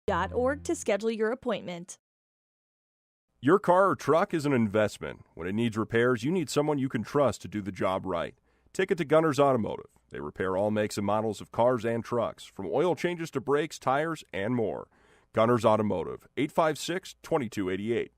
.org to schedule your appointment. Your car or truck is an investment. When it needs repairs, you need someone you can trust to do the job right. Take it to Gunner's Automotive. They repair all makes and models of cars and trucks, from oil changes to brakes, tires, and more. Gunner's Automotive, 856-2288.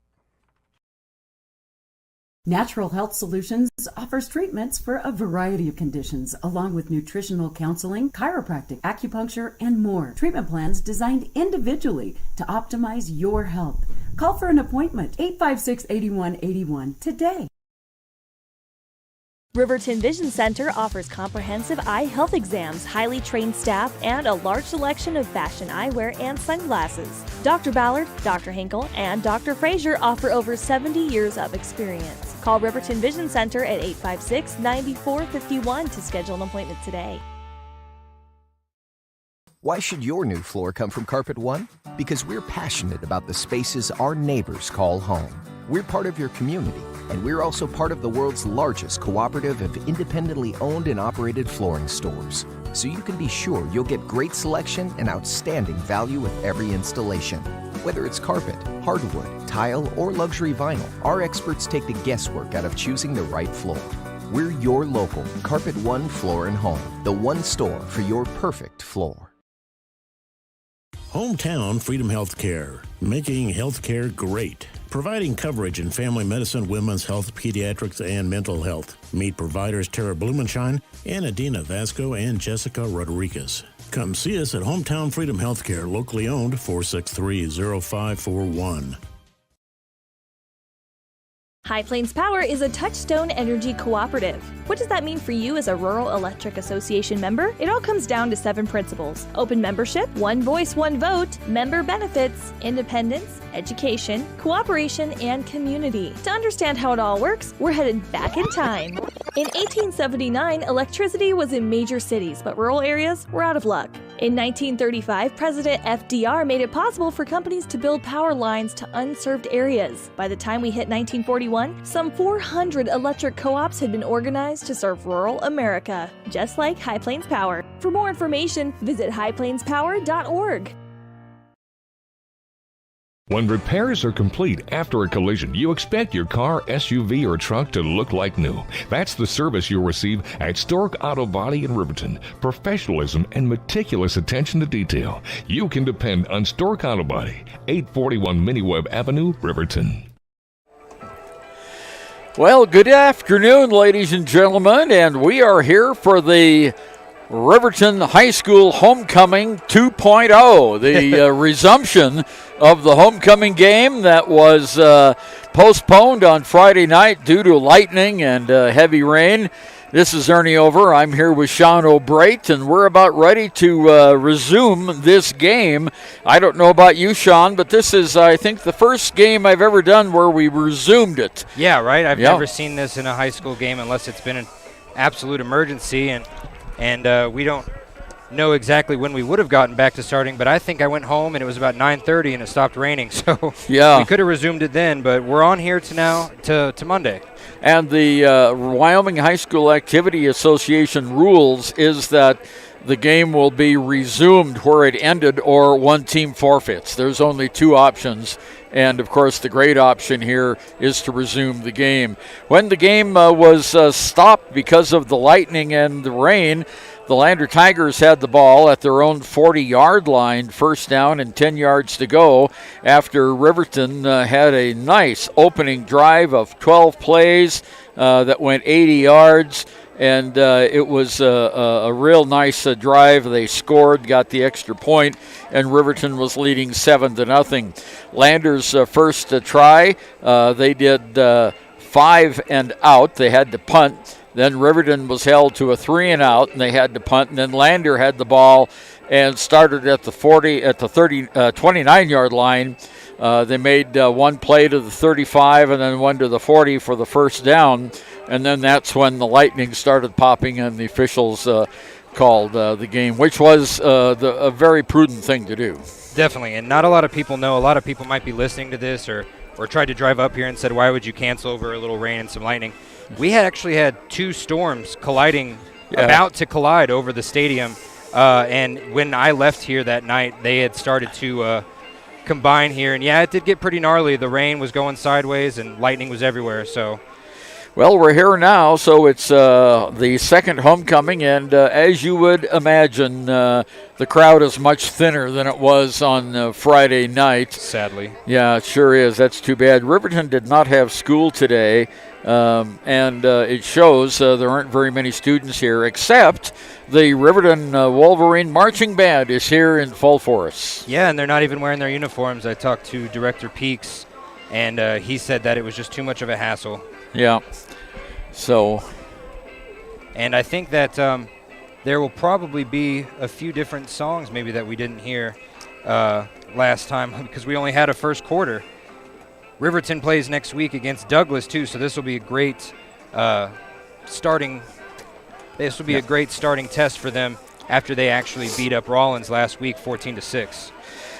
Natural Health Solutions offers treatments for a variety of conditions, along with nutritional counseling, chiropractic, acupuncture, and more. Treatment plans designed individually to optimize your health. Call for an appointment, 856-8181 today. Riverton Vision Center offers comprehensive eye health exams, highly trained staff, and a large selection of fashion eyewear and sunglasses. Dr. Ballard, Dr. Hinkle, and Dr. Frazier offer over 70 years of experience. Call Riverton Vision Center at 856-9451 to schedule an appointment today. Why should your new floor come from Carpet One? Because we're passionate about the spaces our neighbors call home. We're part of your community, and we're also part of the world's largest cooperative of independently owned and operated flooring stores. So you can be sure you'll get great selection and outstanding value with every installation. Whether it's carpet, hardwood, tile, or luxury vinyl, our experts take the guesswork out of choosing the right floor. We're your local Carpet One Floor and Home, the one store for your perfect floor. Hometown Freedom Healthcare, making healthcare great. Providing coverage in family medicine, women's health, pediatrics, and mental health. Meet providers Tara Blumenshine and Adina Vasco and Jessica Rodriguez. Come see us at Hometown Freedom Healthcare, locally owned, 463-0541. High Plains Power is a Touchstone Energy cooperative. What does that mean for you as a Rural Electric Association member? It all comes down to 7 principles: open membership, one voice, one vote, member benefits, independence, education, cooperation, and community. To understand how it all works, we're headed back in time. In 1879, electricity was in major cities, but rural areas were out of luck. In 1935, President FDR made it possible for companies to build power lines to unserved areas. By the time we hit 1941, some 400 electric co-ops had been organized to serve rural America, just like High Plains Power. For more information, visit highplainspower.org. When repairs are complete after a collision, you expect your car, SUV, or truck to look like new. That's the service you'll receive at Stork Auto Body in Riverton. Professionalism and meticulous attention to detail. You can depend on Stork Auto Body, 841 Miniweb Avenue, Riverton. Well, good afternoon, ladies and gentlemen, and we are here for the Riverton High School Homecoming 2.0, the resumption of the homecoming game that was postponed on Friday night due to lightning and heavy rain. This is Ernie Over. I'm here with Sean O'Brate, and we're about ready to resume this game. I don't know about you, Sean, but this is, I think, the first game I've ever done where we resumed it. Yeah, right? I've never seen this in a high school game unless it's been an absolute emergency, and we don't know exactly when we would have gotten back to starting, but I think I went home and it was about 9:30 and it stopped raining, so yeah, we could have resumed it then, but we're on here to Monday. And the Wyoming High School Activity Association rules is that the game will be resumed where it ended or one team forfeits. There's only 2 options, and of course the great option here is to resume the game. When the game was stopped because of the lightning and the rain, the Lander Tigers had the ball at their own 40-yard line, first down and 10 yards to go, after Riverton had a nice opening drive of 12 plays that went 80 yards. And it was a real nice drive. They scored, got the extra point, and Riverton was leading 7-0. Landers' first try, they did 5 and out. They had to punt. Then Riverton was held to a 3 and out, and they had to punt. And then Lander had the ball and started at the 29-yard line. They made one play to the 35 and then one to the 40 for the first down. And then that's when the lightning started popping and the officials called the game, which was a very prudent thing to do. Definitely, and not a lot of people know. A lot of people might be listening to this or tried to drive up here and said, why would you cancel over a little rain and some lightning? We actually had 2 storms colliding, about to collide over the stadium. And when I left here that night, they had started to combine here. And, yeah, it did get pretty gnarly. The rain was going sideways and lightning was everywhere. So, well, we're here now, so it's the second homecoming, and as you would imagine, the crowd is much thinner than it was on Friday night. Sadly. Yeah, it sure is. That's too bad. Riverton did not have school today, and it shows there aren't very many students here, except the Riverton Wolverine Marching Band is here in full force. Yeah, and they're not even wearing their uniforms. I talked to Director Peaks, and he said that it was just too much of a hassle. Yeah. So. And I think that there will probably be a few different songs maybe that we didn't hear last time because we only had a first quarter. Riverton plays next week against Douglas too, so this will be a great starting. This will be a great starting test for them after they actually beat up Rollins last week, 14-6.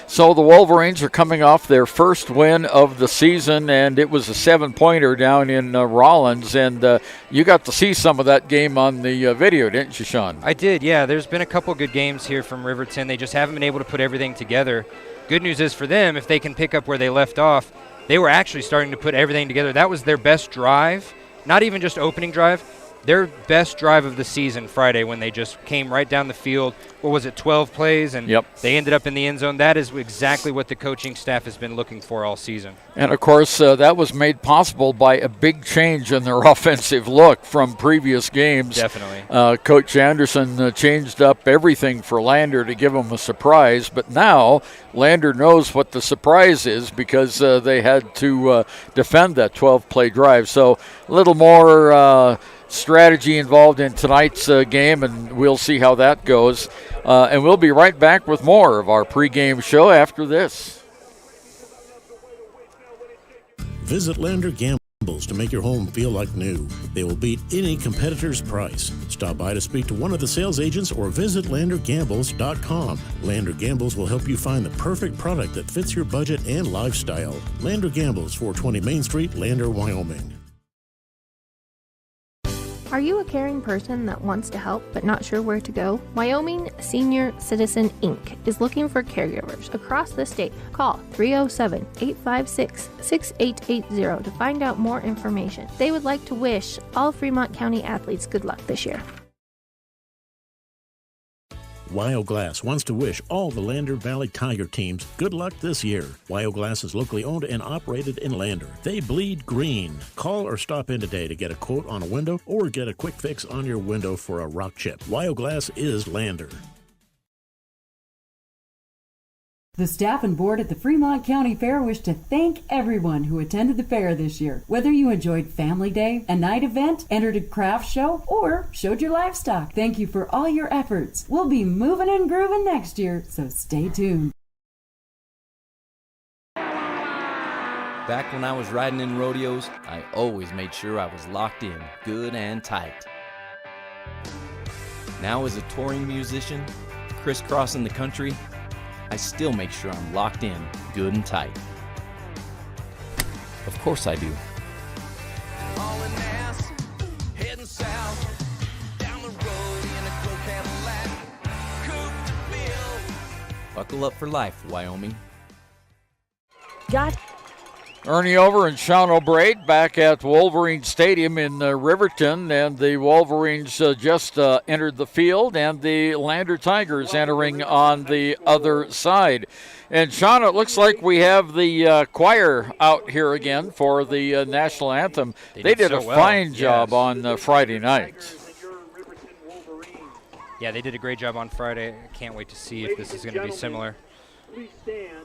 So the Wolverines are coming off their first win of the season, and it was a 7-pointer down in Rollins, and you got to see some of that game on the video, didn't you, Sean? I did, yeah. There's been a couple good games here from Riverton. They just haven't been able to put everything together. Good news is for them, if they can pick up where they left off, they were actually starting to put everything together. That was their best drive, not even just opening drive. Their best drive of the season Friday when they just came right down the field. What was it, 12 plays? And they ended up in the end zone. That is exactly what the coaching staff has been looking for all season. And, of course, that was made possible by a big change in their offensive look from previous games. Definitely. Coach Anderson changed up everything for Lander to give him a surprise. But now Lander knows what the surprise is because they had to defend that 12-play drive. So a little more strategy involved in tonight's game, and we'll see how that goes. And we'll be right back with more of our pregame show after this. Visit Lander Gambles to make your home feel like new. They will beat any competitor's price. Stop by to speak to one of the sales agents or visit landergambles.com. Lander Gambles will help you find the perfect product that fits your budget and lifestyle. Lander Gambles, 420 Main Street, Lander, Wyoming. Are you a caring person that wants to help but not sure where to go? Wyoming Senior Citizen Inc. is looking for caregivers across the state. Call 307-856-6880 to find out more information. They would like to wish all Fremont County athletes good luck this year. Wyoglass wants to wish all the Lander Valley Tiger teams good luck this year. Wyoglass is locally owned and operated in Lander. They bleed green. Call or stop in today to get a quote on a window or get a quick fix on your window for a rock chip. Wyoglass is Lander. The staff and board at the Fremont County Fair wish to thank everyone who attended the fair this year. Whether you enjoyed Family Day, a night event, entered a craft show, or showed your livestock, thank you for all your efforts. We'll be moving and grooving next year, so stay tuned. Back when I was riding in rodeos, I always made sure I was locked in, good and tight. Now as a touring musician, crisscrossing the country, I still make sure I'm locked in, good and tight. Of course I do. Hauling ass, heading south, down the road in a Crow Cadillac, coupe to bill. Buckle up for life, Wyoming. Got Ernie Over and Sean O'Braid back at Wolverine Stadium in Riverton, and the Wolverines just entered the field, and the Lander Tigers entering on the other side. And Sean, it looks like we have the choir out here again for the national anthem. They did a fine job on Friday night. Yeah, they did a great job on Friday. I can't wait to see if this is going to be similar. Please stand.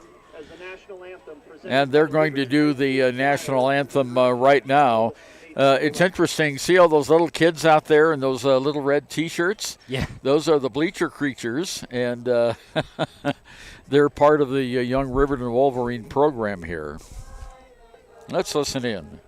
And they're going to do the national anthem right now. It's interesting. See all those little kids out there in those little red T-shirts? Yeah. Those are the bleacher creatures, and they're part of the Young Riverton Wolverine program here. Let's listen in.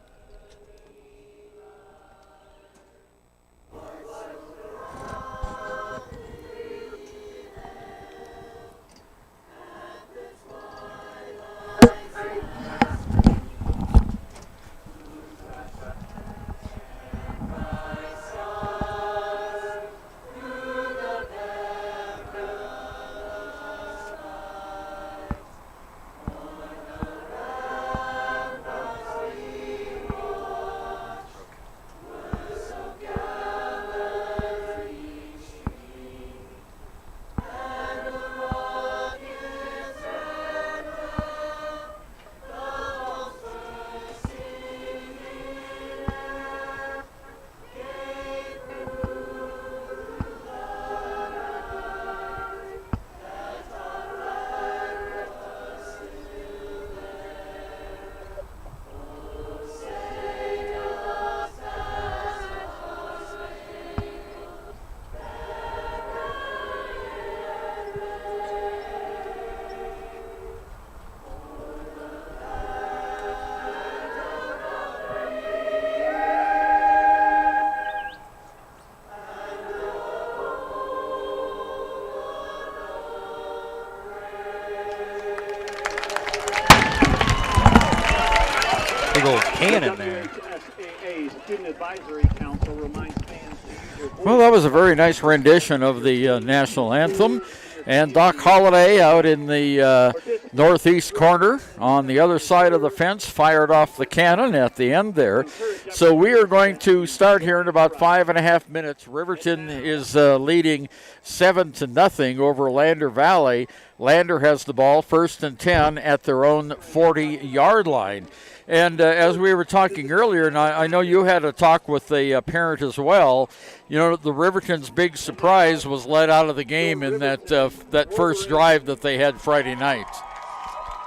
big old cannon there. Well, that was a very nice rendition of the national anthem. And Doc Holliday out in the northeast corner on the other side of the fence fired off the cannon at the end there. So we are going to start here in about 5.5 minutes. Riverton is leading 7-0 over Lander Valley. Lander has the ball, 1st and 10 at their own 40-yard line. And as we were talking earlier, and I know you had a talk with a parent as well, you know, the Riverton's big surprise was let out of the game in that first drive that they had Friday night.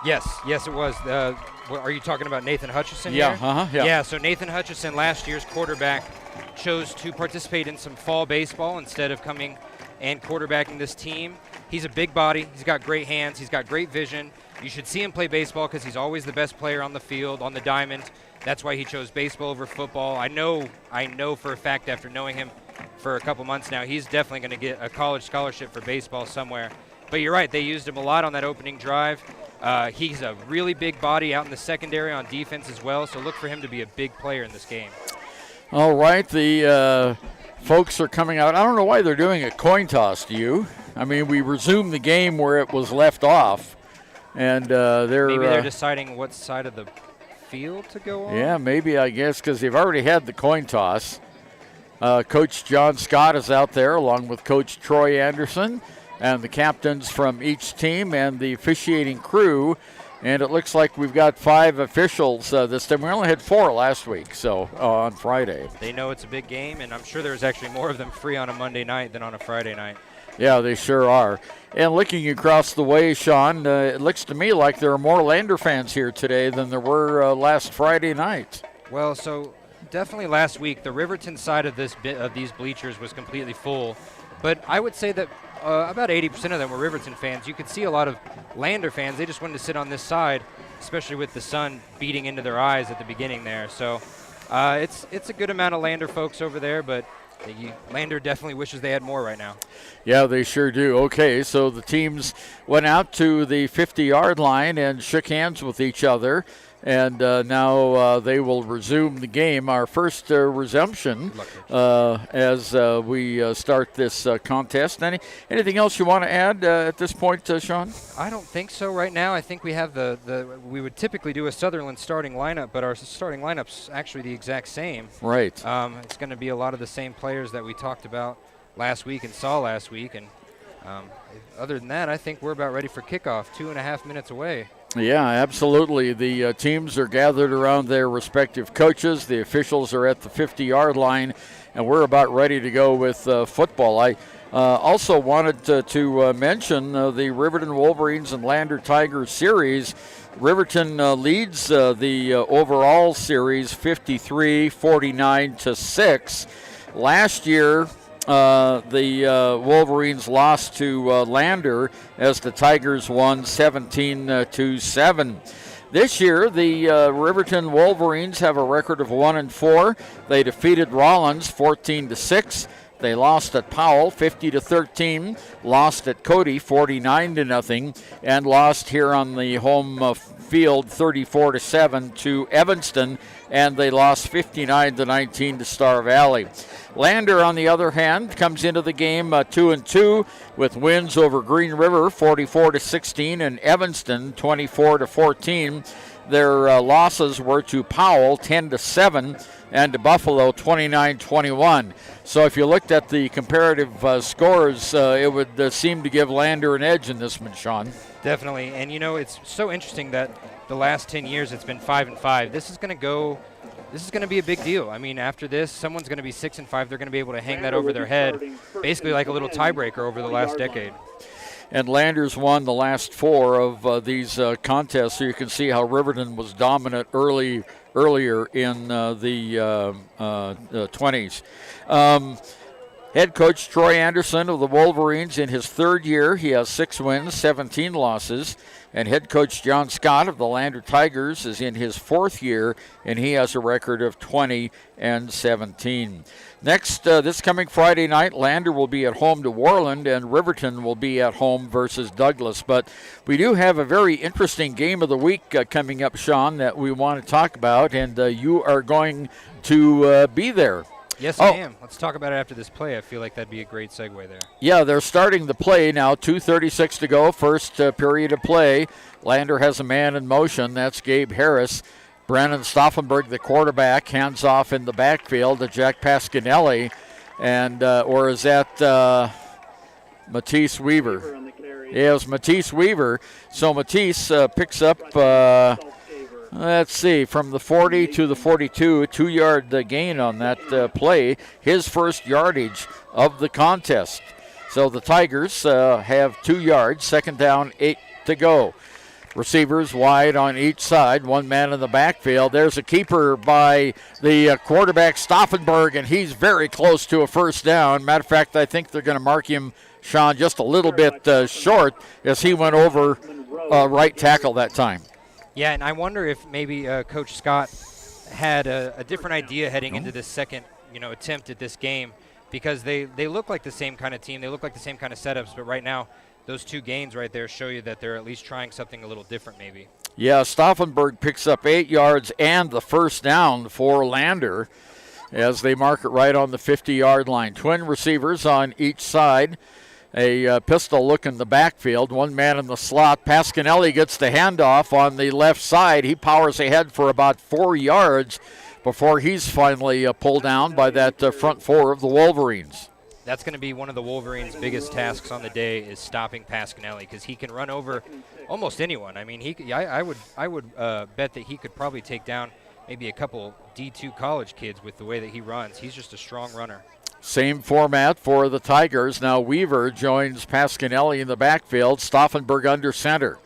Yes, it was. Are you talking about Nathan Hutchison Yeah, here? Yeah, so Nathan Hutchison, last year's quarterback, chose to participate in some fall baseball instead of coming and quarterbacking this team. He's a big body. He's got great hands. He's got great vision. You should see him play baseball because he's always the best player on the field, on the diamond. That's why he chose baseball over football. I know for a fact after knowing him for a couple months now, he's definitely going to get a college scholarship for baseball somewhere. But you're right, they used him a lot on that opening drive. He's a really big body out in the secondary on defense as well, so look for him to be a big player in this game. All right, the folks are coming out. I don't know why they're doing a coin toss, do you? I mean, we resumed the game where it was left off. And they're deciding what side of the field to go on? Yeah, maybe, I guess, because they've already had the coin toss. Coach John Scott is out there along with Coach Troy Anderson and the captains from each team and the officiating crew. And it looks like we've got 5 officials this time. We only had 4 last week, so on Friday. They know it's a big game, and I'm sure there's actually more of them free on a Monday night than on a Friday night. Yeah, they sure are. And looking across the way, Sean, it looks to me like there are more Lander fans here today than there were last Friday night. Well, so definitely last week, the Riverton side of these bleachers was completely full. But I would say that about 80% of them were Riverton fans. You could see a lot of Lander fans. They just wanted to sit on this side, especially with the sun beating into their eyes at the beginning there. So it's a good amount of Lander folks over there, but Lander definitely wishes they had more right now. Yeah, they sure do. Okay, so the teams went out to the 50-yard line and shook hands with each other, and now they will resume the game. Our first resumption as we start this contest. Anything else you want to add at this point, Sean? I don't think so right now. I think we have we would typically do a Sutherland starting lineup, but our starting lineup's actually the exact same. Right. It's going to be a lot of the same players that we talked about last week and saw last week. And other than that, I think we're about ready for kickoff, 2.5 minutes away. Yeah, absolutely. The teams are gathered around their respective coaches. The officials are at the 50-yard line, and we're about ready to go with football. I also wanted to mention the Riverton Wolverines and Lander Tigers series. Riverton leads the overall series 53-49-6. Last year, the Wolverines lost to Lander as the Tigers won 17-7. This year, the Riverton Wolverines have a record of 1-4. They defeated Rollins 14-6. They lost at Powell 50-13, lost at Cody 49-0, and lost here on the home field 34-7 to Evanston, and they lost 59-19 to Star Valley. Lander, on the other hand, comes into the game 2-2 with wins over Green River 44-16 and Evanston 24-14. Their losses were to Powell 10-7 and to Buffalo 29-21. So if you looked at the comparative scores, it would seem to give Lander an edge in this one, Sean. Definitely, and you know, it's so interesting that the last 10 years it's been 5-5. This is going to be a big deal. I mean, after this, someone's going to be 6-5. They're going to be able to hang that over their head, basically like a little tiebreaker over the last decade. And Landers won the last 4 of these contests, so you can see how Riverton was dominant earlier in the 20s. Head coach Troy Anderson of the Wolverines in his third year. He has 6 wins, 17 losses. And head coach John Scott of the Lander Tigers is in his 4th year, and he has a record of 20-17. Next, this coming Friday night, Lander will be at home to Warland, and Riverton will be at home versus Douglas. But we do have a very interesting game of the week coming up, Sean, that we want to talk about, and you are going to be there. Yes, I am. Let's talk about it after this play. I feel like that'd be a great segue there. Yeah, they're starting the play now. 2:36 to go, first period of play. Lander has a man in motion. That's Gabe Harris. Brennan Stauffenberg, the quarterback, hands off in the backfield to Jack Pasquinelli. And, or is that Matisse Weaver? Yeah, it was Matisse Weaver. So Matisse picks up... let's see, from the 40 to the 42, a 2-yard gain on that play, his first yardage of the contest. So the Tigers have 2 yards, second down, 8 to go. Receivers wide on each side, 1 man in the backfield. There's a keeper by the quarterback, Stauffenberg, and he's very close to a first down. Matter of fact, I think they're going to mark him, Sean, just a little bit short as he went over right tackle that time. Yeah, and I wonder if maybe Coach Scott had a different idea heading into this second, attempt at this game, because they look like the same kind of team. They look like the same kind of setups, but right now, those 2 gains right there show you that they're at least trying something a little different maybe. Yeah, Stauffenberg picks up 8 yards and the first down for Lander as they mark it right on the 50-yard line. Twin receivers on each side. A pistol look in the backfield, 1 man in the slot. Pasquinelli gets the handoff on the left side. He powers ahead for about 4 yards before he's finally pulled down by that front 4 of the Wolverines. That's going to be one of the Wolverines' biggest tasks on the day is stopping Pasquinelli, because he can run over almost anyone. I mean, I would bet that he could probably take down maybe a couple D2 college kids with the way that he runs. He's just a strong runner. Same format for the Tigers. Now Weaver joins Pasquinelli in the backfield. Stauffenberg under center.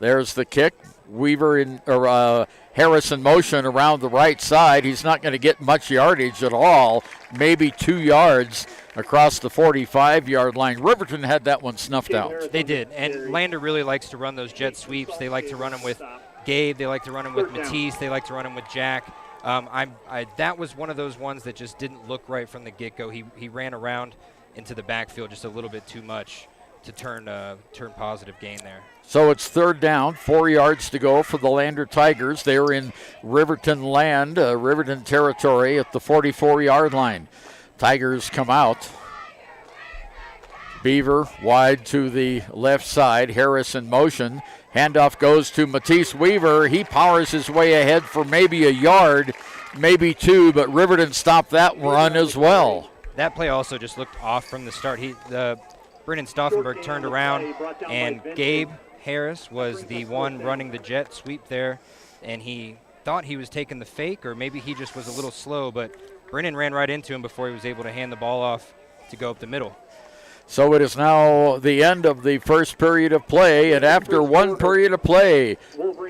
There's the kick. Weaver Harris in motion around the right side. He's not going to get much yardage at all. Maybe 2 yards across the 45-yard line. Riverton had that one snuffed out. They did. And Lander really likes to run those jet sweeps. They like to run them with Gabe. They like to run them with Matisse. They like to run them with Jack. That was one of those ones that just didn't look right from the get-go. He ran around into the backfield just a little bit too much to turn positive gain there. So it's third down, 4 yards to go for the Lander Tigers. They're in Riverton land, Riverton territory at the 44-yard line. Tigers come out. Beaver wide to the left side. Harris in motion. Handoff goes to Matisse Weaver. He powers his way ahead for maybe a yard, maybe 2, but Riverton stopped that run as well. That play also just looked off from the start. Brennan Stauffenberg turned around, and Gabe Harris was the one running the jet sweep there, and he thought he was taking the fake, or maybe he just was a little slow, but Brennan ran right into him before he was able to hand the ball off to go up the middle. So it is now the end of the first period of play, and after 1 period of play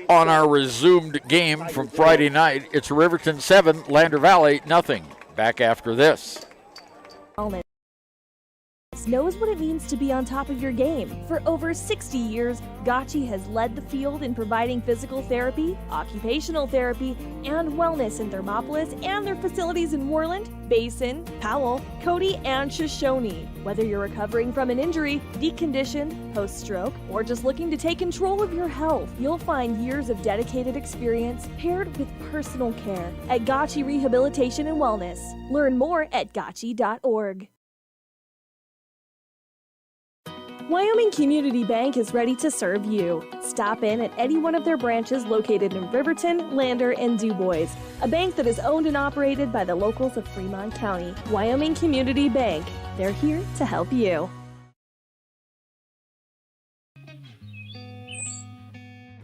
on our resumed game from Friday night, it's Riverton 7, Lander Valley nothing. Back after this. Knows what it means to be on top of your game. For over 60 years, Gotchi has led the field in providing physical therapy, occupational therapy, and wellness in Thermopolis and their facilities in Worland, Basin, Powell, Cody, and Shoshone. Whether you're recovering from an injury, deconditioned, post-stroke, or just looking to take control of your health, you'll find years of dedicated experience paired with personal care at Gotchi Rehabilitation and Wellness. Learn more at gotchi.org. Wyoming Community Bank is ready to serve you. Stop in at any one of their branches located in Riverton, Lander, and DuBois. A bank that is owned and operated by the locals of Fremont County. Wyoming Community Bank. They're here to help you.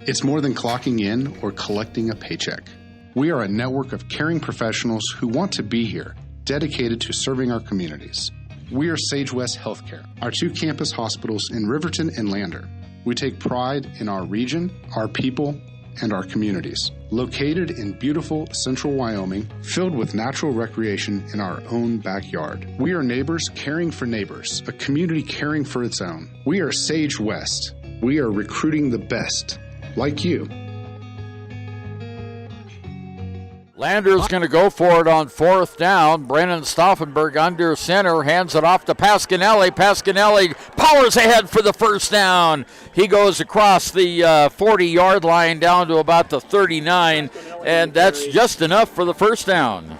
It's more than clocking in or collecting a paycheck. We are a network of caring professionals who want to be here, dedicated to serving our communities. We are Sage West Healthcare, our 2 campus hospitals in Riverton and Lander. We take pride in our region, our people, and our communities. Located in beautiful central Wyoming, filled with natural recreation in our own backyard. We are neighbors caring for neighbors, a community caring for its own. We are Sage West. We are recruiting the best, like you. Lander's going to go for it on 4th down. Brennan Stauffenberg under center, hands it off to Pasquinelli. Pasquinelli powers ahead for the first down. He goes across the 40-yard line down to about the 39, and that's just enough for the first down.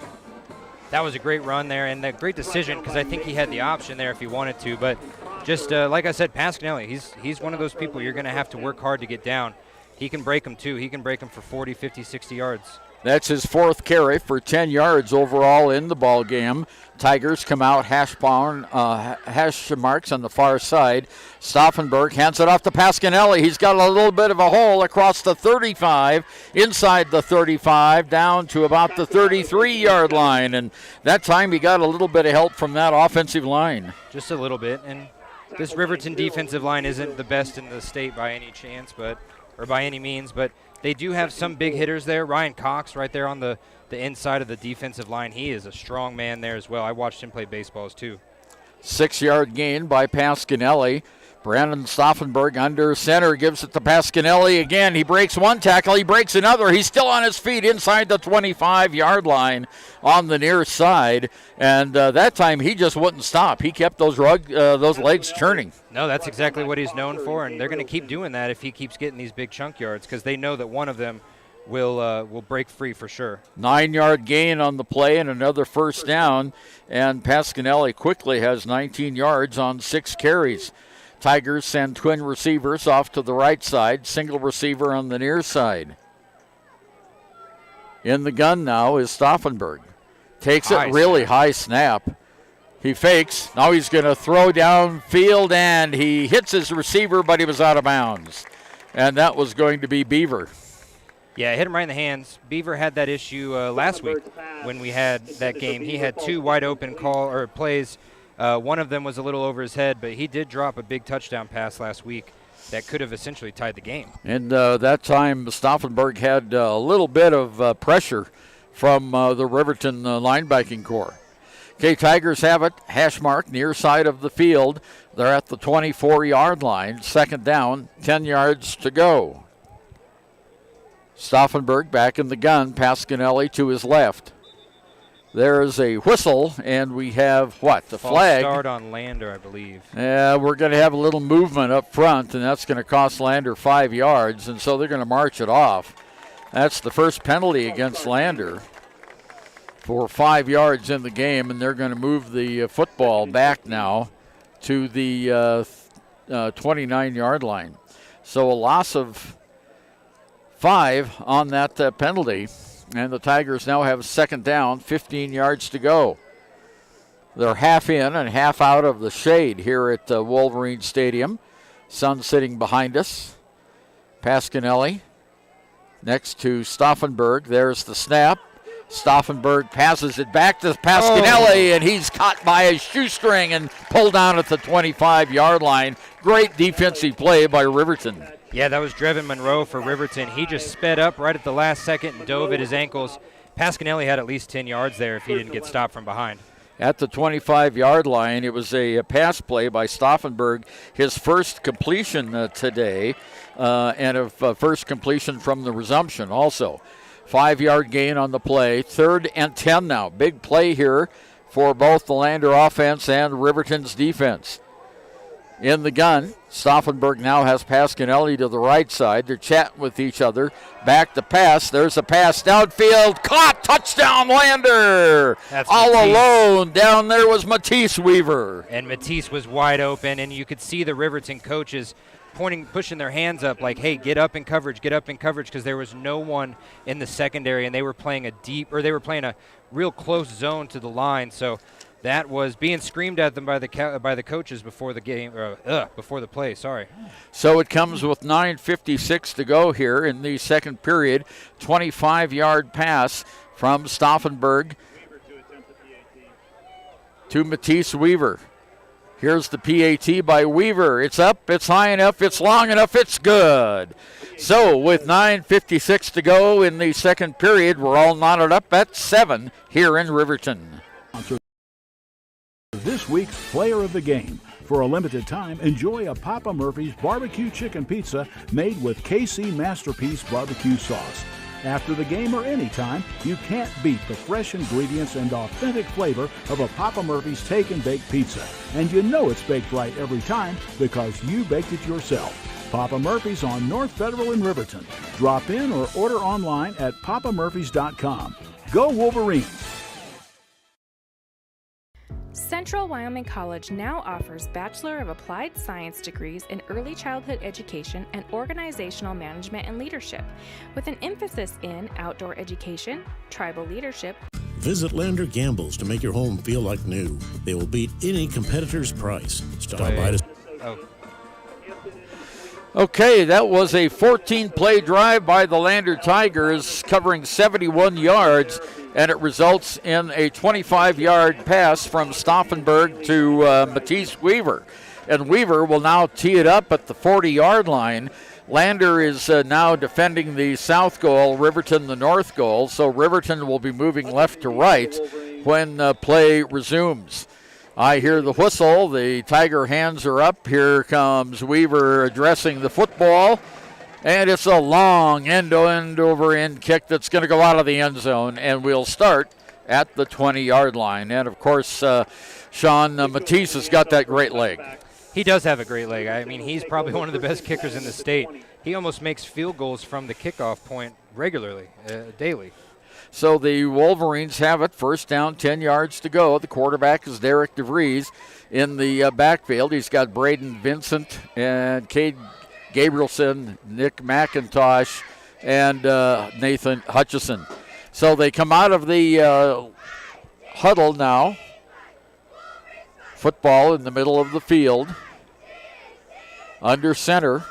That was a great run there and a great decision because I think he had the option there if he wanted to. But just like I said, Pasquinelli, he's one of those people you're going to have to work hard to get down. He can break them too. He can break them for 40, 50, 60 yards. That's his 4th carry for 10 yards overall in the ball game. Tigers come out hash marks on the far side. Stauffenberg hands it off to Pasquinelli. He's got a little bit of a hole across the 35, inside the 35, down to about the 33-yard line. And that time he got a little bit of help from that offensive line. Just a little bit. And this Riverton defensive line isn't the best in the state by any chance, or by any means, but they do have some big hitters there. Ryan Cox right there on the inside of the defensive line. He is a strong man there as well. I watched him play baseballs too. 6-yard gain by Pasquinelli. Brandon Stauffenberg under center, gives it to Pasquinelli again. He breaks one tackle, he breaks another. He's still on his feet inside the 25-yard line on the near side. And that time he just wouldn't stop. He kept those legs churning. No, that's exactly what he's known for, and they're going to keep doing that if he keeps getting these big chunk yards because they know that one of them will break free for sure. 9-yard gain on the play and another first down, and Pasquinelli quickly has 19 yards on 6 carries. Tigers send twin receivers off to the right side, single receiver on the near side. In the gun now is Stauffenberg. Takes it really high snap. He fakes. Now he's going to throw downfield, and he hits his receiver, but he was out of bounds. And that was going to be Beaver. Yeah, hit him right in the hands. Beaver had that issue last week when we had that game. He had 2 wide open plays. One of them was a little over his head, but he did drop a big touchdown pass last week that could have essentially tied the game. And that time, Stauffenberg had a little bit of pressure from the Riverton linebacking core. Okay, Tigers have it. Hash mark near side of the field. They're at the 24-yard line. 2nd down, 10 yards to go. Stauffenberg back in the gun. Pasquinelli to his left. There is a whistle, and we have what? The flag. False start on Lander, I believe. Yeah, we're going to have a little movement up front, and that's going to cost Lander 5 yards, and so they're going to march it off. That's the first penalty against Lander for 5 yards in the game, and they're going to move the football back now to the 29-yard line. So a loss of 5 on that penalty. And the Tigers now have 2nd down, 15 yards to go. They're half in and half out of the shade here at Wolverines Stadium. Sun sitting behind us. Pasquinelli next to Stauffenberg. There's the snap. Stauffenberg passes it back to Pasquinelli, and he's caught by a shoestring and pulled down at the 25-yard line. Great defensive play by Riverton. Yeah, that was Drevin Monroe for Riverton. He just sped up right at the last second and dove at his ankles. Pasquinelli had at least 10 yards there if he didn't get stopped from behind. At the 25-yard line, it was a pass play by Stauffenberg, his first completion today, and a first completion from the resumption also. 5-yard gain on the play. 3rd and 10 now. Big play here for both the Lander offense and Riverton's defense. In the gun, Stauffenberg now has Pasquinelli to the right side. They're chatting with each other. Back to pass. There's a pass downfield. Caught. Touchdown, Lander. That's all Matisse. Alone. Down there was Matisse Weaver. And Matisse was wide open, and you could see the Riverton coaches pushing their hands up like, hey, get up in coverage, because there was no one in the secondary, and they were playing a real close zone to the line. So that was being screamed at them by the coaches before the game, before the play. Sorry. So it comes with 9:56 to go here in the second period. 25-yard pass from Stauffenberg to Matisse Weaver. Here's the PAT by Weaver. It's up, it's high enough, it's long enough, it's good. So with 9:56 to go in the second period, we're all knotted up at 7 here in Riverton. This week's player of the game. For a limited time, enjoy a Papa Murphy's barbecue chicken pizza made with KC Masterpiece barbecue sauce. After the game or anytime, you can't beat the fresh ingredients and authentic flavor of a Papa Murphy's Take and Bake pizza. And you know it's baked right every time because you baked it yourself. Papa Murphy's on North Federal in Riverton. Drop in or order online at papamurphys.com. Go Wolverines! Central Wyoming College now offers Bachelor of Applied Science degrees in Early Childhood Education and Organizational Management and Leadership, with an emphasis in outdoor education, tribal leadership. Visit Lander Gambles to make your home feel like new. They will beat any competitor's price. Stop by to... Okay, that was a 14-play drive by the Lander Tigers covering 71 yards, and it results in a 25-yard pass from Stauffenberg to Matisse Weaver. And Weaver will now tee it up at the 40-yard line. Lander is now defending the south goal, Riverton the north goal, so Riverton will be moving left to right when play resumes. I hear the whistle. The Tiger hands are up. Here comes Weaver addressing the football. And it's a long end-to-end over-end kick that's going to go out of the end zone. And we'll start at the 20-yard line. And, of course, Sean Matisse has got that great leg. He does have a great leg. I mean, he's probably one of the best kickers in the state. He almost makes field goals from the kickoff point regularly, daily. So the Wolverines have it. First down, 10 yards to go. The quarterback is Derek DeVries in the backfield. He's got Braden Vincent and Cade Gabrielson, Nick McIntosh, and Nathan Hutchison. So they come out of the huddle now. Football in the middle of the field. Under center.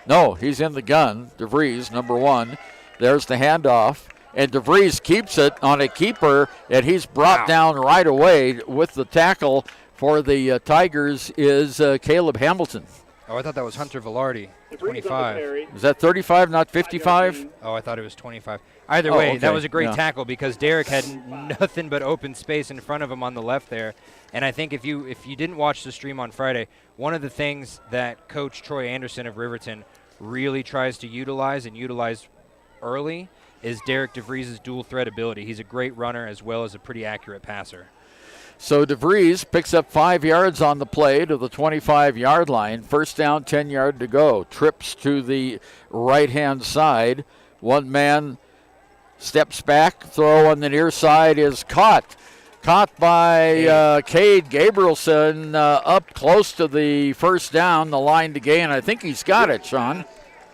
No, he's in the gun. DeVries, number 1. There's the handoff. And DeVries keeps it on a keeper, and he's brought down right away with the tackle for the Tigers is Caleb Hamilton. Oh, I thought that was Hunter Velarde, 25. Is that 35, not 55? Oh, I thought it was 25. Either way, okay. That was a great tackle because Derek had nothing but open space in front of him on the left there. And I think if you didn't watch the stream on Friday, one of the things that Coach Troy Anderson of Riverton really tries to utilize early is Derek DeVries' dual threat ability. He's a great runner as well as a pretty accurate passer. So DeVries picks up 5 yards on the play to the 25-yard line. First down, 10 yard to go. Trips to the right-hand side. One man steps back. Throw on the near side is caught. Caught by Cade Gabrielson up close to the first down, the line to gain. I think he's got it, Sean.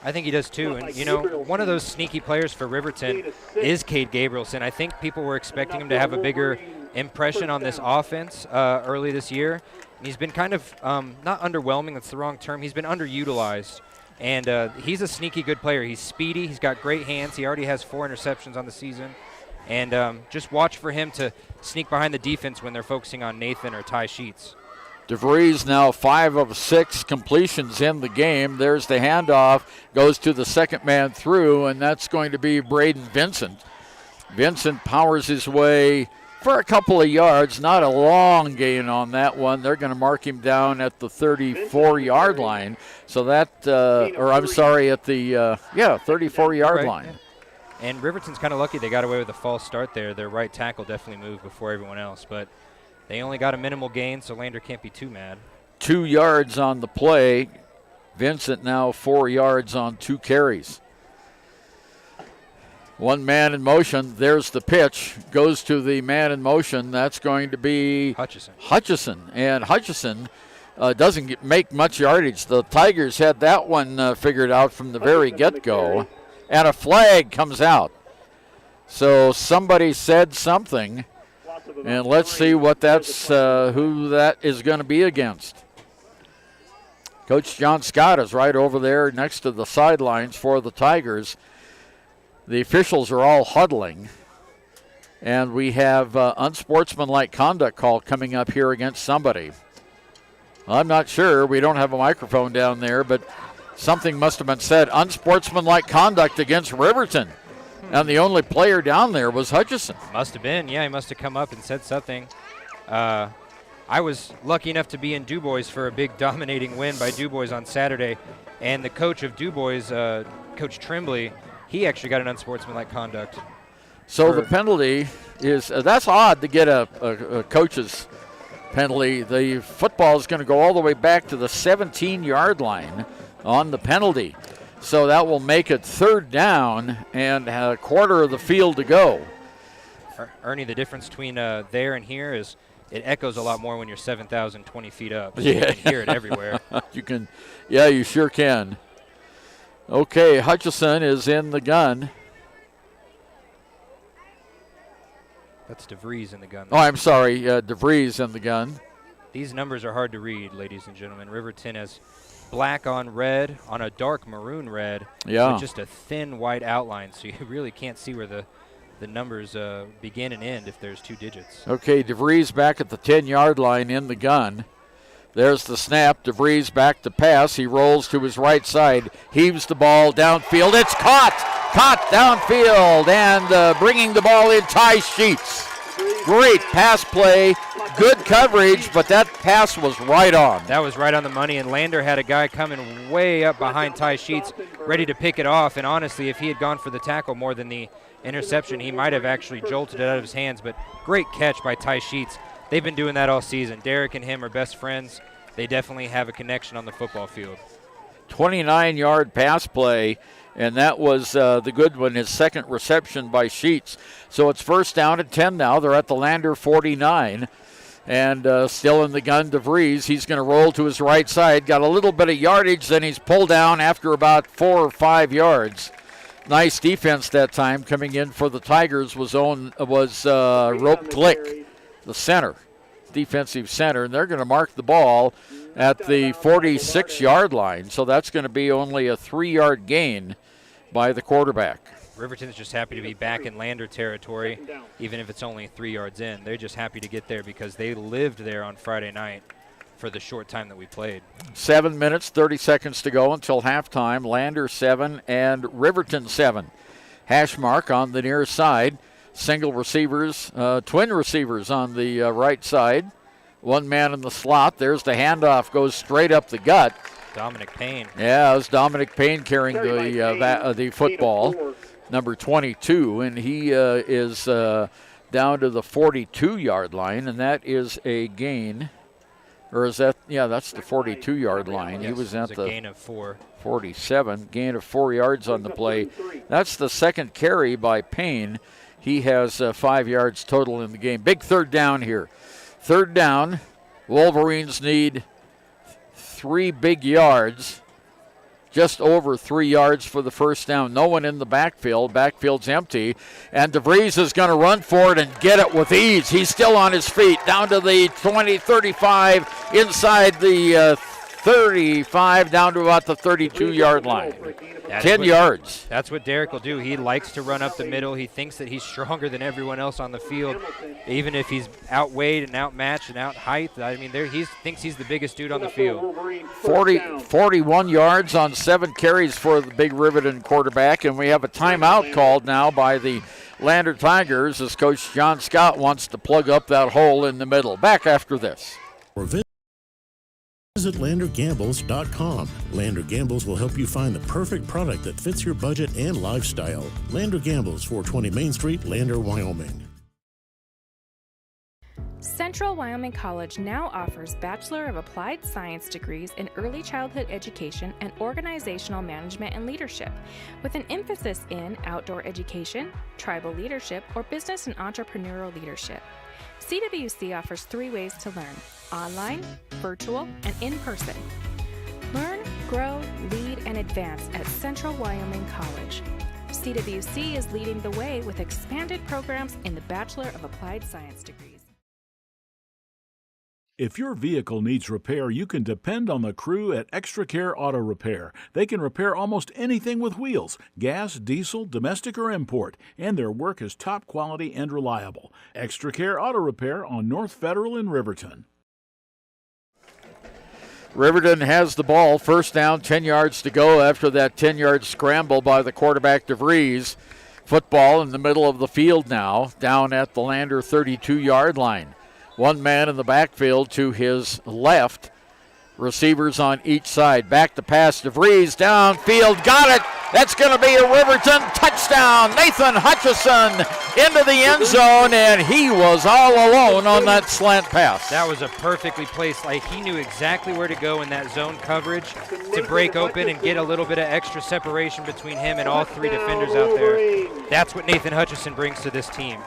I think he does too. And, you know, one of those sneaky players for Riverton is Cade Gabrielson. I think people were expecting him to have a bigger impression on this offense early this year. And he's been kind of not underwhelming, that's the wrong term. He's been underutilized. And he's a sneaky good player. He's speedy. He's got great hands. He already has 4 interceptions on the season. And just watch for him to sneak behind the defense when they're focusing on Nathan or Ty Sheets. DeVries now 5 of 6 completions in the game. There's the handoff, goes to the second man through, and that's going to be Braden Vincent. Vincent powers his way for a couple of yards, not a long gain on that one. They're going to mark him down at the 34-yard line. So that, at the 34-yard line. And Riverton's kind of lucky they got away with a false start there. Their right tackle definitely moved before everyone else, but they only got a minimal gain, so Lander can't be too mad. 2 yards on the play. Vincent now 4 yards on 2 carries. One man in motion. There's the pitch. Goes to the man in motion. That's going to be Hutchison. And Hutchison doesn't make much yardage. The Tigers had that one figured out from the very get-go. And a flag comes out. So somebody said something. And let's see what that's who that is going to be against. Coach John Scott is right over there next to the sidelines for the Tigers. The officials are all huddling. And we have unsportsmanlike conduct call coming up here against somebody. I'm not sure. We don't have a microphone down there, but something must have been said. Unsportsmanlike conduct against Riverton. And the only player down there was Hutchison. Must have been, yeah. He must have come up and said something. I was lucky enough to be in DuBois for a big dominating win by DuBois on Saturday. And the coach of DuBois, Coach Tremblay, he actually got an unsportsmanlike conduct. So the penalty is, that's odd to get a coach's penalty. The football is going to go all the way back to the 17-yard line on the penalty. So that will make it 3rd down and a quarter of the field to go. Ernie, the difference between there and here is it echoes a lot more when you're 7,020 feet up. So yeah. You can hear it everywhere. You sure can. Okay, Hutchison is in the gun. That's DeVries in the gun. Oh, I'm sorry, DeVries in the gun. These numbers are hard to read, ladies and gentlemen. Riverton has black on red on a dark maroon red with just a thin white outline, so you really can't see where the numbers begin and end if there's 2 digits. Okay, DeVries back at the 10-yard line in the gun. There's the snap. DeVries back to pass. He rolls to his right side, heaves the ball downfield. It's caught downfield, and bringing the ball in, Ty Sheets. Great pass play, good coverage, but that pass was right on. That was right on the money, and Lander had a guy coming way up behind Ty Sheets, ready to pick it off, and honestly, if he had gone for the tackle more than the interception, he might have actually jolted it out of his hands, but great catch by Ty Sheets. They've been doing that all season. Derek and him are best friends. They definitely have a connection on the football field. 29-yard pass play, and that was the good one, his second reception by Sheets. So it's 1st down and 10 now. They're at the Lander 49, and still in the gun, DeVries. He's going to roll to his right side. Got a little bit of yardage, then he's pulled down after about 4 or 5 yards. Nice defense that time. Coming in for the Tigers was Rope Glick, the center, defensive center, and they're going to mark the ball at the 46-yard line. So that's going to be only a 3-yard gain by the quarterback. Riverton's just happy to be back in Lander territory, even if it's only 3 yards in. They're just happy to get there because they lived there on Friday night for the short time that we played. 7 minutes, 30 seconds to go until halftime. Lander 7 and Riverton 7. Hash mark on the near side. Single receivers, twin receivers on the right side. One man in the slot. There's the handoff, goes straight up the gut. Dominic Payne. Yeah, it was Dominic Payne carrying the football, number 22, and he is down to the 42-yard line, and that is a gain. Or is that, that's the 42-yard line. Yes, he was at the gain of 4. 47, gain of 4 yards on the play. That's the second carry by Payne. He has 5 yards total in the game. Big 3rd down here. 3rd down, Wolverines need 3 big yards, just over 3 yards for the 1st down. No one in the backfield. Backfield's empty, and DeVries is going to run for it and get it with ease. He's still on his feet, down to the 20, 35, inside the 35, down to about the 32-yard line. 10 yards. That's what Derek will do. He likes to run up the middle. He thinks that he's stronger than everyone else on the field, even if he's outweighed and outmatched and out height. I mean, he thinks he's the biggest dude on the field. 41 yards on 7 carries for the big Riverton quarterback, and we have a timeout called now by the Lander Tigers as Coach John Scott wants to plug up that hole in the middle. Back after this. Visit LanderGambles.com. Lander Gambles will help you find the perfect product that fits your budget and lifestyle. Lander Gambles, 420 Main Street, Lander, Wyoming. Central Wyoming College now offers Bachelor of Applied Science degrees in Early Childhood Education and Organizational Management and Leadership, with an emphasis in outdoor education, tribal leadership, or business and entrepreneurial leadership. CWC offers 3 ways to learn: online, virtual, and in person. Learn, grow, lead, and advance at Central Wyoming College. CWC is leading the way with expanded programs in the Bachelor of Applied Science degrees. If your vehicle needs repair, you can depend on the crew at Extra Care Auto Repair. They can repair almost anything with wheels, gas, diesel, domestic, or import, and their work is top quality and reliable. Extra Care Auto Repair on North Federal in Riverton. Riverton has the ball. First down, 10 yards to go after that 10-yard scramble by the quarterback, DeVries. Football in the middle of the field now, down at the Lander 32-yard line. One man in the backfield to his left. Receivers on each side. Back to pass, DeVries downfield. Got it. That's going to be a Riverton touchdown. Nathan Hutchison into the end zone, and he was all alone on that slant pass. That was a perfectly placed, like he knew exactly where to go in that zone coverage to break open and get a little bit of extra separation between him and all three defenders out there. That's what Nathan Hutchison brings to this team.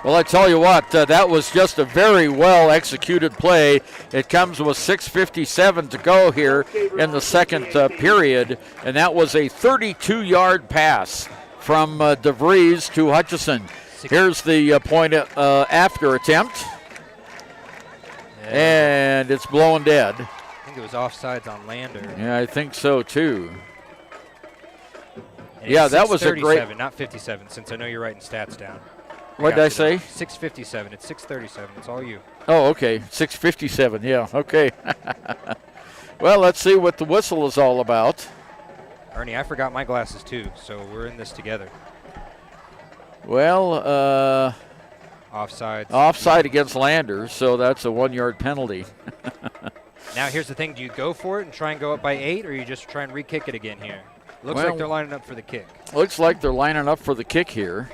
Well, I tell you what, that was just a very well-executed play. It comes with 6:57 to go here in the second period, and that was a 32-yard pass from DeVries to Hutchison. Here's the point after attempt, and it's blown dead. I think it was offsides on Lander. Yeah, I think so, too. And yeah, that was a great... Not 57, since I know you're writing stats down. What did I say? 6:57. It's 6:37. It's all you. Oh, okay. 6:57. Yeah, okay. Well, let's see what the whistle is all about. Ernie, I forgot my glasses too, so we're in this together. Well, offside against Lander, so that's a 1-yard penalty. Now, here's the thing. Do you go for it and try and go up by 8, or you just try and re-kick it again here? Looks like they're lining up for the kick. Looks like they're lining up for the kick here.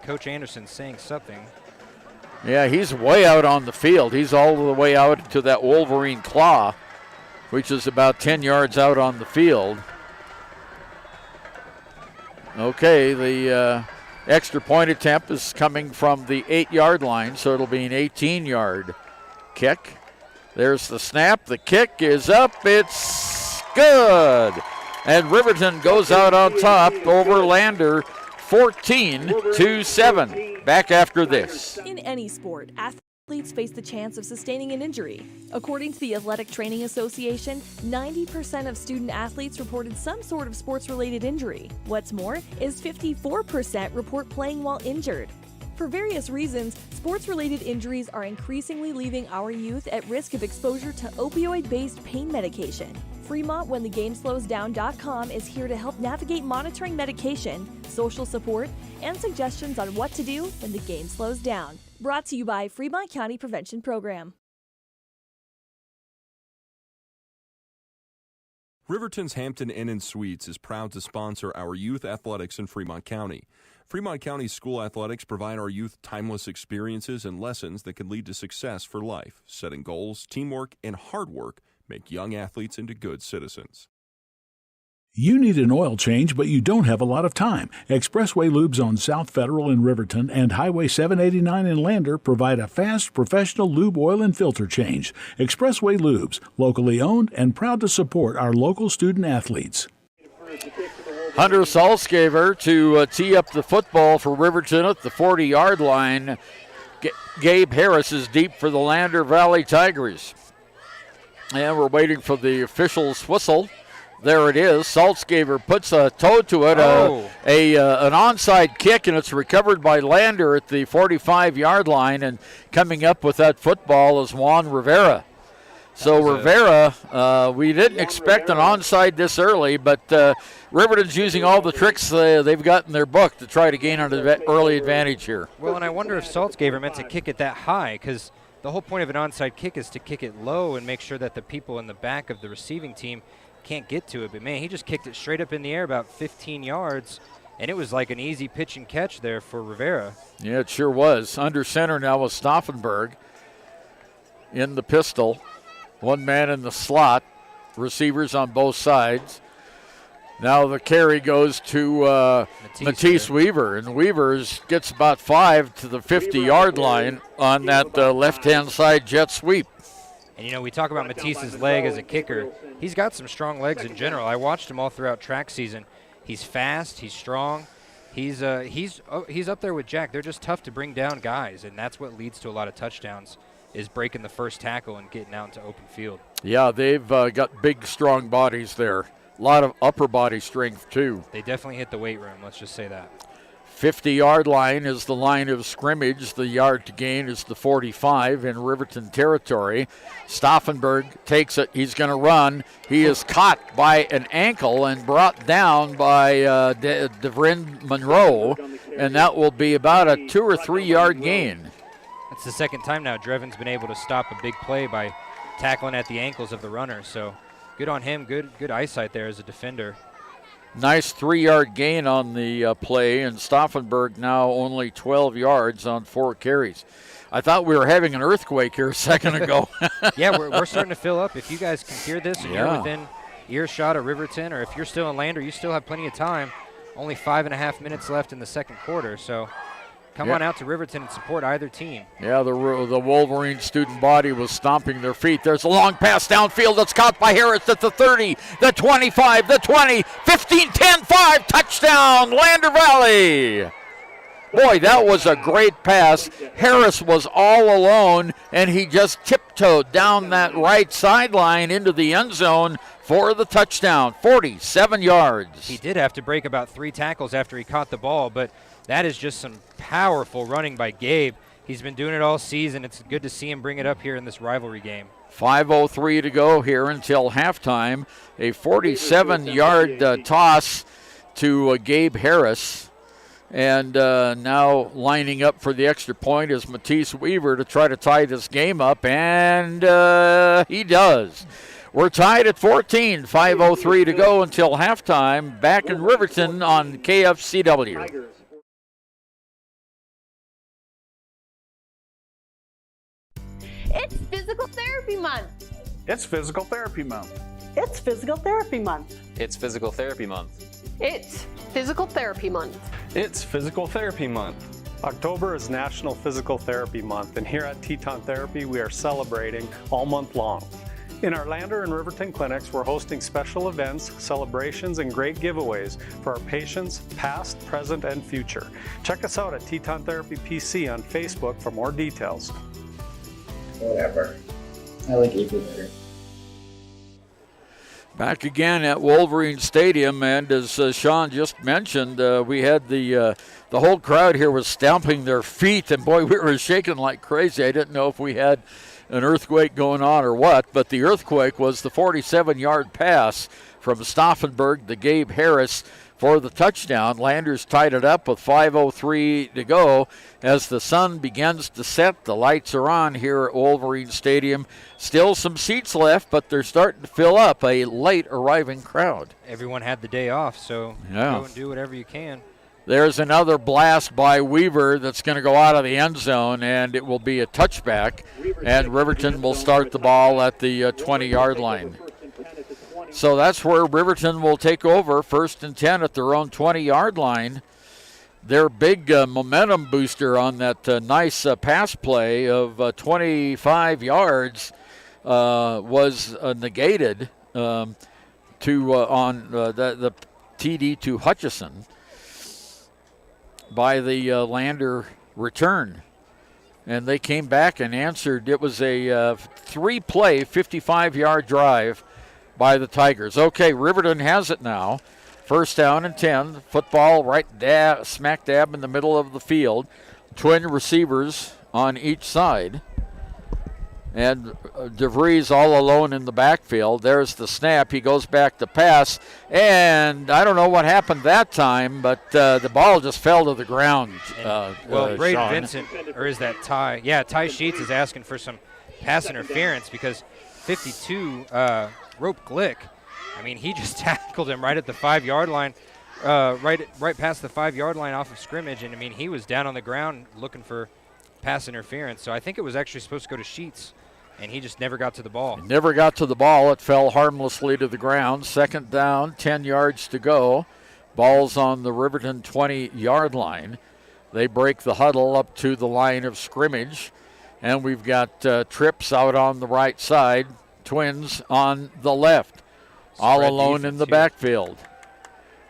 Coach Anderson's saying something. Yeah, he's way out on the field. He's all the way out to that Wolverine claw, which is about 10 yards out on the field. Okay, the extra point attempt is coming from the 8-yard line, so it'll be an 18-yard kick. There's the snap. The kick is up. It's good. And Riverton goes out on top over Lander 14-7. Back after this. In any sport, athletes face the chance of sustaining an injury. According to the Athletic Training Association, 90% of student athletes reported some sort of sports-related injury. What's more, is 54% report playing while injured. For various reasons, sports-related injuries are increasingly leaving our youth at risk of exposure to opioid-based pain medication. Fremont WhenTheGameSlowsDown.com is here to help navigate monitoring medication, social support, and suggestions on what to do when the game slows down. Brought to you by Fremont County Prevention Program. Riverton's Hampton Inn & Suites is proud to sponsor our youth athletics in Fremont County. Fremont County school athletics provide our youth timeless experiences and lessons that can lead to success for life. Setting goals, teamwork, and hard work make young athletes into good citizens. You need an oil change, but you don't have a lot of time. Expressway Lubes on South Federal in Riverton and Highway 789 in Lander provide a fast, professional lube oil and filter change. Expressway Lubes, locally owned and proud to support our local student athletes. Hunter Salzgeber to tee up the football for Riverton at the 40-yard line. Gabe Harris is deep for the Lander Valley Tigers. And we're waiting for the official's whistle. There it is. Salzgeber puts a toe to it, an onside kick, and it's recovered by Lander at the 45-yard line. And coming up with that football is Juan Rivera. So Rivera, we didn't expect an onside this early, but Riverton's using all the tricks they've got in their book to try to gain an early advantage here. Well, and I wonder if Salzgeber meant to kick it that high, because the whole point of an onside kick is to kick it low and make sure that the people in the back of the receiving team can't get to it. But, man, he just kicked it straight up in the air about 15 yards, and it was like an easy pitch and catch there for Rivera. Yeah, it sure was. Under center now was Stauffenberg in the pistol. One man in the slot. Receivers on both sides. Now the carry goes to Matisse Weaver, and Weaver gets about 5 to the 50-yard line on that left-hand side jet sweep. And, you know, we talk about Matisse's leg as a kicker. He's got some strong legs in general. I watched him all throughout track season. He's fast. He's strong. He's up there with Jack. They're just tough to bring down guys, and that's what leads to a lot of touchdowns, is breaking the first tackle and getting out into open field. Yeah, they've got big, strong bodies there. A lot of upper body strength, too. They definitely hit the weight room, let's just say that. 50-yard line is the line of scrimmage. The yard to gain is the 45 in Riverton territory. Stauffenberg takes it. He's going to run. He is caught by an ankle and brought down by Devrin Monroe, and that will be about a 2 or 3 yard gain. That's the second time now Drevin's been able to stop a big play by tackling at the ankles of the runner. So good on him. Good eyesight there as a defender. Nice 3 yard gain on the play, and Stauffenberg now only 12 yards on 4 carries. I thought we were having an earthquake here a second ago. Yeah, we're starting to fill up. If you guys can hear this and you're within earshot of Riverton, or if you're still in Lander, you still have plenty of time. Only 5.5 minutes left in the second quarter, so come on out to Riverton and support either team. Yeah, the Wolverine student body was stomping their feet. There's a long pass downfield that's caught by Harris at the 30, the 25, the 20, 15, 10, 5, touchdown, Lander Valley. Boy, that was a great pass. Harris was all alone, and he just tiptoed down that right sideline into the end zone for the touchdown, 47 yards. He did have to break about 3 tackles after he caught the ball, but that is just some powerful running by Gabe. He's been doing it all season. It's good to see him bring it up here in this rivalry game. 5:03 to go here until halftime. A 47-yard toss to Gabe Harris. And now lining up for the extra point is Matisse Weaver to try to tie this game up, and he does. We're tied at 14, 5:03 to go until halftime. Back in Riverton on KFCW. It's Physical Therapy Month. It's Physical Therapy Month. It's Physical Therapy Month. It's Physical Therapy Month. It's Physical Therapy Month. It's Physical Therapy Month. October is National Physical Therapy Month, and here at Teton Therapy, we are celebrating all month long. In our Lander and Riverton clinics, we're hosting special events, celebrations, and great giveaways for our patients, past, present, and future. Check us out at Teton Therapy PC on Facebook for more details. Whatever. I like April better. Back again at Wolverine Stadium, and as Sean just mentioned, we had the whole crowd here was stamping their feet, and boy, we were shaking like crazy. I didn't know if we had an earthquake going on or what, but the earthquake was the 47-yard pass from Stauffenberg to Gabe Harris for the touchdown. Landers tied it up with 5:03 to go as the sun begins to set. The lights are on here at Wolverine Stadium. Still some seats left, but they're starting to fill up. A late arriving crowd. Everyone had the day off, so go and do whatever you can. There's another blast by Weaver that's going to go out of the end zone, and it will be a touchback. And Riverton will start the ball at the 20-yard line. So that's where Riverton will take over, 1st and 10 at their own 20-yard line. Their big momentum booster on that nice pass play of 25 yards was negated on the TD to Hutchison by the Lander return. And they came back and answered. It was a 3-play, 55-yard drive by the Tigers. Okay, Riverton has it now. 1st down and 10. Football right smack dab in the middle of the field. Twin receivers on each side. And DeVries all alone in the backfield. There's the snap. He goes back to pass. And I don't know what happened that time, but the ball just fell to the ground. Braden Vincent, or is that Ty? Yeah, Ty Sheets is asking for some pass interference because 52, Rope Glick, I mean, he just tackled him right at the 5-yard line, right past the 5-yard line off of scrimmage. And, I mean, he was down on the ground looking for pass interference. So I think it was actually supposed to go to Sheets, and he just never got to the ball. Never got to the ball. It fell harmlessly to the ground. 2nd down, 10 yards to go. Ball's on the Riverton 20-yard line. They break the huddle up to the line of scrimmage. And we've got Trips out on the right side, Twins on the left. All alone in the backfield.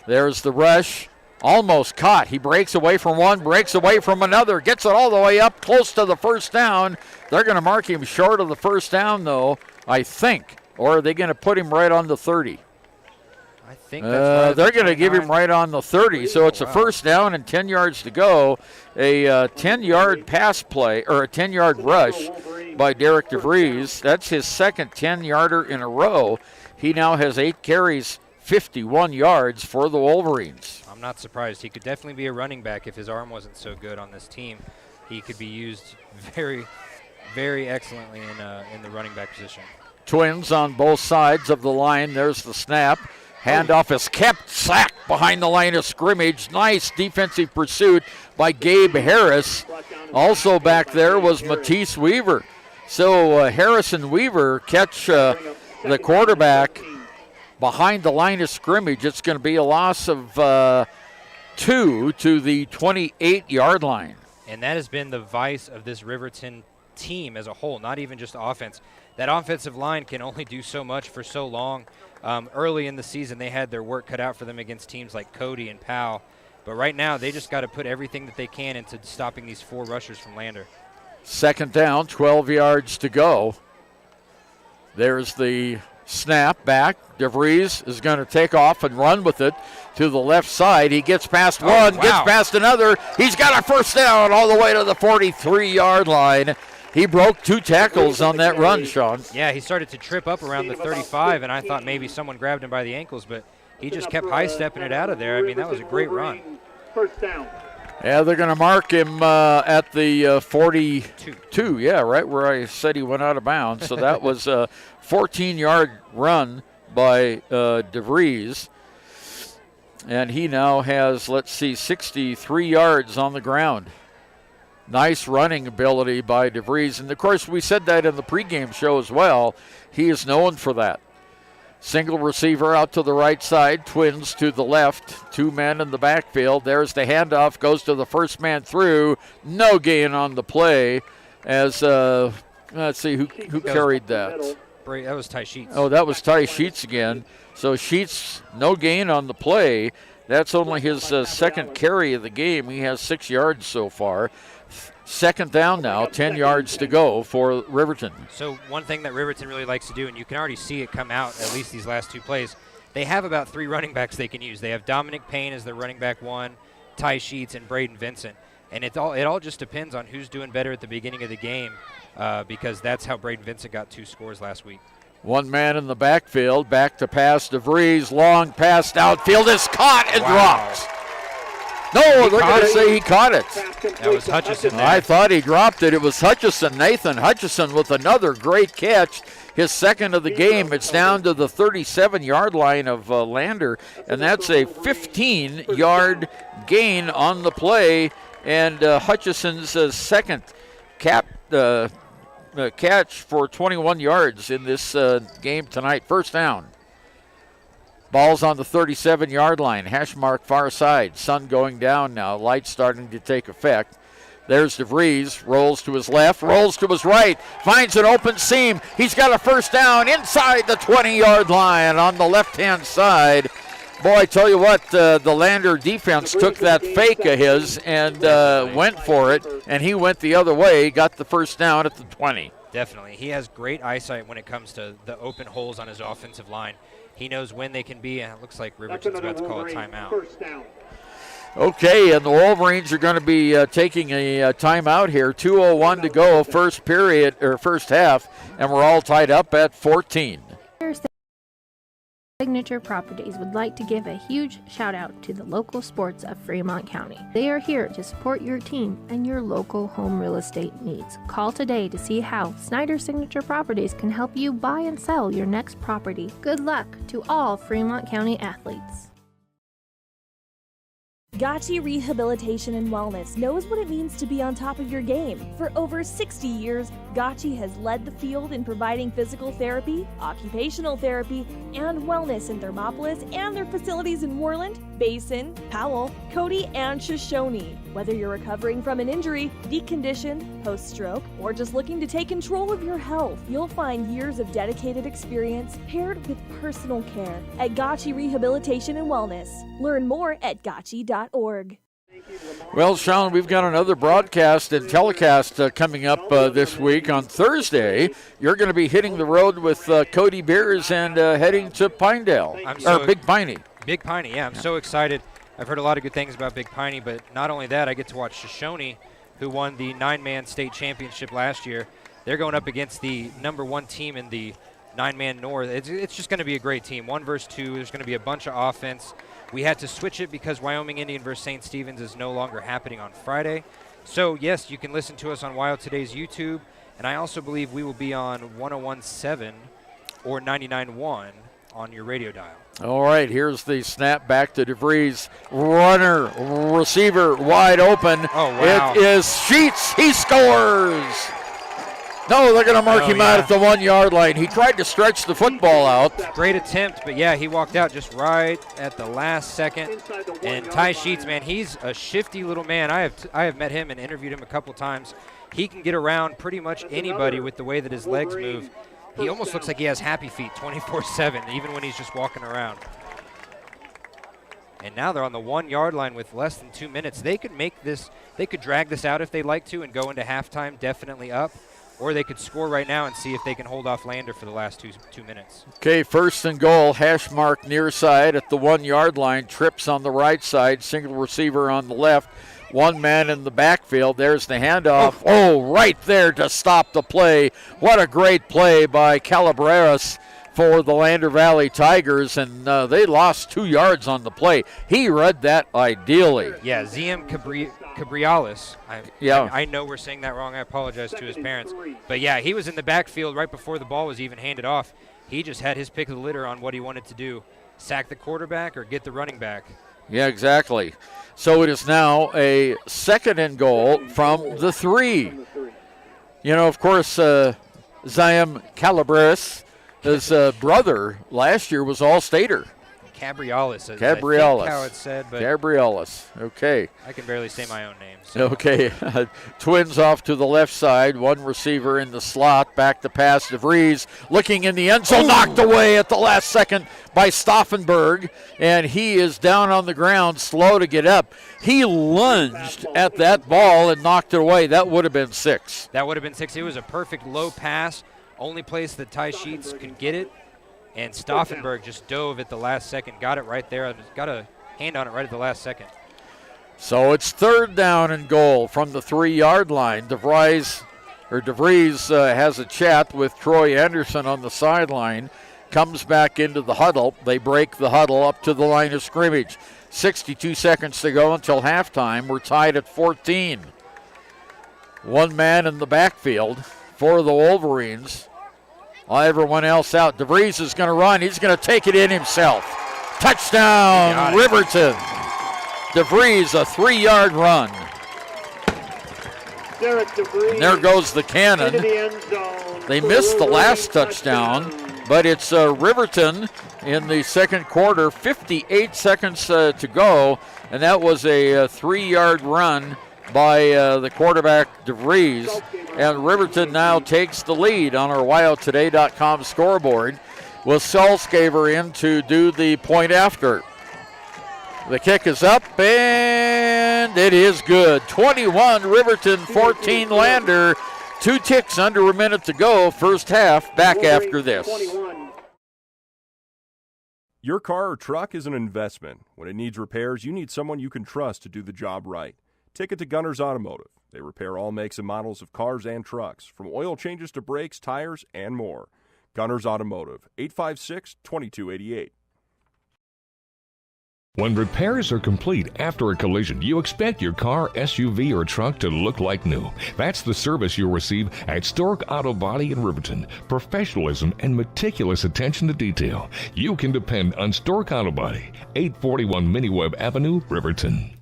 There's the rush. Almost caught. He breaks away from one, breaks away from another, gets it all the way up close to the 1st down. They're going to mark him short of the 1st down, though, I think. Or are they going to put him right on the 30? I think that's they're going to give him right on the 30, so it's a first down and 10 yards to go. A 10-yard pass play, or a 10-yard rush by Derek DeVries. That's his second 10-yarder in a row. He now has 8 carries, 51 yards for the Wolverines. I'm not surprised. He could definitely be a running back if his arm wasn't so good on this team. He could be used very, very excellently in the running back position. Twins on both sides of the line. There's the snap. Handoff is kept, sacked behind the line of scrimmage. Nice defensive pursuit by Gabe Harris. Also back there was Matisse Weaver. So Harris and Weaver catch the quarterback behind the line of scrimmage. It's going to be a loss of 2 to the 28-yard line. And that has been the vice of this Riverton team as a whole, not even just offense. That offensive line can only do so much for so long. Early in the season, they had their work cut out for them against teams like Cody and Powell. But right now, they just got to put everything that they can into stopping these 4 rushers from Lander. Second down, 12 yards to go. There's the snap back. DeVries is going to take off and run with it to the left side. He gets past one, gets past another. He's got a first down all the way to the 43-yard line. He broke 2 tackles on that run, Sean. Yeah, he started to trip up around the 35, and I thought maybe someone grabbed him by the ankles, but he just kept high-stepping it out of there. I mean, that was a great run. First down. Yeah, they're going to mark him at the 42, yeah, right where I said he went out of bounds. So that was a 14-yard run by DeVries. And he now has, 63 yards on the ground. Nice running ability by DeVries. And, of course, we said that in the pregame show as well. He is known for that. Single receiver out to the right side, Twins to the left, 2 men in the backfield. There's the handoff, goes to the first man through. No gain on the play as, let's see, who carried that? That was Ty Sheets. Oh, that was Ty Sheets again. So Sheets, no gain on the play. That's only his second carry of the game. He has 6 yards so far. Second down now, 10 yards to go for Riverton. So one thing that Riverton really likes to do, and you can already see it come out at least these last 2 plays, they have about 3 running backs they can use. They have Dominic Payne as their running back 1, Ty Sheets, and Braden Vincent. And it all just depends on who's doing better at the beginning of the game because that's how Braden Vincent got 2 scores last week. 1 man in the backfield, back to pass DeVries, long pass outfield is caught and dropped. No, they're going to say he caught it. That was Hutchison there. I thought he dropped it. It was Hutchison, Nathan Hutchison, with another great catch, his second of the game. It's down to the 37-yard line of Lander, and that's a 15-yard gain on the play, and Hutchison's second catch for 21 yards in this game tonight. First down. Ball's on the 37-yard line. Hash mark far side. Sun going down now. Lights starting to take effect. There's DeVries. Rolls to his left. Rolls to his right. Finds an open seam. He's got a first down inside the 20-yard line on the left-hand side. Boy, I tell you what, the Lander defense took that fake of his and went for it, and he went the other way. Got the first down at the 20. Definitely. He has great eyesight when it comes to the open holes on his offensive line. He knows when they can be, and it looks like Riverton's about to call a timeout. Okay, and the Wolverines are going to be taking a timeout here. 2:01 to go, first period or first half, and we're all tied up at 14. Signature Properties would like to give a huge shout out to the local sports of Fremont County. They are here to support your team and your local home real estate needs. Call today to see how Snyder Signature Properties can help you buy and sell your next property. Good luck to all Fremont County athletes. Gotchi Rehabilitation and Wellness knows what it means to be on top of your game. For over 60 years, Gotchi has led the field in providing physical therapy, occupational therapy, and wellness in Thermopolis and their facilities in Worland, Basin, Powell, Cody, and Shoshone. Whether you're recovering from an injury, deconditioned, post-stroke, or just looking to take control of your health, you'll find years of dedicated experience paired with personal care at Gotchi Rehabilitation and Wellness. Learn more at gotchi.org. Well, Sean, we've got another broadcast and telecast coming up this week. On Thursday, you're going to be hitting the road with Cody Beers and heading to Pinedale, Big Piney. Big Piney, yeah. I'm so excited. I've heard a lot of good things about Big Piney, but not only that, I get to watch Shoshone, who won the 9-man state championship last year. They're going up against the number 1 team in the 9-man North. It's just going to be a great team. 1 versus 2. There's going to be a bunch of offense. We had to switch it because Wyoming Indian versus St. Stephen's is no longer happening on Friday. So, yes, you can listen to us on Wild Today's YouTube, and I also believe we will be on 101.7 or 99.1 on your radio dial. All right, here's the snap back to DeVries. Runner, receiver, wide open. Oh, wow. It is Sheets. He scores. No, they're going to mark him out at the 1-yard line. He tried to stretch the football out. Great attempt, but, yeah, he walked out just right at the last second. And Ty Sheets, man, he's a shifty little man. I have met him and interviewed him a couple times. He can get around pretty much anybody with the way that his legs move. He almost looks like he has happy feet 24/7, even when he's just walking around. And now they're on the 1-yard line with less than 2 minutes. They could drag this out if they'd like to and go into halftime definitely up. Or they could score right now and see if they can hold off Lander for the last two minutes. Okay, 1st and goal, hash mark near side at the 1-yard line. Trips on the right side, single receiver on the left. 1 man in the backfield. There's the handoff. Oh, right there to stop the play. What a great play by Calabreras for the Lander Valley Tigers, and they lost 2 yards on the play. He read that ideally. Yeah, ZM Cabrialis. I know we're saying that wrong. I apologize to his parents. But, yeah, he was in the backfield right before the ball was even handed off. He just had his pick of the litter on what he wanted to do, sack the quarterback or get the running back. Yeah, exactly. So it is now a 2nd and goal from the 3. You know, of course, Ziam Calabres, his brother last year was All-Stater. Cabrialis, I think how it's said. But Cabrialis, okay. I can barely say my own name. So. Okay, Twins off to the left side, 1 receiver in the slot, back to pass DeVries, looking in the end zone, knocked away at the last second by Stauffenberg, and he is down on the ground, slow to get up. He lunged at that ball and knocked it away. That would have been 6. That would have been 6. It was a perfect low pass, only place that Ty Sheets could get it. And Stauffenberg just dove at the last second, got it right there, got a hand on it right at the last second. So it's 3rd down and goal from the 3-yard line. DeVries has a chat with Troy Anderson on the sideline, comes back into the huddle. They break the huddle up to the line of scrimmage. 62 seconds to go until halftime. We're tied at 14. 1 man in the backfield for the Wolverines. Everyone else out. DeVries is going to run. He's going to take it in himself. Touchdown, Riverton. DeVries, a 3-yard run. And there goes the cannon. They missed the last touchdown, but it's Riverton in the 2nd quarter. 58 seconds to go, and that was a 3-yard run by the quarterback DeVries, and Riverton now takes the lead on our WildToday.com scoreboard with Salzgaver in to do the point after. The kick is up, and it is good. 21 Riverton, 14 Lander. 2 ticks under a minute to go. First half, back after this. Your car or truck is an investment. When it needs repairs, you need someone you can trust to do the job right. Take it to Gunners Automotive. They repair all makes and models of cars and trucks, from oil changes to brakes, tires, and more. Gunners Automotive, 856-2288. When repairs are complete after a collision, you expect your car, SUV, or truck to look like new. That's the service you'll receive at Stork Auto Body in Riverton. Professionalism and meticulous attention to detail. You can depend on Stork Auto Body, 841 Miniweb Avenue, Riverton.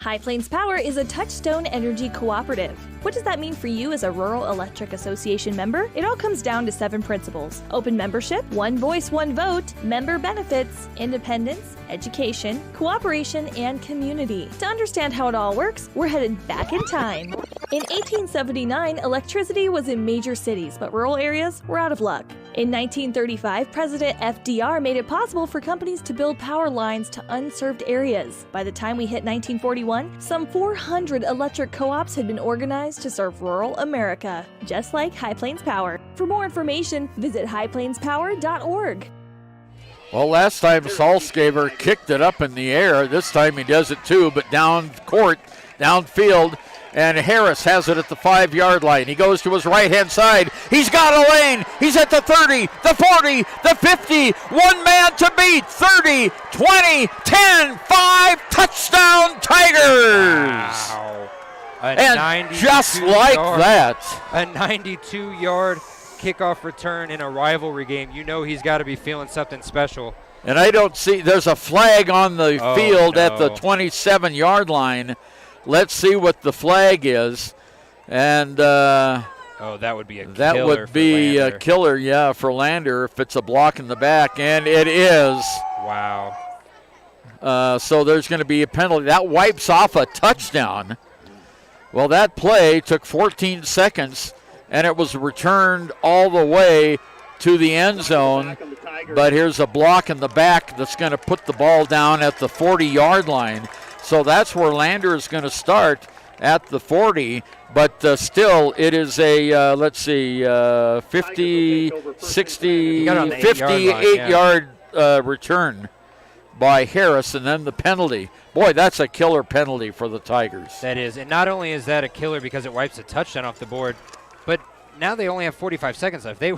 High Plains Power is a Touchstone Energy Cooperative. What does that mean for you as a Rural Electric Association member? It all comes down to 7 principles: open membership, 1 voice, 1 vote, member benefits, independence, education, cooperation, and community. To understand how it all works, we're headed back in time. In 1879, electricity was in major cities, but rural areas were out of luck. In 1935, President FDR made it possible for companies to build power lines to unserved areas. By the time we hit 1941, some 400 electric co-ops had been organized to serve rural America, just like High Plains Power. For more information, visit highplainspower.org. Well, last time Salzgeber kicked it up in the air. This time he does it too, but down court, downfield. And Harris has it at the 5-yard line. He goes to his right-hand side. He's got a lane. He's at the 30, the 40, the 50. One man to beat. 30, 20, 10, 5. Touchdown Tigers. Wow. And just like that. A 92-yard kickoff return in a rivalry game. You know he's got to be feeling something special. And I don't see, there's a flag on the field at the 27-yard line. Let's see what the flag is. And that would be a killer. That would be a killer, yeah, for Lander if it's a block in the back. And it is. Wow. So there's going to be a penalty. That wipes off a touchdown. Well, that play took 14 seconds, and it was returned all the way to the end zone. But here's a block in the back that's going to put the ball down at the 40-yard line. So that's where Lander is going to start at the 40. But still, it is a, 50, 60, 58-yard return by Harris, and then the penalty. Boy, that's a killer penalty for the Tigers. That is. And not only is that a killer because it wipes a touchdown off the board, but now they only have 45 seconds left. They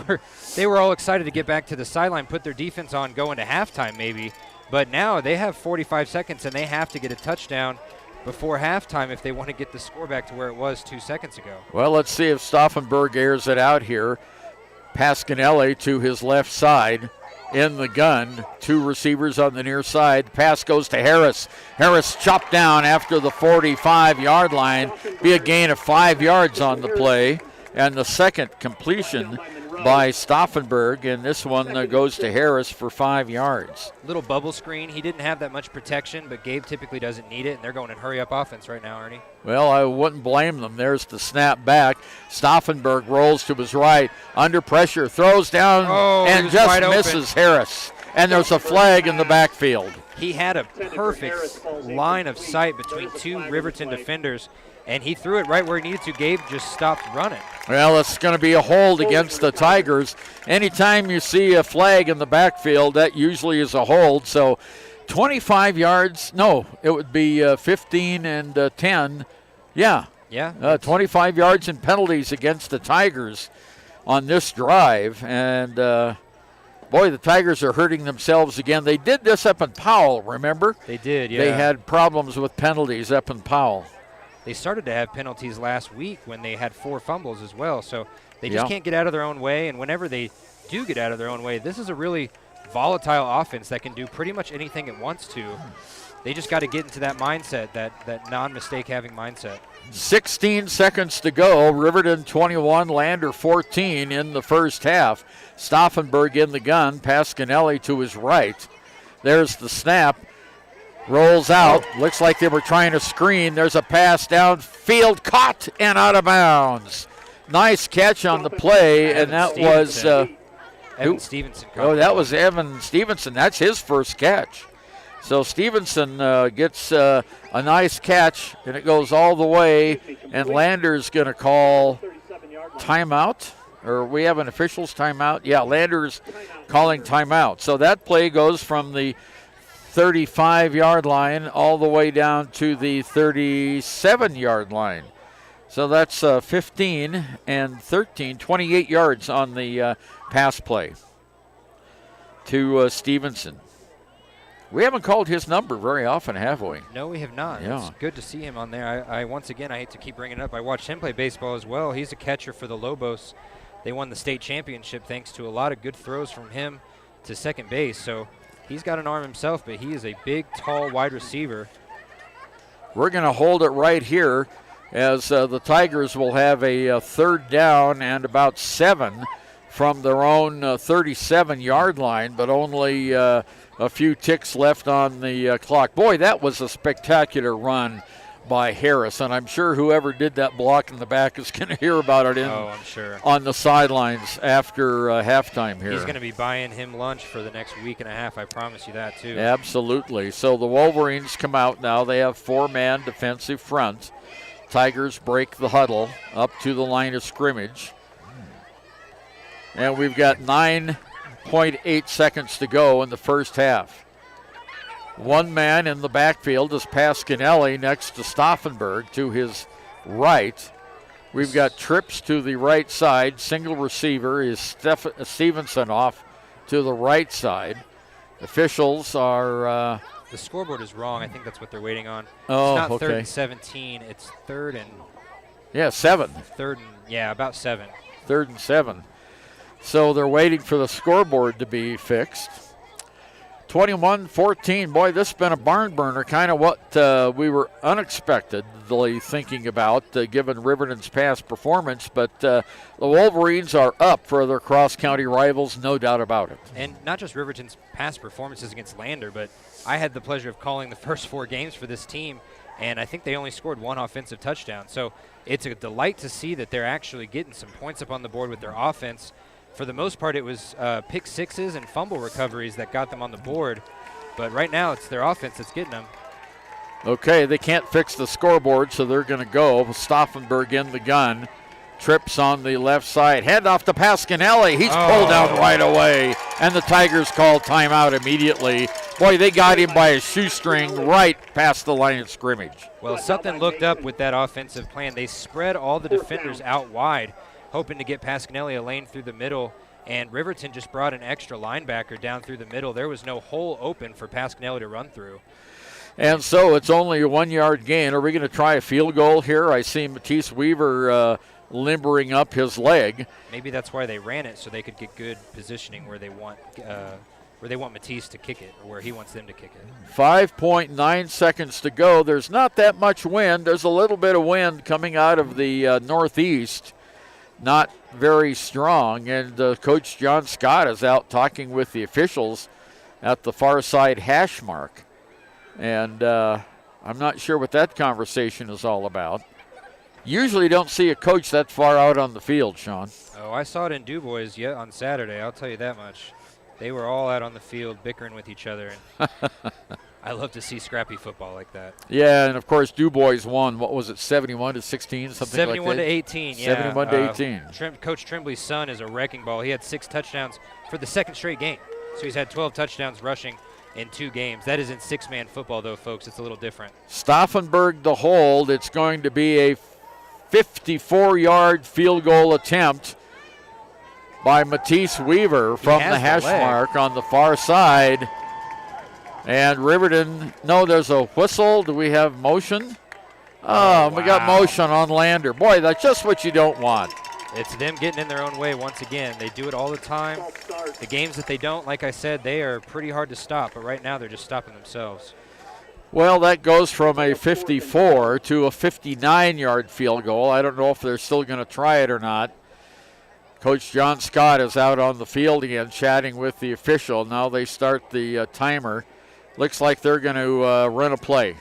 were all excited to get back to the sideline, put their defense on, go into halftime maybe. But now they have 45 seconds, and they have to get a touchdown before halftime if they want to get the score back to where it was 2 seconds ago. Well, let's see if Stauffenberg airs it out here. Pasquinelli to his left side in the gun. 2 receivers on the near side. Pass goes to Harris. Harris chopped down after the 45-yard line. Be a gain of 5 yards on the play. And the second completion by Stauffenberg, and this one goes to Harris for 5 yards. Little bubble screen. He didn't have that much protection, but Gabe typically doesn't need it, and they're going in hurry-up offense right now, Ernie. Well, I wouldn't blame them. There's the snap back. Stauffenberg rolls to his right, under pressure, throws down, and just misses Harris. And there's a flag in the backfield. He had a perfect line of sight between 2 Riverton defenders, and he threw it right where he needed to. Gabe just stopped running. Well, it's going to be a hold against the Tigers. Anytime you see a flag in the backfield, that usually is a hold. So 25 yards. No, it would be 15 and 10. Yeah. 25 yards in penalties against the Tigers on this drive. And, boy, the Tigers are hurting themselves again. They did this up in Powell, remember? They did, yeah. They had problems with penalties up in Powell. They started to have penalties last week when they had 4 fumbles as well. So they just can't get out of their own way. And whenever they do get out of their own way, this is a really volatile offense that can do pretty much anything it wants to. They just got to get into that mindset, that non-mistake having mindset. 16 seconds to go. Riverton 21, Lander 14 in the first half. Stauffenberg in the gun. Pasquinelli to his right. There's the snap. Rolls out. Looks like they were trying to screen. There's a pass downfield, caught and out of bounds. Nice catch on the play, and that was Evan Stevenson. That was Evan Stevenson. That's his first catch. So Stevenson gets a nice catch, and it goes all the way, and Lander's going to call timeout. Or we have an official's timeout. Yeah, Lander's calling timeout. So that play goes from the 35-yard line all the way down to the 37-yard line. So that's 15 and 13, 28 yards on the pass play to Stevenson. We haven't called his number very often, have we? No, we have not. Yeah. It's good to see him on there. I once again, I hate to keep bringing it up. I watched him play baseball as well. He's a catcher for the Lobos. They won the state championship thanks to a lot of good throws from him to second base. So he's got an arm himself, but he is a big, tall wide receiver. We're going to hold it right here as the Tigers will have a third down and about 7 from their own 37-yard line, but only a few ticks left on the clock. Boy, that was a spectacular run by Harris, and I'm sure whoever did that block in the back is going to hear about it I'm sure. on the sidelines after halftime here. He's going to be buying him lunch for the next week and a half, I promise you that, too. Absolutely. So the Wolverines come out now. They have 4-man defensive front. Tigers break the huddle up to the line of scrimmage. And we've got 9.8 seconds to go in the first half. One man in the backfield is Pasquinelli next to Stauffenberg to his right. We've got trips to the right side. Single receiver is Stevenson off to the right side. Officials are... the scoreboard is wrong. I think that's what they're waiting on. Oh, it's not okay. 3rd and 17. It's 3rd and... Yeah, 7. 3rd and... Yeah, about 7. 3rd and 7. So they're waiting for the scoreboard to be fixed. 21-14. Boy, this has been a barn burner, kind of what we were unexpectedly thinking about given Riverton's past performance. But the Wolverines are up for their cross-county rivals, no doubt about it. And not just Riverton's past performances against Lander, but I had the pleasure of calling the first 4 games for this team, and I think they only scored 1 offensive touchdown. So it's a delight to see that they're actually getting some points up on the board with their offense. For the most part, it was pick sixes and fumble recoveries that got them on the board. But right now, it's their offense that's getting them. Okay, they can't fix the scoreboard, so they're going to go. Stauffenberg in the gun. Trips on the left side. Hand off to Pasquinelli. He's pulled out right away. And the Tigers call timeout immediately. Boy, they got him by a shoestring right past the line of scrimmage. Well, something looked up with that offensive plan. They spread all the defenders out wide, hoping to get Pasquinelli a lane through the middle, and Riverton just brought an extra linebacker down through the middle. There was no hole open for Pasquinelli to run through. And so it's only a 1-yard gain. Are we going to try a field goal here? I see Matisse Weaver limbering up his leg. Maybe that's why they ran it, so they could get good positioning where they want Matisse to kick it, or where he wants them to kick it. 5.9 seconds to go. There's not that much wind. There's a little bit of wind coming out of the northeast. Not very strong, and Coach John Scott is out talking with the officials at the far side hash mark. And I'm not sure what that conversation is all about. Usually don't see a coach that far out on the field, Sean. Oh, I saw it in DuBois on Saturday, I'll tell you that much. They were all out on the field bickering with each other. And I love to see scrappy football like that. Yeah, and of course DuBois won. What was it, 71-16, something like that? 71-18, yeah. 71-18. Coach Tremblay's son is a wrecking ball. He had 6 touchdowns for the 2nd straight game. So he's had 12 touchdowns rushing in 2 games. That is in 6-man football, though, folks. It's a little different. Stauffenberg the hold. It's going to be a 54-yard field goal attempt by Matisse Weaver from the hash mark on the far side. And Riverton, no, there's a whistle. Do we have motion? Oh, we got motion on Lander. Boy, that's just what you don't want. It's them getting in their own way once again. They do it all the time. The games that they don't, like I said, they are pretty hard to stop. But right now they're just stopping themselves. Well, that goes from a 54 to a 59-yard field goal. I don't know if they're still going to try it or not. Coach John Scott is out on the field again chatting with the official. Now they start the timer. Looks like they're going to run a play.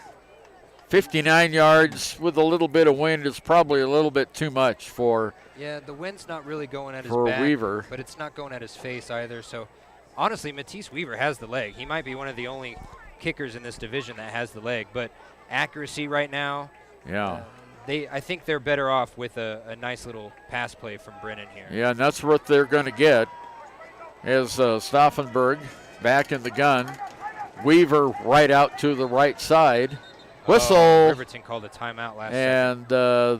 59 yards with a little bit of wind is probably a little bit too much for Yeah, the wind's not really going at his for back, Weaver. But it's not going at his face either. So, honestly, Matisse Weaver has the leg. He might be one of the only kickers in this division that has the leg. But accuracy right now, yeah. I think they're better off with a nice little pass play from Brennan here. Yeah, and that's what they're going to get is Stauffenberg back in the gun. Weaver right out to the right side. Whistle. Riverton called a timeout last And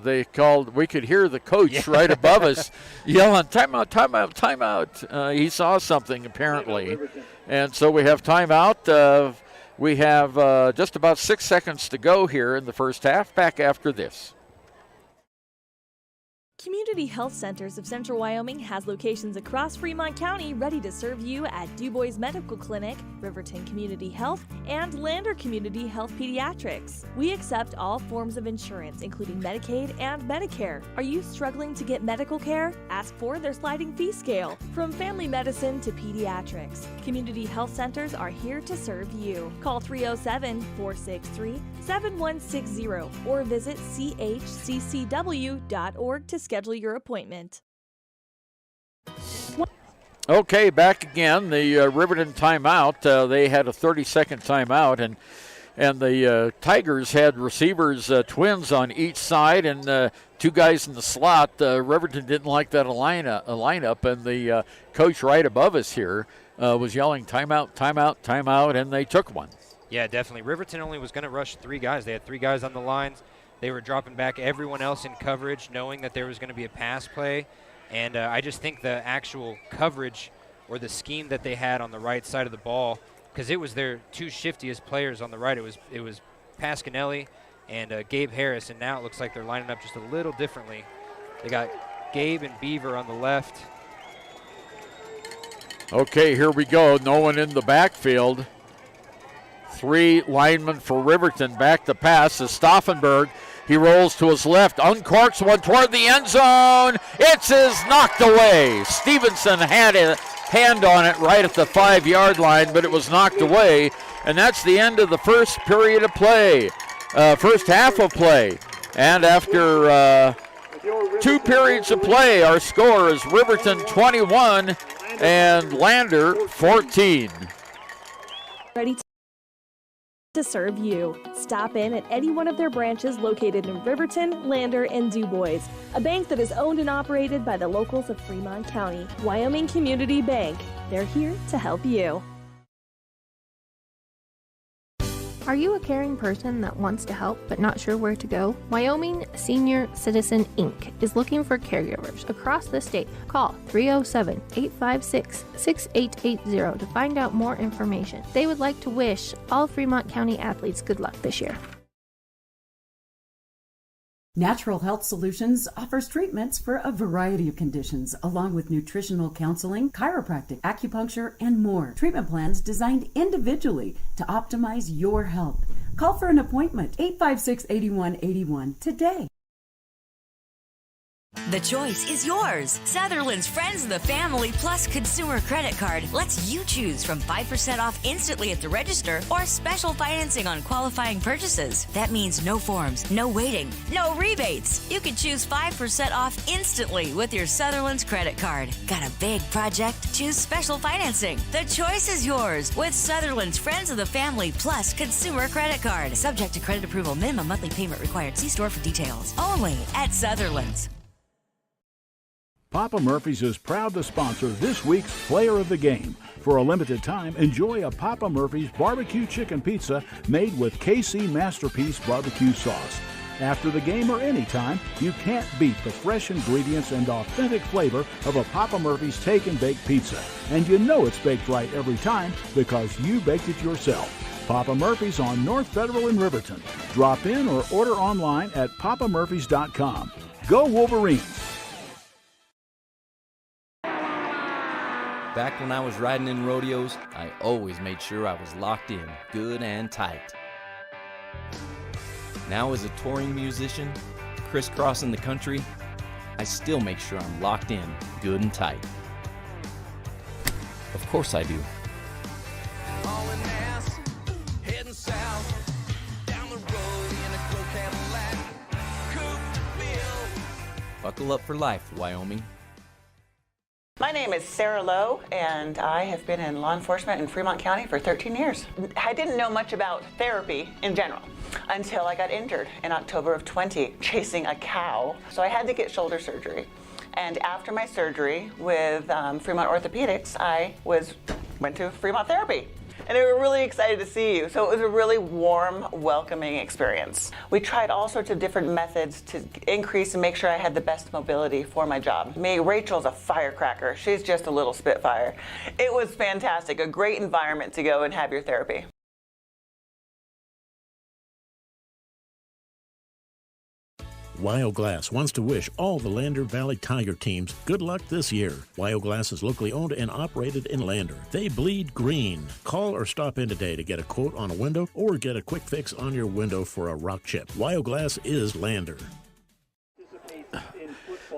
they called, we could hear the coach right above us yelling, timeout, timeout, timeout. He saw something apparently. And so we have timeout. We have just about 6 seconds to go here in the first half. Back after this. Community Health Centers of Central Wyoming has locations across Fremont County ready to serve you at DuBois Medical Clinic, Riverton Community Health, and Lander Community Health Pediatrics. We accept all forms of insurance, including Medicaid and Medicare. Are you struggling to get medical care? Ask for their sliding fee scale. From family medicine to pediatrics, Community Health Centers are here to serve you. Call 307-463-7160 or visit chccw.org to schedule your appointment. Okay, back again. The Riverton timeout. They had a 30-second timeout, and the Tigers had receivers, twins on each side, and two guys in the slot. Riverton didn't like that lineup, and the coach right above us here was yelling timeout, timeout, timeout, and they took one. Yeah, definitely. Riverton only was going to rush three guys. They had three guys on the lines. They were dropping back everyone else in coverage, knowing that there was going to be a pass play. And I just think the actual coverage or the scheme that they had on the right side of the ball, because it was their two shiftiest players on the right. It was Pasquinelli and Gabe Harris, and now it looks like they're lining up just a little differently. They got Gabe and Beaver on the left. Okay, here we go. No one in the backfield. Three linemen for Riverton. Back to pass is Stauffenberg. He rolls to his left, uncorks one toward the end zone. It's knocked away. Stevenson had a hand on it right at the 5-yard line, but it was knocked away. And that's the end of the first period of play, first half of play. And after 2 periods of play, our score is Riverton 21 and Lander 14. Ready to serve you. Stop in at any one of their branches located in Riverton, Lander, and DuBois, a bank that is owned and operated by the locals of Fremont County. Wyoming Community Bank. They're here to help you. Are you a caring person that wants to help but not sure where to go? Wyoming Senior Citizen Inc. is looking for caregivers across the state. Call 307-856-6880 to find out more information. They would like to wish all Fremont County athletes good luck this year. Natural Health Solutions offers treatments for a variety of conditions, along with nutritional counseling, chiropractic, acupuncture, and more. Treatment plans designed individually to optimize your health. Call for an appointment, 856-8181 today. The choice is yours. Sutherland's Friends of the Family Plus Consumer Credit Card lets you choose from 5% off instantly at the register or special financing on qualifying purchases. That means no forms, no waiting, no rebates. You can choose 5% off instantly with your Sutherland's credit card. Got a big project? Choose special financing. The choice is yours with Sutherland's Friends of the Family Plus Consumer Credit Card. Subject to credit approval. Minimum monthly payment required. See store for details. Only at Sutherland's. Papa Murphy's is proud to sponsor this week's Player of the Game. For a limited time, enjoy a Papa Murphy's barbecue chicken pizza made with KC Masterpiece barbecue sauce. After the game or anytime, you can't beat the fresh ingredients and authentic flavor of a Papa Murphy's take and bake pizza. And you know it's baked right every time because you baked it yourself. Papa Murphy's on North Federal in Riverton. Drop in or order online at papamurphys.com. Go Wolverines! Back when I was riding in rodeos, I always made sure I was locked in, good and tight. Now as a touring musician, crisscrossing the country, I still make sure I'm locked in, good and tight. Of course I do. Hauling ass, heading south, down the road in a gray Cadillac, coupe bill. Buckle up for life, Wyoming. My name is Sarah Lowe, and I have been in law enforcement in Fremont County for 13 years. I didn't know much about therapy in general until I got injured in October of 20 chasing a cow. So I had to get shoulder surgery. And after my surgery with Fremont Orthopedics, I went to Fremont Therapy. And they were really excited to see you. So it was a really warm, welcoming experience. We tried all sorts of different methods to increase and make sure I had the best mobility for my job. Rachel's a firecracker. She's just a little spitfire. It was fantastic, a great environment to go and have your therapy. Wyoglass wants to wish all the Lander Valley Tiger teams good luck this year. Wyoglass is locally owned and operated in Lander. They bleed green. Call or stop in today to get a quote on a window or get a quick fix on your window for a rock chip. Wyoglass is Lander.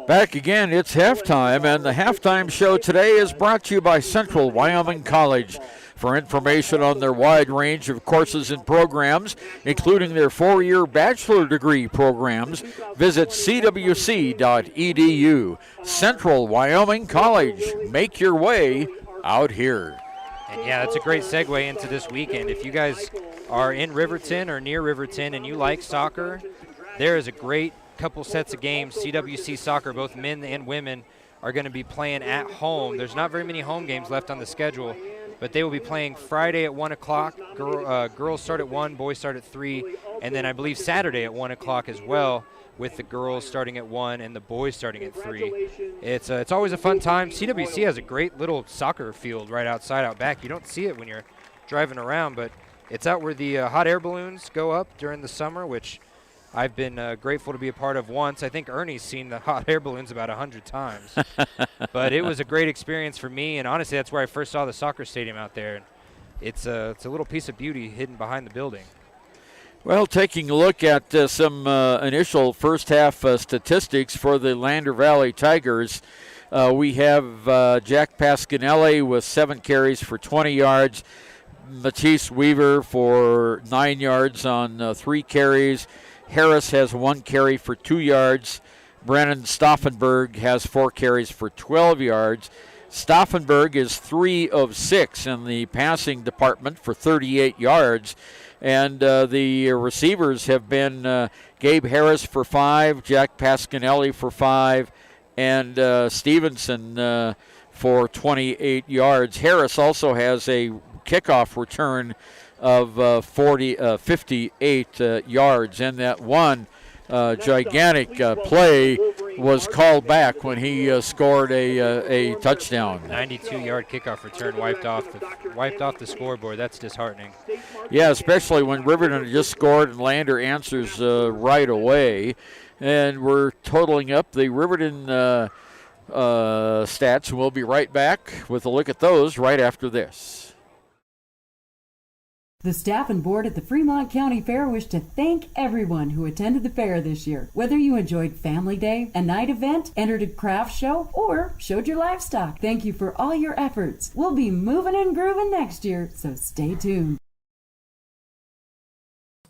Back again, it's halftime, and the halftime show today is brought to you by Central Wyoming College. For information on their wide range of courses and programs, including their 4-year bachelor degree programs, visit cwc.edu. Central Wyoming College. Make your way out here. And yeah, that's a great segue into this weekend. If you guys are in Riverton or near Riverton and you like soccer, there is a great couple sets of games. CWC soccer, both men and women, are going to be playing at home. There's not very many home games left on the schedule, but they will be playing Friday at 1 o'clock. Girls start at 1, boys start at 3, and then I believe Saturday at 1 o'clock as well, with the girls starting at 1 and the boys starting at 3. It's always a fun time. CWC has a great little soccer field right outside out back. You don't see it when you're driving around, but it's out where the hot air balloons go up during the summer, which I've been grateful to be a part of once. I think Ernie's seen the hot air balloons about 100 times. But it was a great experience for me, and honestly, that's where I first saw the soccer stadium out there. It's a little piece of beauty hidden behind the building. Well, taking a look at some initial first-half statistics for the Lander Valley Tigers, we have Jack Pasquinelli with 7 carries for 20 yards, Matisse Weaver for 9 yards on 3 carries, Harris has 1 carry for 2 yards. Brennan Stauffenberg has 4 carries for 12 yards. Stauffenberg is 3 of 6 in the passing department for 38 yards. And the receivers have been Gabe Harris for 5, Jack Pasquinelli for 5, and Stevenson for 28 yards. Harris also has a kickoff return of 58 yards, and that one gigantic play was called back when he scored a touchdown. 92-yard kickoff return wiped off the scoreboard. That's disheartening. Yeah, especially when Riverton just scored and Lander answers right away. And we're totaling up the Riverton stats, and we'll be right back with a look at those right after this. The staff and board at the Fremont County Fair wish to thank everyone who attended the fair this year. Whether you enjoyed Family Day, a night event, entered a craft show, or showed your livestock, thank you for all your efforts. We'll be moving and grooving next year, so stay tuned.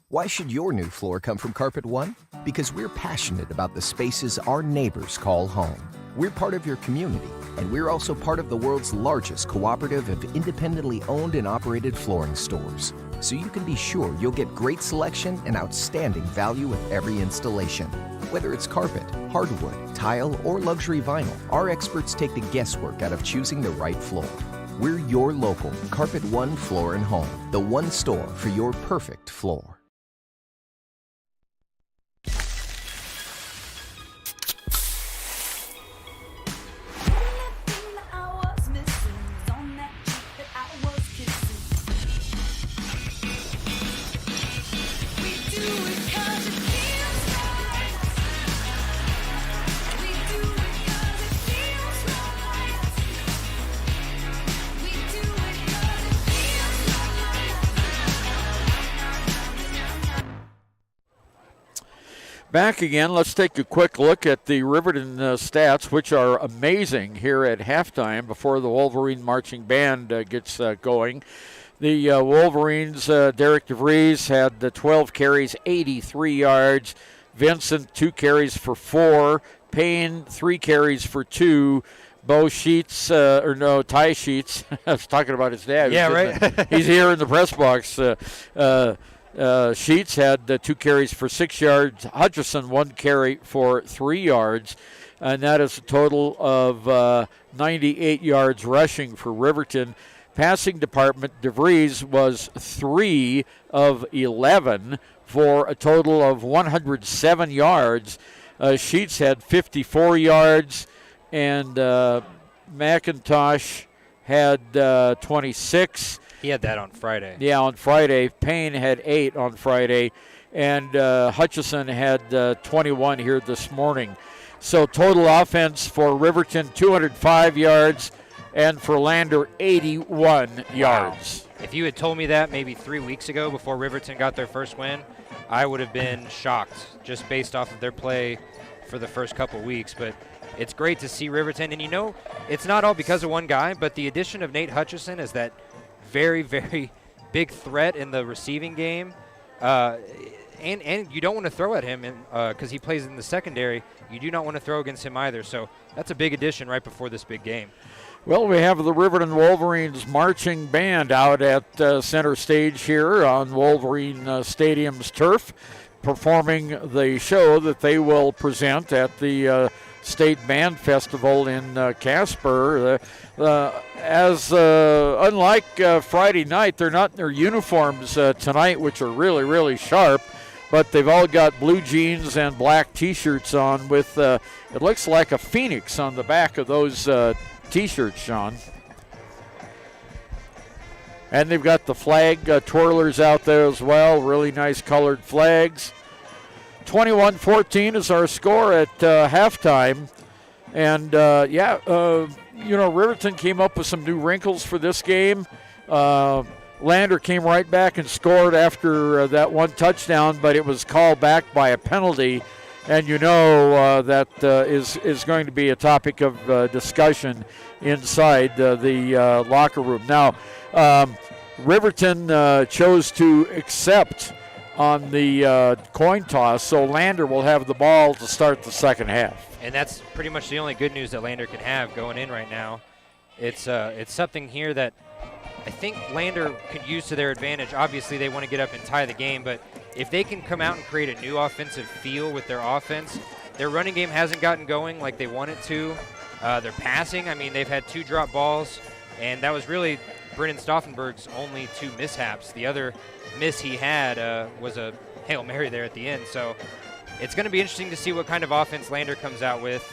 Why should your new floor come from Carpet One? Because we're passionate about the spaces our neighbors call home. We're part of your community, and we're also part of the world's largest cooperative of independently owned and operated flooring stores. So you can be sure you'll get great selection and outstanding value with every installation. Whether it's carpet, hardwood, tile, or luxury vinyl, our experts take the guesswork out of choosing the right floor. We're your local Carpet One Floor and Home, the one store for your perfect floor. Back again, let's take a quick look at the Riverton stats, which are amazing here at halftime before the Wolverine marching band gets going. The Wolverines, Derek DeVries had 12 carries, 83 yards. Vincent, 2 carries for 4. Payne, 3 carries for 2. Ty Sheets. I was talking about his dad. Yeah, right. He's here in the press box. Sheets had 2 carries for 6 yards. Hutchison, 1 carry for 3 yards. And that is a total of 98 yards rushing for Riverton. Passing department, DeVries was 3 of 11 for a total of 107 yards. Sheets had 54 yards, and McIntosh had 26. He had that on Friday. Yeah, on Friday. Payne had 8 on Friday, and Hutchison had 21 here this morning. So total offense for Riverton, 205 yards, and for Lander, 81 yards. If you had told me that maybe 3 weeks ago before Riverton got their first win, I would have been shocked just based off of their play for the first couple weeks. But it's great to see Riverton. And, you know, it's not all because of one guy, but the addition of Nate Hutchison as that very, very big threat in the receiving game. And you don't want to throw at him because he plays in the secondary. You do not want to throw against him either. So that's a big addition right before this big game. Well, we have the Riverton Wolverines marching band out at center stage here on Wolverine Stadium's turf, performing the show that they will present at the State Band Festival in Casper. Unlike Friday night, they're not in their uniforms tonight, which are really, really sharp, but they've all got blue jeans and black T-shirts on with, it looks like a phoenix on the back of those T-shirts, Sean. And they've got the flag twirlers out there as well, really nice colored flags. 21-14 is our score at halftime. And, Riverton came up with some new wrinkles for this game. Lander came right back and scored after that one touchdown, but it was called back by a penalty. And that is going to be a topic of discussion inside the locker room. Now, Riverton chose to accept on the coin toss, so Lander will have the ball to start the second half. And that's pretty much the only good news that Lander can have going in right now. It's something here that I think Lander could use to their advantage. Obviously, they want to get up and tie the game, but if they can come out and create a new offensive feel with their offense, their running game hasn't gotten going like they want it to. Their passing, they've had 2 drop balls, and that was really Brennan Stauffenberg's only 2 mishaps. The other miss he had was a Hail Mary there at the end. So it's going to be interesting to see what kind of offense Lander comes out with.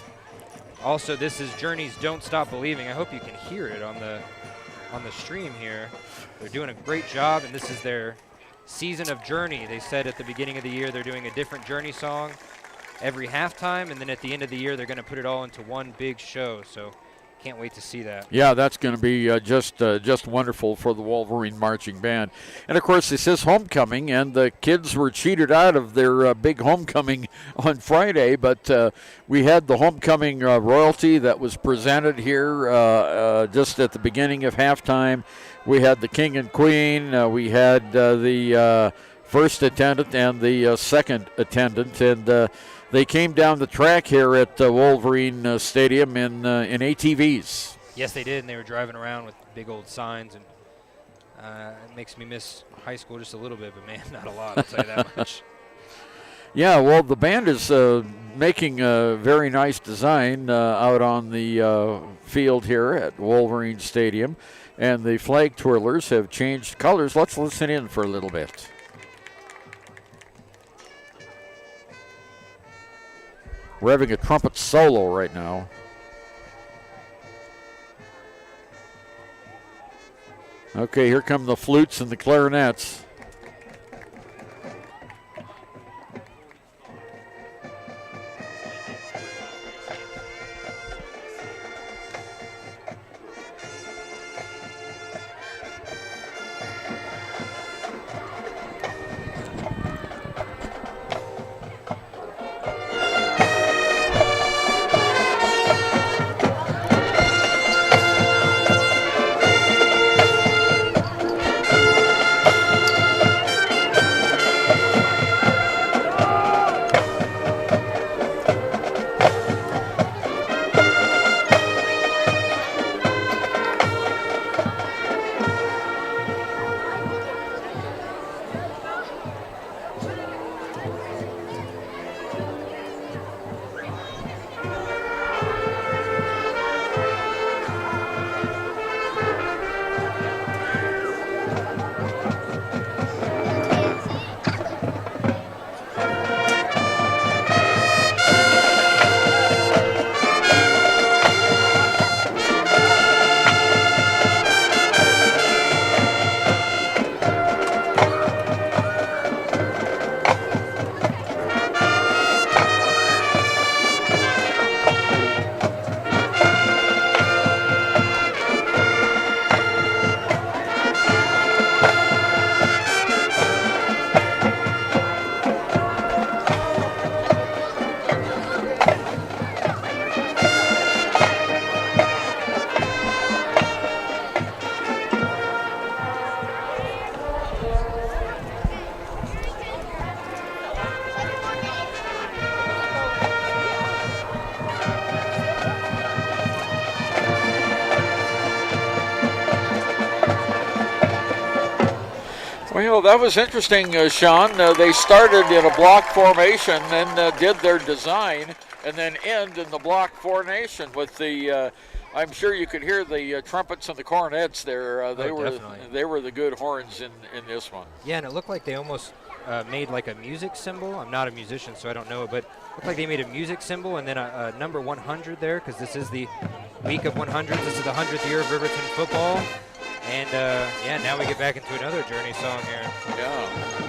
Also, this is Journey's Don't Stop Believing. I hope you can hear it on the stream here. They're doing a great job, and this is their season of Journey. They said at the beginning of the year they're doing a different Journey song every halftime, and then at the end of the year they're going to put it all into one big show. So can't wait to see that. Yeah, that's going to be just wonderful for the Wolverine Marching Band. And, of course, this is homecoming, and the kids were cheated out of their big homecoming on Friday, but we had the homecoming royalty that was presented here just at the beginning of halftime. We had the king and queen. We had the first attendant and the second attendant, and they came down the track here at Wolverine Stadium in ATVs. Yes, they did, and they were driving around with big old signs, and it makes me miss high school just a little bit, but, man, not a lot, I'll tell you that much. Yeah, well, the band is making a very nice design out on the field here at Wolverine Stadium, and the flag twirlers have changed colors. Let's listen in for a little bit. We're having a trumpet solo right now. Okay, here come the flutes and the clarinets. Well, that was interesting, Sean. They started in a block formation, then did their design, and then end in the block formation with the. I'm sure you could hear the trumpets and the cornets there. They were the good horns in this one. Yeah, and it looked like they almost made like a music symbol. I'm not a musician, so I don't know, but it looked like they made a music symbol and then a number 100 there, because this is the week of 100. This is the 100th year of Riverton football. And, yeah, now we get back into another Journey song here. Yeah.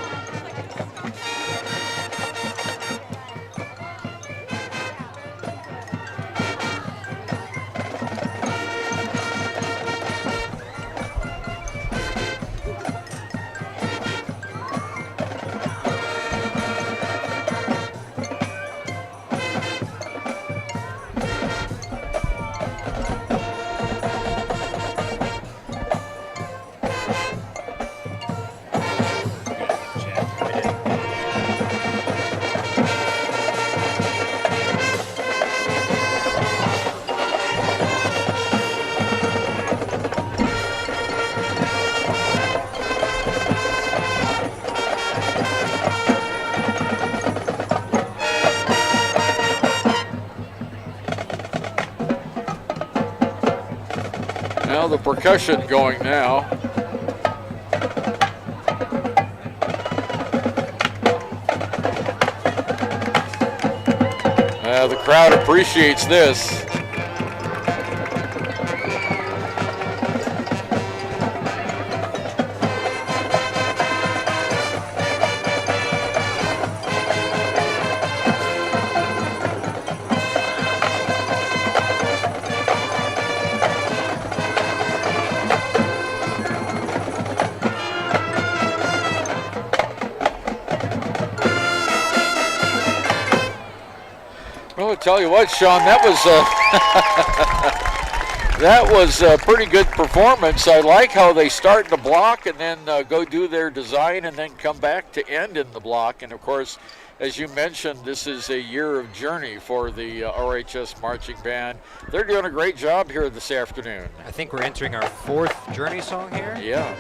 The percussion going now. The crowd appreciates this. Tell you what, Sean, that was a pretty good performance. I like how they start the block and then go do their design and then come back to end in the block. And of course, as you mentioned, this is a year of journey for the RHS marching band. They're doing a great job here this afternoon. I think we're entering our 4th Journey song here. Yeah.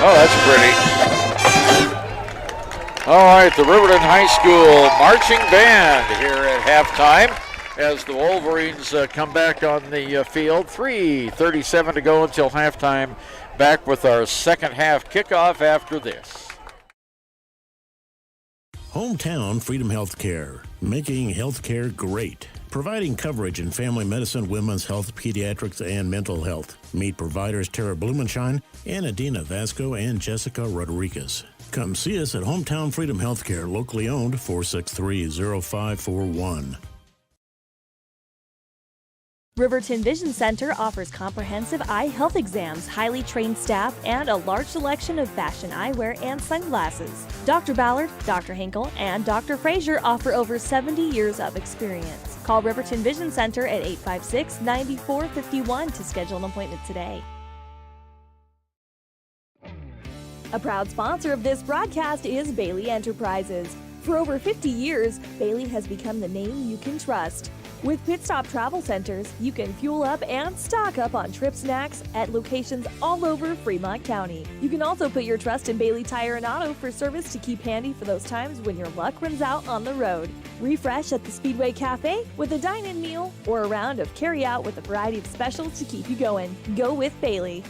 Oh, that's pretty. All right, the Riverton High School marching band here at halftime as the Wolverines come back on the field. 3:37 to go until halftime. Back with our second half kickoff after this. Hometown Freedom Healthcare, making healthcare great. Providing coverage in family medicine, women's health, pediatrics, and mental health. Meet providers Tara Blumenshine, Adina Vasco, and Jessica Rodriguez. Come see us at Hometown Freedom Healthcare, locally owned, 463-0541. Riverton Vision Center offers comprehensive eye health exams, highly trained staff, and a large selection of fashion eyewear and sunglasses. Dr. Ballard, Dr. Hinkle, and Dr. Frazier offer over 70 years of experience. Call Riverton Vision Center at 856-9451 to schedule an appointment today. A proud sponsor of this broadcast is Bailey Enterprises. For over 50 years, Bailey has become the name you can trust. With Pit Stop Travel Centers, you can fuel up and stock up on trip snacks at locations all over Fremont County. You can also put your trust in Bailey Tire and Auto for service to keep handy for those times when your luck runs out on the road. Refresh at the Speedway Cafe with a dine-in meal or a round of carry-out with a variety of specials to keep you going. Go with Bailey.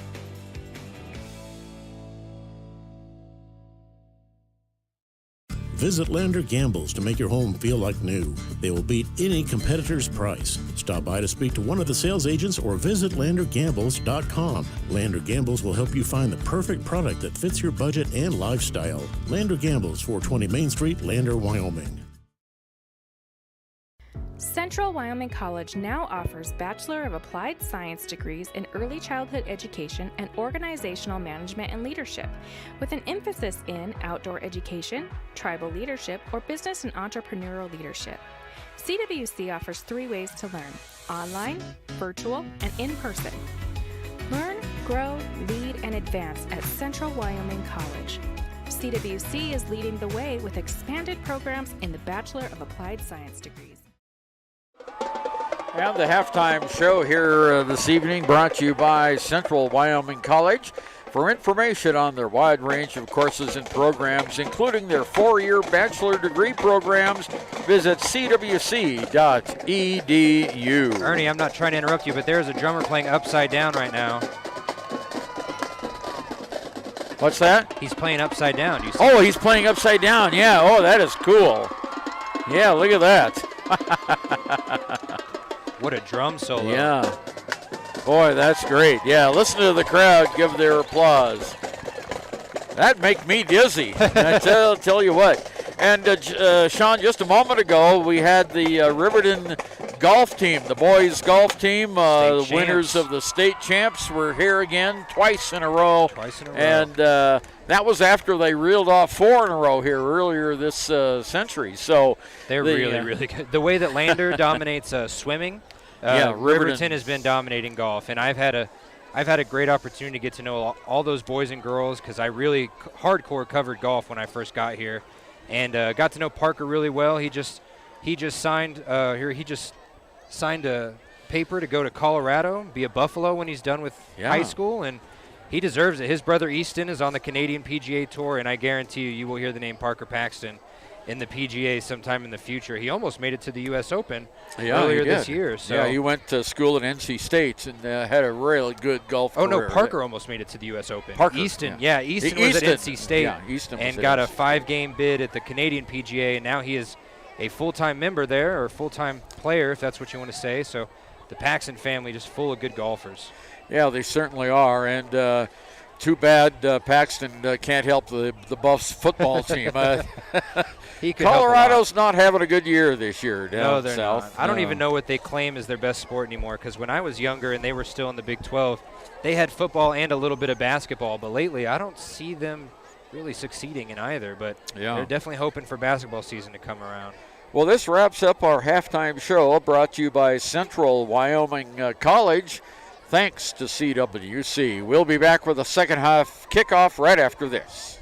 Visit Lander Gambles to make your home feel like new. They will beat any competitor's price. Stop by to speak to one of the sales agents or visit LanderGambles.com. Lander Gambles will help you find the perfect product that fits your budget and lifestyle. Lander Gambles, 420 Main Street, Lander, Wyoming. Central Wyoming College now offers Bachelor of Applied Science degrees in Early Childhood Education and Organizational Management and Leadership, with an emphasis in outdoor education, tribal leadership, or business and entrepreneurial leadership. CWC offers 3 ways to learn: online, virtual, and in person. Learn, grow, lead, and advance at Central Wyoming College. CWC is leading the way with expanded programs in the Bachelor of Applied Science degrees. And the halftime show here this evening brought to you by Central Wyoming College. For information on their wide range of courses and programs, including their 4-year bachelor degree programs, visit cwc.edu. Ernie, I'm not trying to interrupt you, but there's a drummer playing upside down right now. What's that? He's playing upside down. Do you see Oh, he's playing upside down. Yeah. Oh, that is cool. Yeah, look at that. What a drum solo. Yeah. Boy, that's great. Yeah, listen to the crowd give their applause. That make me dizzy. I tell you what. And, Sean, just a moment ago, we had the Riverton golf team, the boys golf team, the winners of the state champs were here again twice in a row. And that was after they reeled off 4 in a row here earlier this century. So they're really good. The way that Lander dominates swimming, Riverton has been dominating golf, and I've had a great opportunity to get to know all those boys and girls because I really hardcore covered golf when I first got here, and got to know Parker really well. He just signed a paper to go to Colorado, be a Buffalo when he's done with high school, and he deserves it. His brother Easton is on the Canadian PGA Tour, and I guarantee you will hear the name Parker Paxton in the PGA sometime in the future. He almost made it to the U.S. Open earlier this year. So. Yeah, he went to school at NC State and had a really good golf career. Oh, no, Parker almost made it to the U.S. Open. Easton was at NC State and got a 5-game bid at the Canadian PGA, and now he is a full-time member there, or full-time player, if that's what you want to say. So the Paxton family just full of good golfers. Yeah, they certainly are, and too bad Paxton can't help the Buffs football team. Colorado's not having a good year this year down south. Not. I don't even know what they claim as their best sport anymore, because when I was younger and they were still in the Big 12, they had football and a little bit of basketball, but lately I don't see them really succeeding in either, but they're definitely hoping for basketball season to come around. Well, this wraps up our halftime show brought to you by Central Wyoming College. Thanks to CWC. We'll be back with the second half kickoff right after this.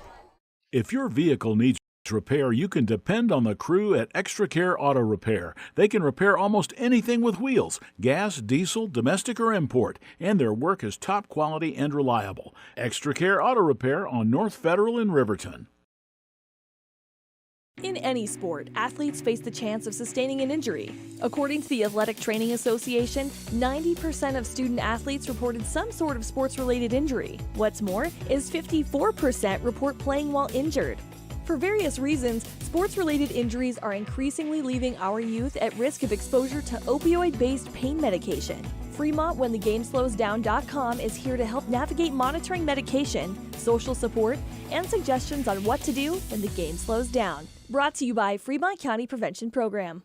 If your vehicle needs repair, you can depend on the crew at Extra Care Auto Repair. They can repair almost anything with wheels, gas, diesel, domestic, or import, and their work is top quality and reliable. Extra Care Auto Repair on North Federal in Riverton. In any sport, athletes face the chance of sustaining an injury. According to the Athletic Training Association, 90% of student athletes reported some sort of sports-related injury. What's more, is 54% report playing while injured. For various reasons, sports-related injuries are increasingly leaving our youth at risk of exposure to opioid-based pain medication. Fremont WhenTheGameSlowsDown.com is here to help navigate monitoring medication, social support, and suggestions on what to do when the game slows down. Brought to you by Fremont County Prevention Program.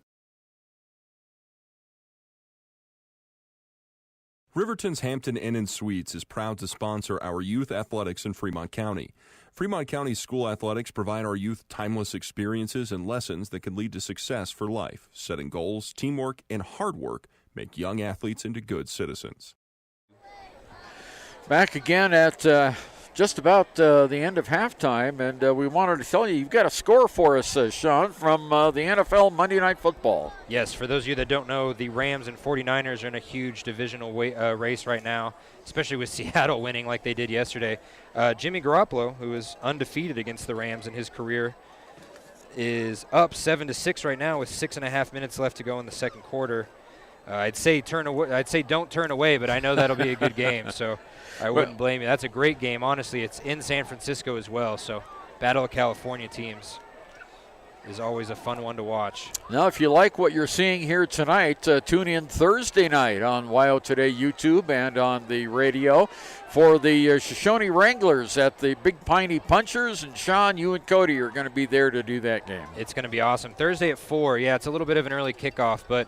Riverton's Hampton Inn & Suites is proud to sponsor our youth athletics in Fremont County. Fremont County school athletics provide our youth timeless experiences and lessons that can lead to success for life. Setting goals, teamwork, and hard work make young athletes into good citizens. Back again at just about the end of halftime, and we wanted to tell you, you've got a score for us, Sean, from the NFL Monday Night Football. Yes, for those of you that don't know, the Rams and 49ers are in a huge divisional race right now, especially with Seattle winning like they did yesterday. Jimmy Garoppolo, who is undefeated against the Rams in his career, is up 7-6 right now with 6.5 minutes left to go in the second quarter. I'd say don't turn away, but I know that'll be a good game, so I wouldn't blame you. That's a great game. Honestly, it's in San Francisco as well, so Battle of California teams. is always a fun one to watch. Now, if you like what you're seeing here tonight, tune in Thursday night on WYO Today YouTube and on the radio for the Shoshone Wranglers at the Big Piney Punchers. And Sean, you and Cody are going to be there to do that game. It's going to be awesome. Thursday at 4. Yeah, it's a little bit of an early kickoff, but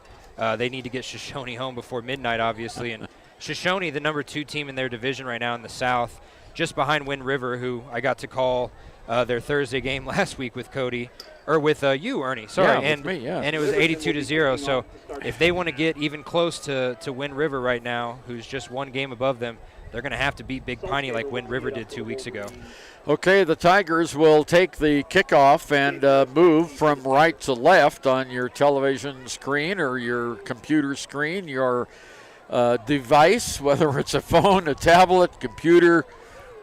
they need to get Shoshone home before midnight, obviously. And Shoshone, the number 2 team in their division right now in the South, just behind Wind River, who I got to call their Thursday game last week with Cody. Or with you, Ernie. Sorry, yeah, with me, yeah. And it was 82-0. So if they want to get even close to Wind River right now, who's just one game above them, they're going to have to beat Big Piney like Wind River did 2 weeks ago. Okay, the Tigers will take the kickoff and move from right to left on your television screen or your computer screen, your device, whether it's a phone, a tablet, computer,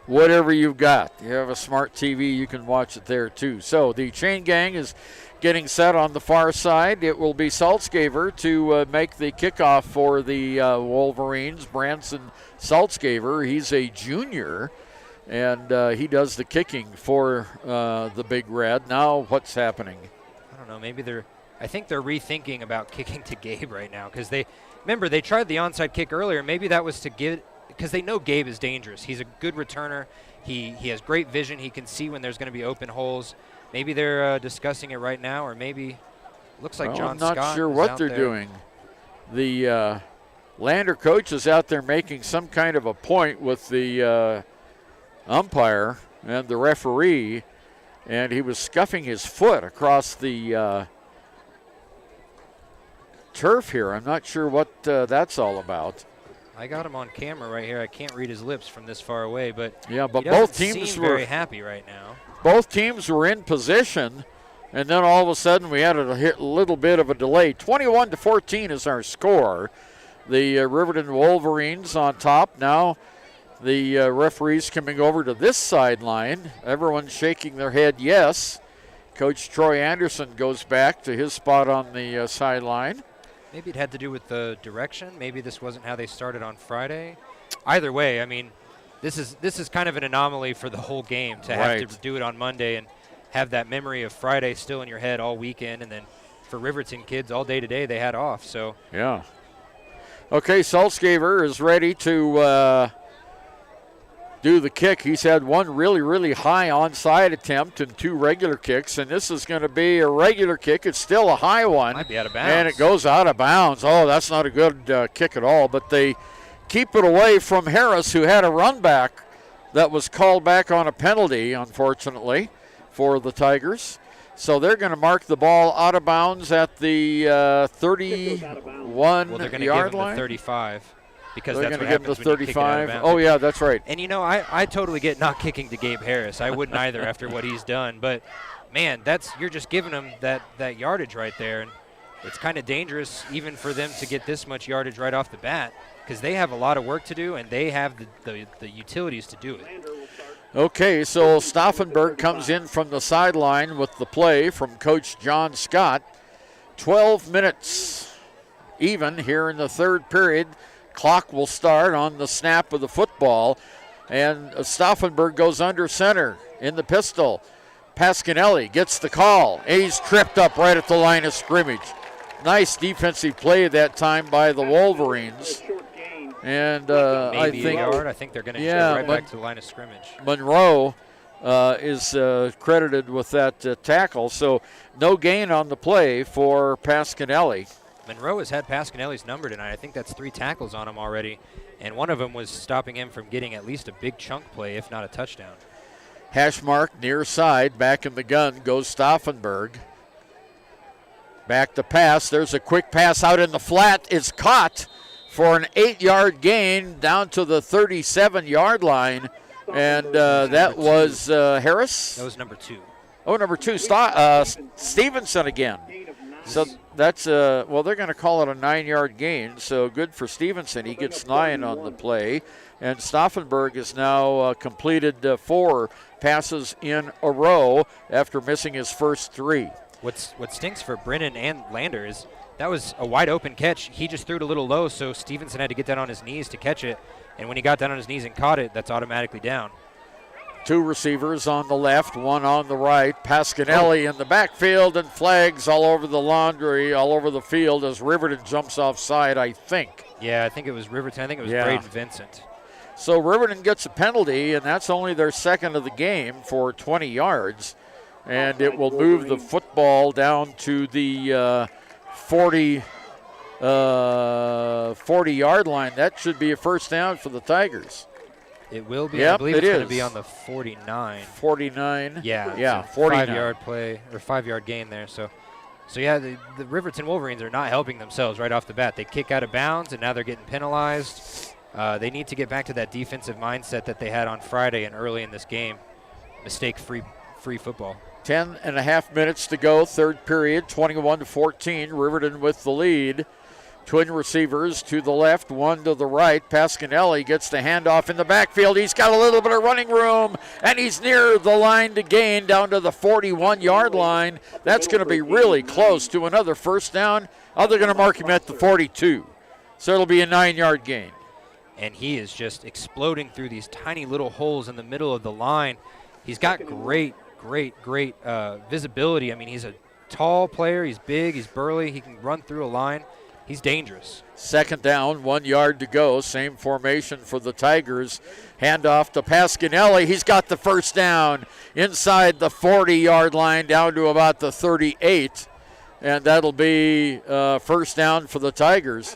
whatever you've got. You have a smart TV, you can watch it there too. So the chain gang is getting set on the far side. It will be Saltzgaver to make the kickoff for the Wolverines. Branson Saltzgaver, he's a junior, and he does the kicking for the Big Red. Now what's happening? I don't know. Maybe I think they're rethinking about kicking to Gabe right now because they tried the onside kick earlier. Maybe that was to give – because they know Gabe is dangerous. He's a good returner. He has great vision. He can see when there's going to be open holes. Maybe they're discussing it right now, or maybe looks like John Scott. I'm not sure what they're doing. The Lander coach is out there making some kind of a point with the umpire and the referee, and he was scuffing his foot across the turf here. I'm not sure what that's all about. I got him on camera right here. I can't read his lips from this far away, but yeah, but he both teams seem were very happy right now. Both teams were in position, and then all of a sudden we had a little bit of a delay. 21-14 is our score. The Riverton Wolverines on top. Now the referees coming over to this sideline. Everyone's shaking their head yes. Coach Troy Anderson goes back to his spot on the sideline. Maybe it had to do with the direction. Maybe this wasn't how they started on Friday. Either way, I mean, this is kind of an anomaly for the whole game to have to do it on Monday and have that memory of Friday still in your head all weekend. And then for Riverton kids, all day today, they had off. So yeah. Okay, Saltzgaver is ready to do the kick. He's had one really, really high onside attempt and 2 regular kicks, and this is going to be a regular kick. It's still a high one. Might be out of bounds. And it goes out of bounds. Oh, that's not a good kick at all, but they keep it away from Harris, who had a run back that was called back on a penalty, unfortunately, for the Tigers. So they're going to mark the ball out of bounds at the 31-yard line. Well, they're going to give him the 35. Because they're that's what give him happens the when you kick it out of 35. bounds. Oh, yeah, that's right. And, you know, I totally get not kicking to Gabe Harris. I wouldn't either after what he's done. But, man, you're just giving him that yardage right there. And it's kind of dangerous even for them to get this much yardage right off the bat because they have a lot of work to do, and they have the utilities to do it. Okay, so Stauffenberg comes in from the sideline with the play from Coach John Scott. 12 minutes even here in the third period. Clock will start on the snap of the football, and Stauffenberg goes under center in the pistol. Pasquinelli gets the call. He's tripped up right at the line of scrimmage. Nice defensive play that time by the Wolverines. And I think they're going to go right back to the line of scrimmage. Monroe is credited with that tackle, so no gain on the play for Pasquinelli. Monroe has had Pasquinelli's number tonight. I think that's 3 tackles on him already, and one of them was stopping him from getting at least a big chunk play, if not a touchdown. Hash mark near side, back in the gun goes Stauffenberg. Back to pass. There's a quick pass out in the flat. It's caught for an 8-yard gain down to the 37-yard line, and that was Harris. That was number 2. Oh, number 2, Stevenson again. So that's, they're going to call it a 9-yard gain, so good for Stevenson. He gets 9 on the play. And Stauffenberg has now completed 4 passes in a row after missing his first 3. What stinks for Brennan and Lander is that was a wide-open catch. He just threw it a little low, so Stevenson had to get down on his knees to catch it. And when he got down on his knees and caught it, that's automatically down. Two receivers on the left, one on the right. Pasquinelli in the backfield, and flags all over the field as Riverton jumps offside, I think. Yeah, I think it was Riverton. I think it was Braden Vincent. So Riverton gets a penalty, and that's only their second of the game for 20 yards. And it will move the football down to the 40-yard line. That should be a first down for the Tigers. It will be. Yep, I believe it's going to be on the 49. 49. Yeah, 49. 5-yard play or 5-yard gain there. So yeah, the Riverton Wolverines are not helping themselves right off the bat. They kick out of bounds, and now they're getting penalized. They need to get back to that defensive mindset that they had on Friday and early in this game. Mistake-free football. 10.5 minutes to go, third period, 21-14. Riverton with the lead. Twin receivers to the left, one to the right. Pasquinelli gets the handoff in the backfield. He's got a little bit of running room, and he's near the line to gain down to the 41-yard line. That's going to be really close to another first down. Oh, they're going to mark him at the 42. So it'll be a 9-yard gain. And he is just exploding through these tiny little holes in the middle of the line. He's got great visibility. I mean, he's a tall player. He's big. He's burly. He can run through a line. He's dangerous. Second down, 1 yard to go. Same formation for the Tigers. Handoff to Pasquinelli. He's got the first down inside the 40-yard line down to about the 38. And that'll be first down for the Tigers.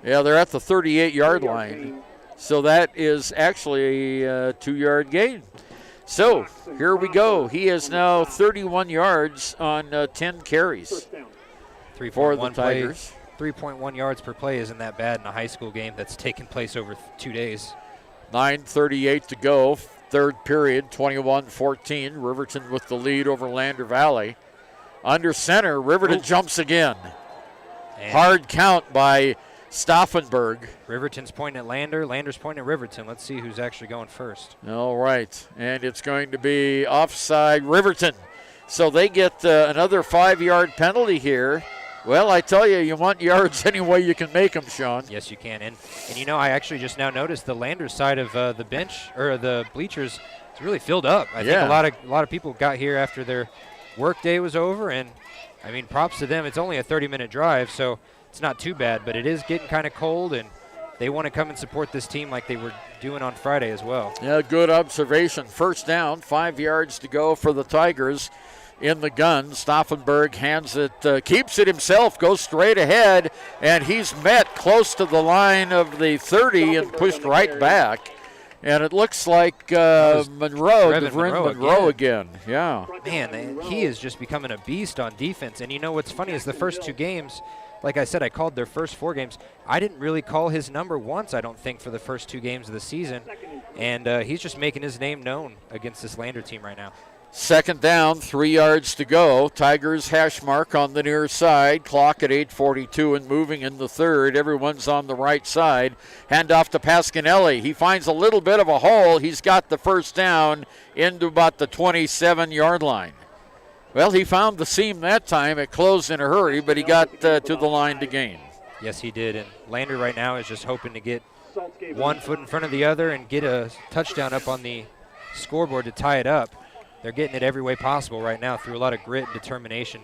Yeah, they're at the 38-yard line. So that is actually a 2-yard gain. So here we go. He is now 31 yards on 10 carries for the Tigers. 3.1 yards per play isn't that bad in a high school game that's taken place over 2 days. 9:38 to go, third period, 21-14. Riverton with the lead over Lander Valley. Under center, Riverton jumps again. And hard count by Stauffenberg. Riverton's pointing at Lander. Lander's pointing at Riverton. Let's see who's actually going first. All right, and it's going to be offside Riverton. So they get another 5-yard penalty here. Well, I tell you, you want yards any way you can make them, Sean. Yes, you can. And you know, I actually just now noticed the Lander side of the bench or the bleachers is really filled up. I think a lot of people got here after their work day was over, and I mean, props to them. It's only a 30-minute drive, so it's not too bad, but it is getting kind of cold, and they want to come and support this team like they were doing on Friday as well. Yeah, good observation. First down, 5 yards to go for the Tigers. In the gun, Stauffenberg hands it, keeps it himself, goes straight ahead, and he's met close to the line of the 30 and pushed right back. And it looks like Monroe again. Yeah. Man, he is just becoming a beast on defense. And you know what's funny is the first 2 games, like I said, I called their first 4 games. I didn't really call his number once, I don't think, for the first 2 games of the season. And he's just making his name known against this Lander team right now. Second down, 3 yards to go. Tigers hash mark on the near side. Clock at 8:42 and moving in the third. Everyone's on the right side. Handoff to Pasquinelli. He finds a little bit of a hole. He's got the first down into about the 27-yard line. Well, he found the seam that time. It closed in a hurry, but he got to the line to gain. Yes, he did. And Lander right now is just hoping to get one foot in front of the other and get a touchdown up on the scoreboard to tie it up. They're getting it every way possible right now through a lot of grit and determination.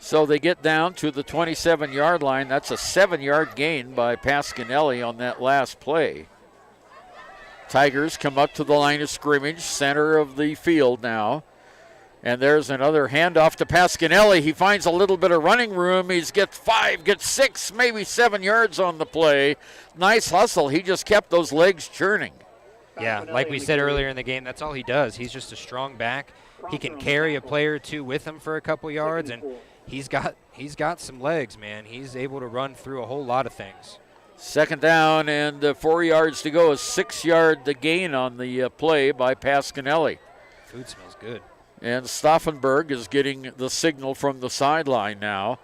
So they get down to the 27-yard line. That's a 7-yard gain by Pasquinelli on that last play. Tigers come up to the line of scrimmage, center of the field now. And there's another handoff to Pasquinelli. He finds a little bit of running room. He's gets 6, maybe 7 yards on the play. Nice hustle. He just kept those legs churning. Yeah, like we said earlier in the game, that's all he does. He's just a strong back. He can carry a player or two with him for a couple yards, and he's got some legs, man. He's able to run through a whole lot of things. Second down and 4 yards to go. A 6-yard gain on the play by Pasquinelli. Food smells good. And Stauffenberg is getting the signal from the sideline now.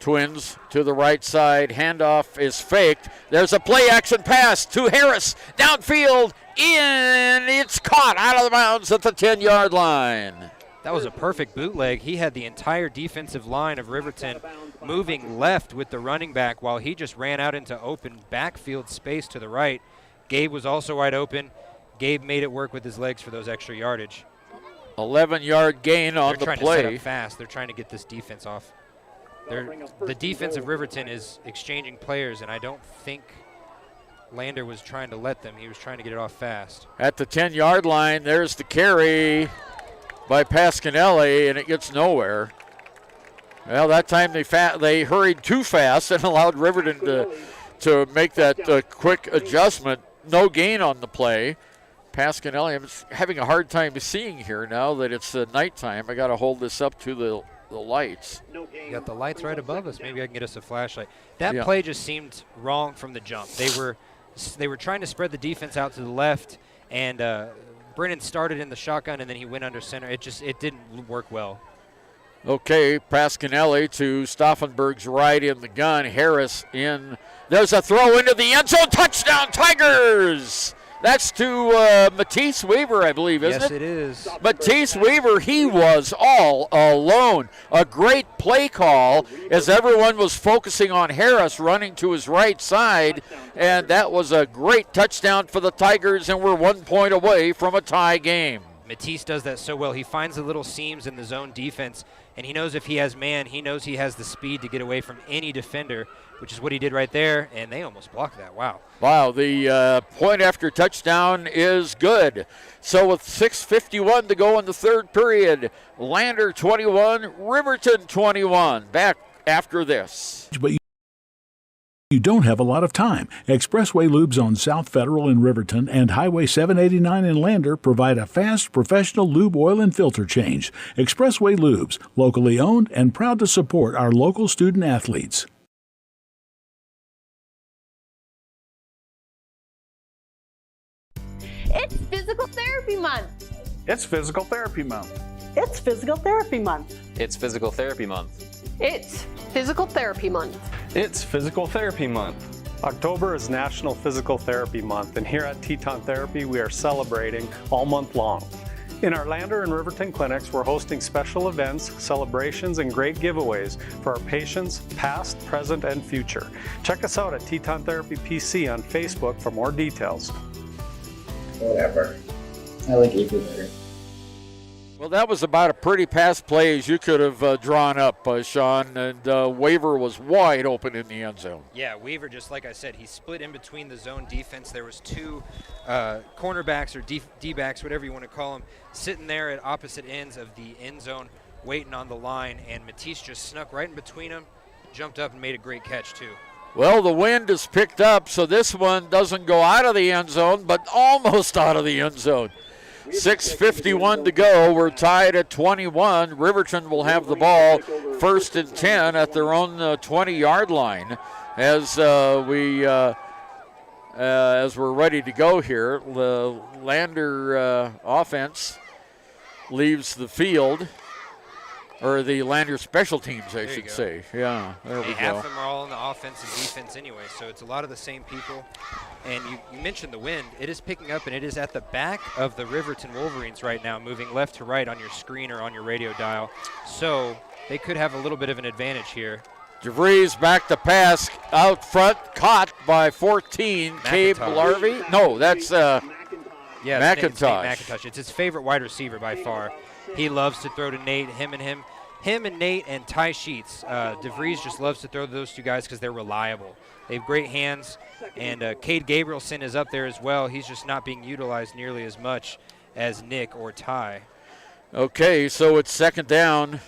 Twins to the right side. Handoff is faked. There's a play-action pass to Harris. Downfield. It's caught out of the bounds at the 10-yard line. That was a perfect bootleg. He had the entire defensive line of Riverton moving left with the running back while he just ran out into open backfield space to the right. Gabe was also wide open. Gabe made it work with his legs for those extra yardage. 11-yard gain on the They're trying play. to set up fast. They're trying to get this defense off. The defense of Riverton is exchanging players, and I don't think Lander was trying to let them. He was trying to get it off fast. At the 10-yard line, there's the carry by Pasquinelli, and it gets nowhere. Well, that time they hurried too fast and allowed Riverton to make that quick adjustment. No gain on the play. Pasquinelli, I'm having a hard time seeing here now that it's nighttime. I got to hold this up to the lights. You got the lights right above us. Maybe I can get us a flashlight. That Yeah. play just seemed wrong from the jump. They were trying to spread the defense out to the left, and Brennan started in the shotgun, and then he went under center. It didn't work well. Okay, Pasquinelli to Stauffenberg's right in the gun. Harris in. There's a throw into the end zone. Touchdown, Tigers! That's to Matisse Weaver, I believe, isn't it? Yes, it is. Matisse Weaver, he was all alone. A great play call as everyone was focusing on Harris running to his right side, and that was a great touchdown for the Tigers, and we're 1 point away from a tie game. Matisse does that so well. He finds the little seams in the zone defense, and he knows if he has man, he knows he has the speed to get away from any defender, which is what he did right there, and they almost blocked that. Wow. Wow, the point after touchdown is good. So with 6:51 to go in the third period, Lander 21, Riverton 21. Back after this. But you don't have a lot of time. Expressway Lubes on South Federal in Riverton and Highway 789 in Lander provide a fast, professional lube, oil, and filter change. Expressway Lubes, locally owned and proud to support our local student athletes. It's Physical Therapy Month. It's Physical Therapy Month. It's Physical Therapy Month. It's Physical Therapy Month. It's Physical Therapy Month. It's Physical Therapy Month. October is National Physical Therapy Month, and here at Teton Therapy, we are celebrating all month long. In our Lander and Riverton clinics, we're hosting special events, celebrations, and great giveaways for our patients, past, present, and future. Check us out at Teton Therapy PC on Facebook for more details. Whatever. I like April better. Well, that was about a pretty pass play as you could have drawn up, Sean, and Weaver was wide open in the end zone. Yeah, Weaver, just like I said, he split in between the zone defense. There was two cornerbacks or D-backs, whatever you want to call them, sitting there at opposite ends of the end zone waiting on the line, and Matisse just snuck right in between them, jumped up and made a great catch too. Well, the wind is picked up, so this one doesn't go out of the end zone, but almost out of the end zone. 6:51 to go. We're tied at 21. Riverton will have the ball 1st and 10 at their own 20-yard line as we're ready to go here. The Lander offense leaves the field, or the Lander special teams, I should say. Yeah, there we go. Half of them are all in the offense and defense anyway, so it's a lot of the same people. And you mentioned the wind. It is picking up, and it is at the back of the Riverton Wolverines right now, moving left to right on your screen or on your radio dial. So they could have a little bit of an advantage here. DeVries back to pass out front, caught by 14. Cabe Larvey. No, that's McIntosh. McIntosh. It's his favorite wide receiver by far. He loves to throw to Nate, him and Nate and Ty Sheets. DeVries just loves to throw to those two guys because they're reliable. They have great hands, and Cade Gabrielson is up there as well. He's just not being utilized nearly as much as Nick or Ty. Okay, so it's 2nd down,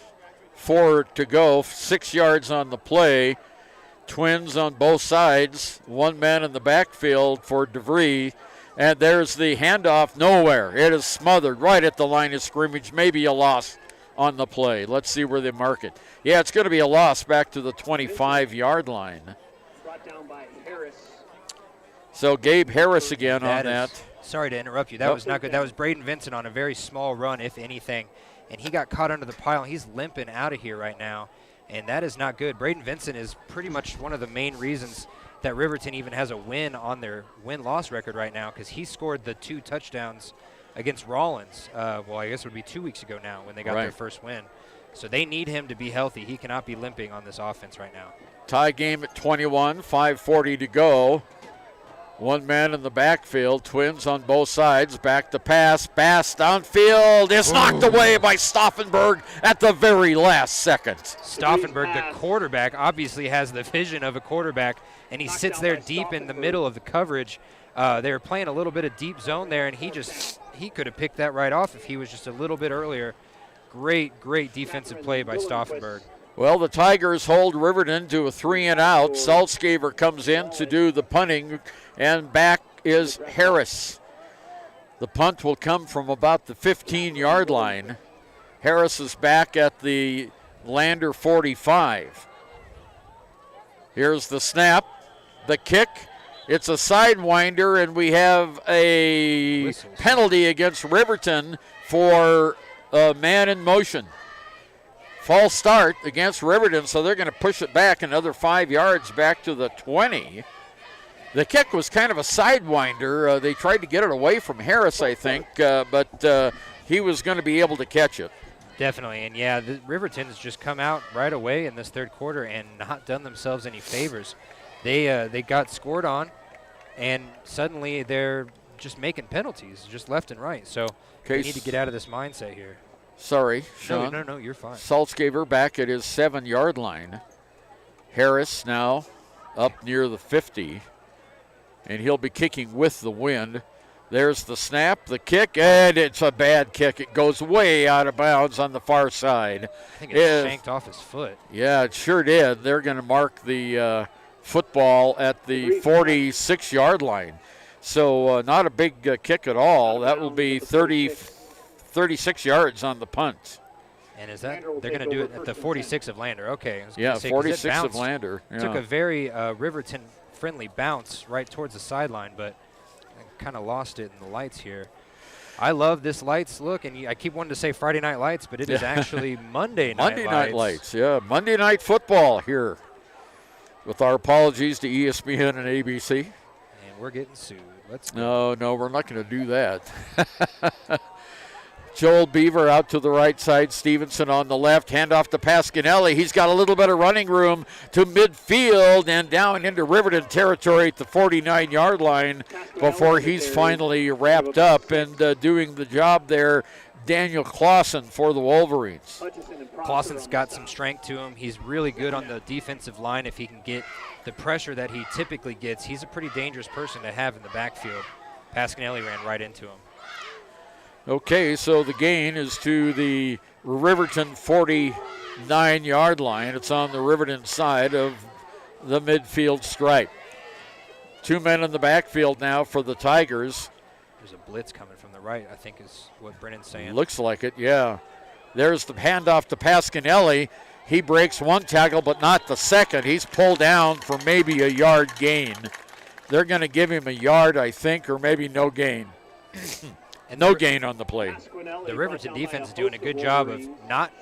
4 to go, 6 yards on the play. Twins on both sides, one man in the backfield for DeVries. And there's the handoff, nowhere. It is smothered right at the line of scrimmage. Maybe a loss on the play. Let's see where they mark it. Yeah, it's going to be a loss back to the 25-yard line. Brought down by Harris. So Gabe Harris again on that. Sorry to interrupt you. That was not good. That was Braden Vincent on a very small run, if anything. And he got caught under the pile. He's limping out of here right now. And that is not good. Braden Vincent is pretty much one of the main reasons that Riverton even has a win on their win-loss record right now, because he scored the 2 touchdowns against Rollins. Well, I guess it would be 2 weeks ago now when they got their first win. So they need him to be healthy. He cannot be limping on this offense right now. Tie game at 21, 5:40 to go. One man in the backfield, twins on both sides, back to pass, Bass downfield, is knocked away by Stauffenberg at the very last second. Stauffenberg, the quarterback, obviously has the vision of a quarterback, and he sits there deep in the middle of the coverage. They were playing a little bit of deep zone there, and he could have picked that right off if he was just a little bit earlier. Great defensive play by Stauffenberg. Well, the Tigers hold Riverton to a 3-and-out. Saltzgaver comes in to do the punting, and back is Harris. The punt will come from about the 15-yard line. Harris is back at the Lander 45. Here's the snap, the kick. It's a sidewinder, and we have a penalty against Riverton for a man in motion. False start against Riverton, so they're going to push it back another 5 yards back to the 20. The kick was kind of a sidewinder. They tried to get it away from Harris, I think, but he was going to be able to catch it. Definitely, and yeah, Riverton's just come out right away in this third quarter and not done themselves any favors. They got scored on, and suddenly they're just making penalties just left and right. So they need to get out of this mindset here. Sorry, Sean. No, you're fine. Saltzgaver back at his 7-yard line. Harris now up near the 50, and he'll be kicking with the wind. There's the snap, the kick, and it's a bad kick. It goes way out of bounds on the far side. I think it shanked off his foot. Yeah, it sure did. They're going to mark the football at the 46-yard line. So not a big kick at all. That will be 36 yards on the punt. And is that they're going to do it at the 46 of Lander? Okay. Yeah, 46 of Lander. Yeah. Took a very Riverton-friendly bounce right towards the sideline, but kind of lost it in the lights here. I love this lights look, and I keep wanting to say Friday Night Lights, but it is actually Monday Night Lights. Yeah, Monday Night Football here. With our apologies to ESPN and ABC. And we're getting sued. Let's go. No, we're not going to do that. Joel Beaver out to the right side. Stevenson on the left. Handoff to Pasquinelli. He's got a little bit of running room to midfield and down into Riverton territory at the 49-yard line before he's finally wrapped up and doing the job there. Daniel Clausen for the Wolverines. Clausen's got some strength to him. He's really good on the defensive line if he can get the pressure that he typically gets. He's a pretty dangerous person to have in the backfield. Pasquinelli ran right into him. Okay, so the gain is to the Riverton 49-yard line. It's on the Riverton side of the midfield stripe. 2 men in the backfield now for the Tigers. There's a blitz coming from the right, I think is what Brennan's saying. Looks like it, yeah. There's the handoff to Pasquinelli. He breaks one tackle, but not the second. He's pulled down for maybe a yard gain. They're going to give him a yard, I think, or maybe no gain. And no gain on the play. The Riverton defense is doing a good job of not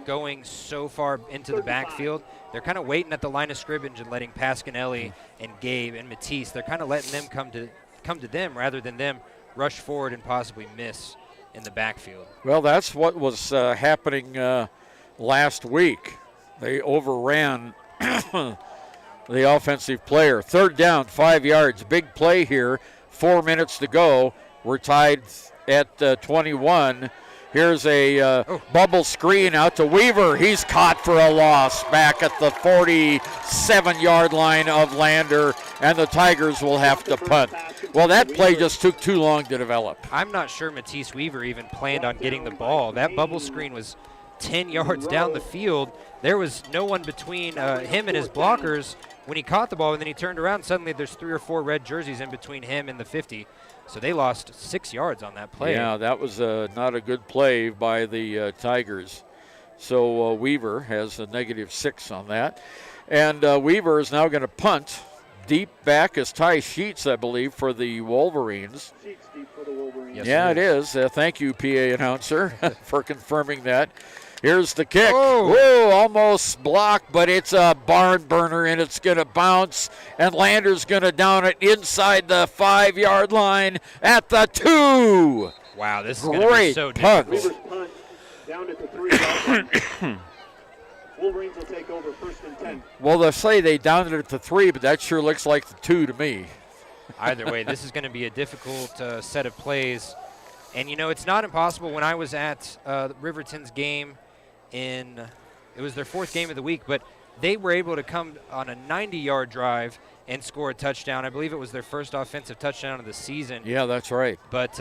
going so far into the backfield. They're kind of waiting at the line of scrimmage and letting Pasquinelli and Gabe and Matisse, they're kind of letting them come to them rather than them rush forward and possibly miss in the backfield. Well, that's what was happening last week. They overran the offensive player. 3rd down, 5 yards. Big play here. 4 minutes to go. We're tied at 21. Here's a bubble screen out to Weaver. He's caught for a loss back at the 47-yard line of Lander, and the Tigers will have to punt. Well, that play just took too long to develop. I'm not sure Matisse Weaver even planned on getting the ball. That bubble screen was 10 yards down the field. There was no one between him and his blockers when he caught the ball, and then he turned around. Suddenly there's 3 or 4 red jerseys in between him and the 50. So they lost 6 yards on that play. Yeah, that was not a good play by the Tigers. So Weaver has a -6 on that. And Weaver is now going to punt. Deep back is Ty Sheets, I believe, for the Wolverines. Sheets deep for the Wolverines. Yes, yeah, it is. Thank you, PA announcer, for confirming that. Here's the kick. Whoa, almost blocked, but it's a barn burner, and it's going to bounce. And Lander's going to down it inside the 5-yard line at the 2. Wow, this is going to be so difficult. Weaver's punt down at the 3-yard line. Wolverines will take over 1st and 10. Well, they'll say they downed it at the 3, but that sure looks like the 2 to me. either way. This is going to be a difficult set of plays. And, you know, it's not impossible. When I was at Riverton's game it was their 4th game of the week, but they were able to come on a 90-yard drive and score a touchdown. I believe it was their first offensive touchdown of the season. Yeah, that's right. But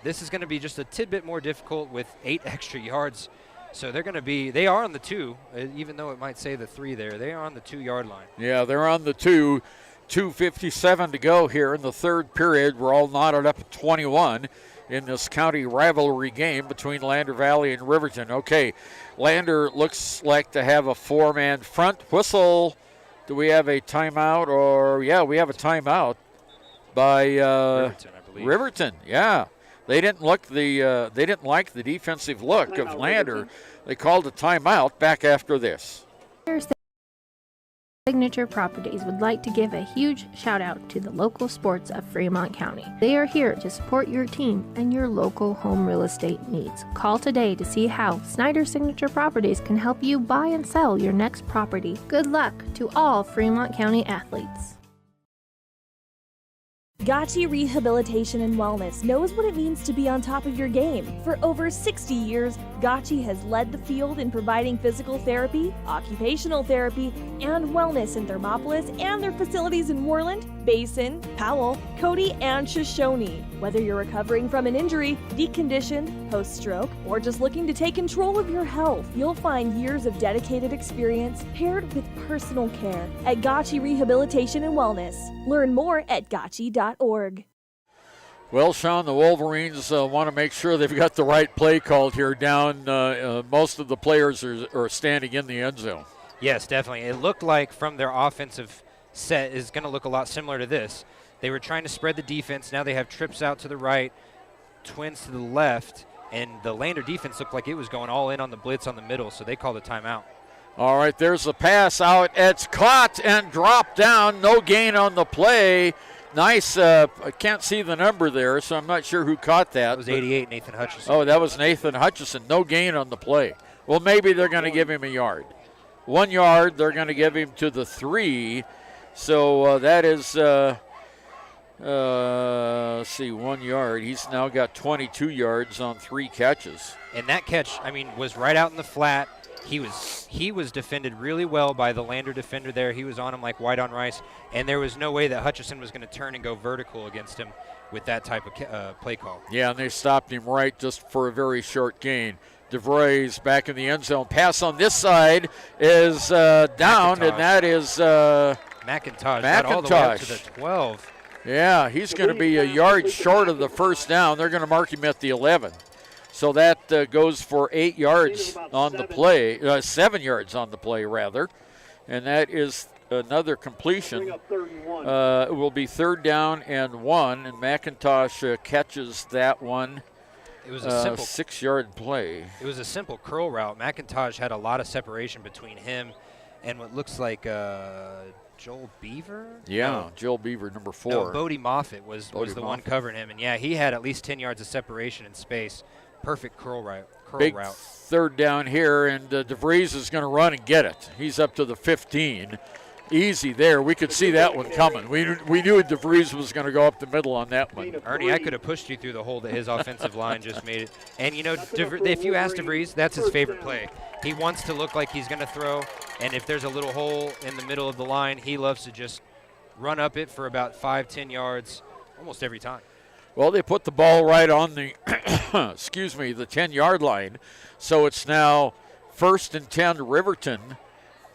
this is going to be just a tidbit more difficult with 8 extra yards. So they are on the 2, even though it might say the 3 there. They are on the 2-yard line. Yeah, they're on the 2. 2:57 to go here in the 3rd period. We're all knotted up at 21 in this county rivalry game between Lander Valley and Riverton. Okay, Lander looks like to have a 4-man front. Whistle. Do we have a timeout? Or, yeah, we have a timeout by Riverton, I believe. Riverton, yeah. They didn't like the defensive look of Lander. They called a timeout back after this. Signature Properties would like to give a huge shout out to the local sports of Fremont County. They are here to support your team and your local home real estate needs. Call today to see how Snyder Signature Properties can help you buy and sell your next property. Good luck to all Fremont County athletes. Gotchi Rehabilitation and Wellness knows what it means to be on top of your game. For over 60 years, Gotchi has led the field in providing physical therapy, occupational therapy, and wellness in Thermopolis and their facilities in Worland, Basin, Powell, Cody, and Shoshone. Whether you're recovering from an injury, deconditioned, post-stroke, or just looking to take control of your health, you'll find years of dedicated experience paired with personal care at Gotchi Rehabilitation and Wellness. Learn more at gotchi.org. Well, Sean, the Wolverines want to make sure they've got the right play called here down. Most of the players are standing in the end zone. Yes, definitely. It looked like from their offensive set is going to look a lot similar to this. They were trying to spread the defense. Now they have trips out to the right, twins to the left, and the Lander defense looked like it was going all in on the blitz on the middle, so they called a timeout. All right, there's the pass out. It's caught and dropped down. No gain on the play. Nice. I can't see the number there, so I'm not sure who caught that. That was 88, Nathan Hutchison. Oh, that was Nathan Hutchison. No gain on the play. Well, maybe they're going to give him a yard. 1 yard, they're going to give him to the 3. So that is, let's see, 1 yard. He's now got 22 yards on 3 catches. And that catch, was right out in the flat. He was defended really well by the Lander defender there. He was on him like white on rice, and there was no way that Hutchison was going to turn and go vertical against him with that type of play call. Yeah, and they stopped him right just for a very short gain. DeVries back in the end zone. Pass on this side is down, and that is McIntosh. Got all the way up to the 12. Yeah, he's going to be a yard short of the first down. They're going to mark him at the 11. So that goes for 8 yards on the play, 7 yards on the play, rather. And that is another completion. It will be 3rd down and 1, and McIntosh catches that one. It was a simple 6-yard play. It was a simple curl route. McIntosh had a lot of separation between him and what looks like Joel Beaver? Yeah, no. Joel Beaver, number 4. No, Bodie Moffitt was the one covering him. And, yeah, he had at least 10 yards of separation in space. Perfect curl route. Big 3rd down here, and DeVries is going to run and get it. He's up to the 15. Easy there. We could see that one coming. We knew DeVries was going to go up the middle on that one. Ernie, I could have pushed you through the hole that his offensive line just made it. And, if you ask DeVries, that's his favorite play. He wants to look like he's going to throw, and if there's a little hole in the middle of the line, he loves to just run up it for about 5-10 yards almost every time. Well, they put the ball right on the, the 10-yard line. So it's now 1st and 10 Riverton.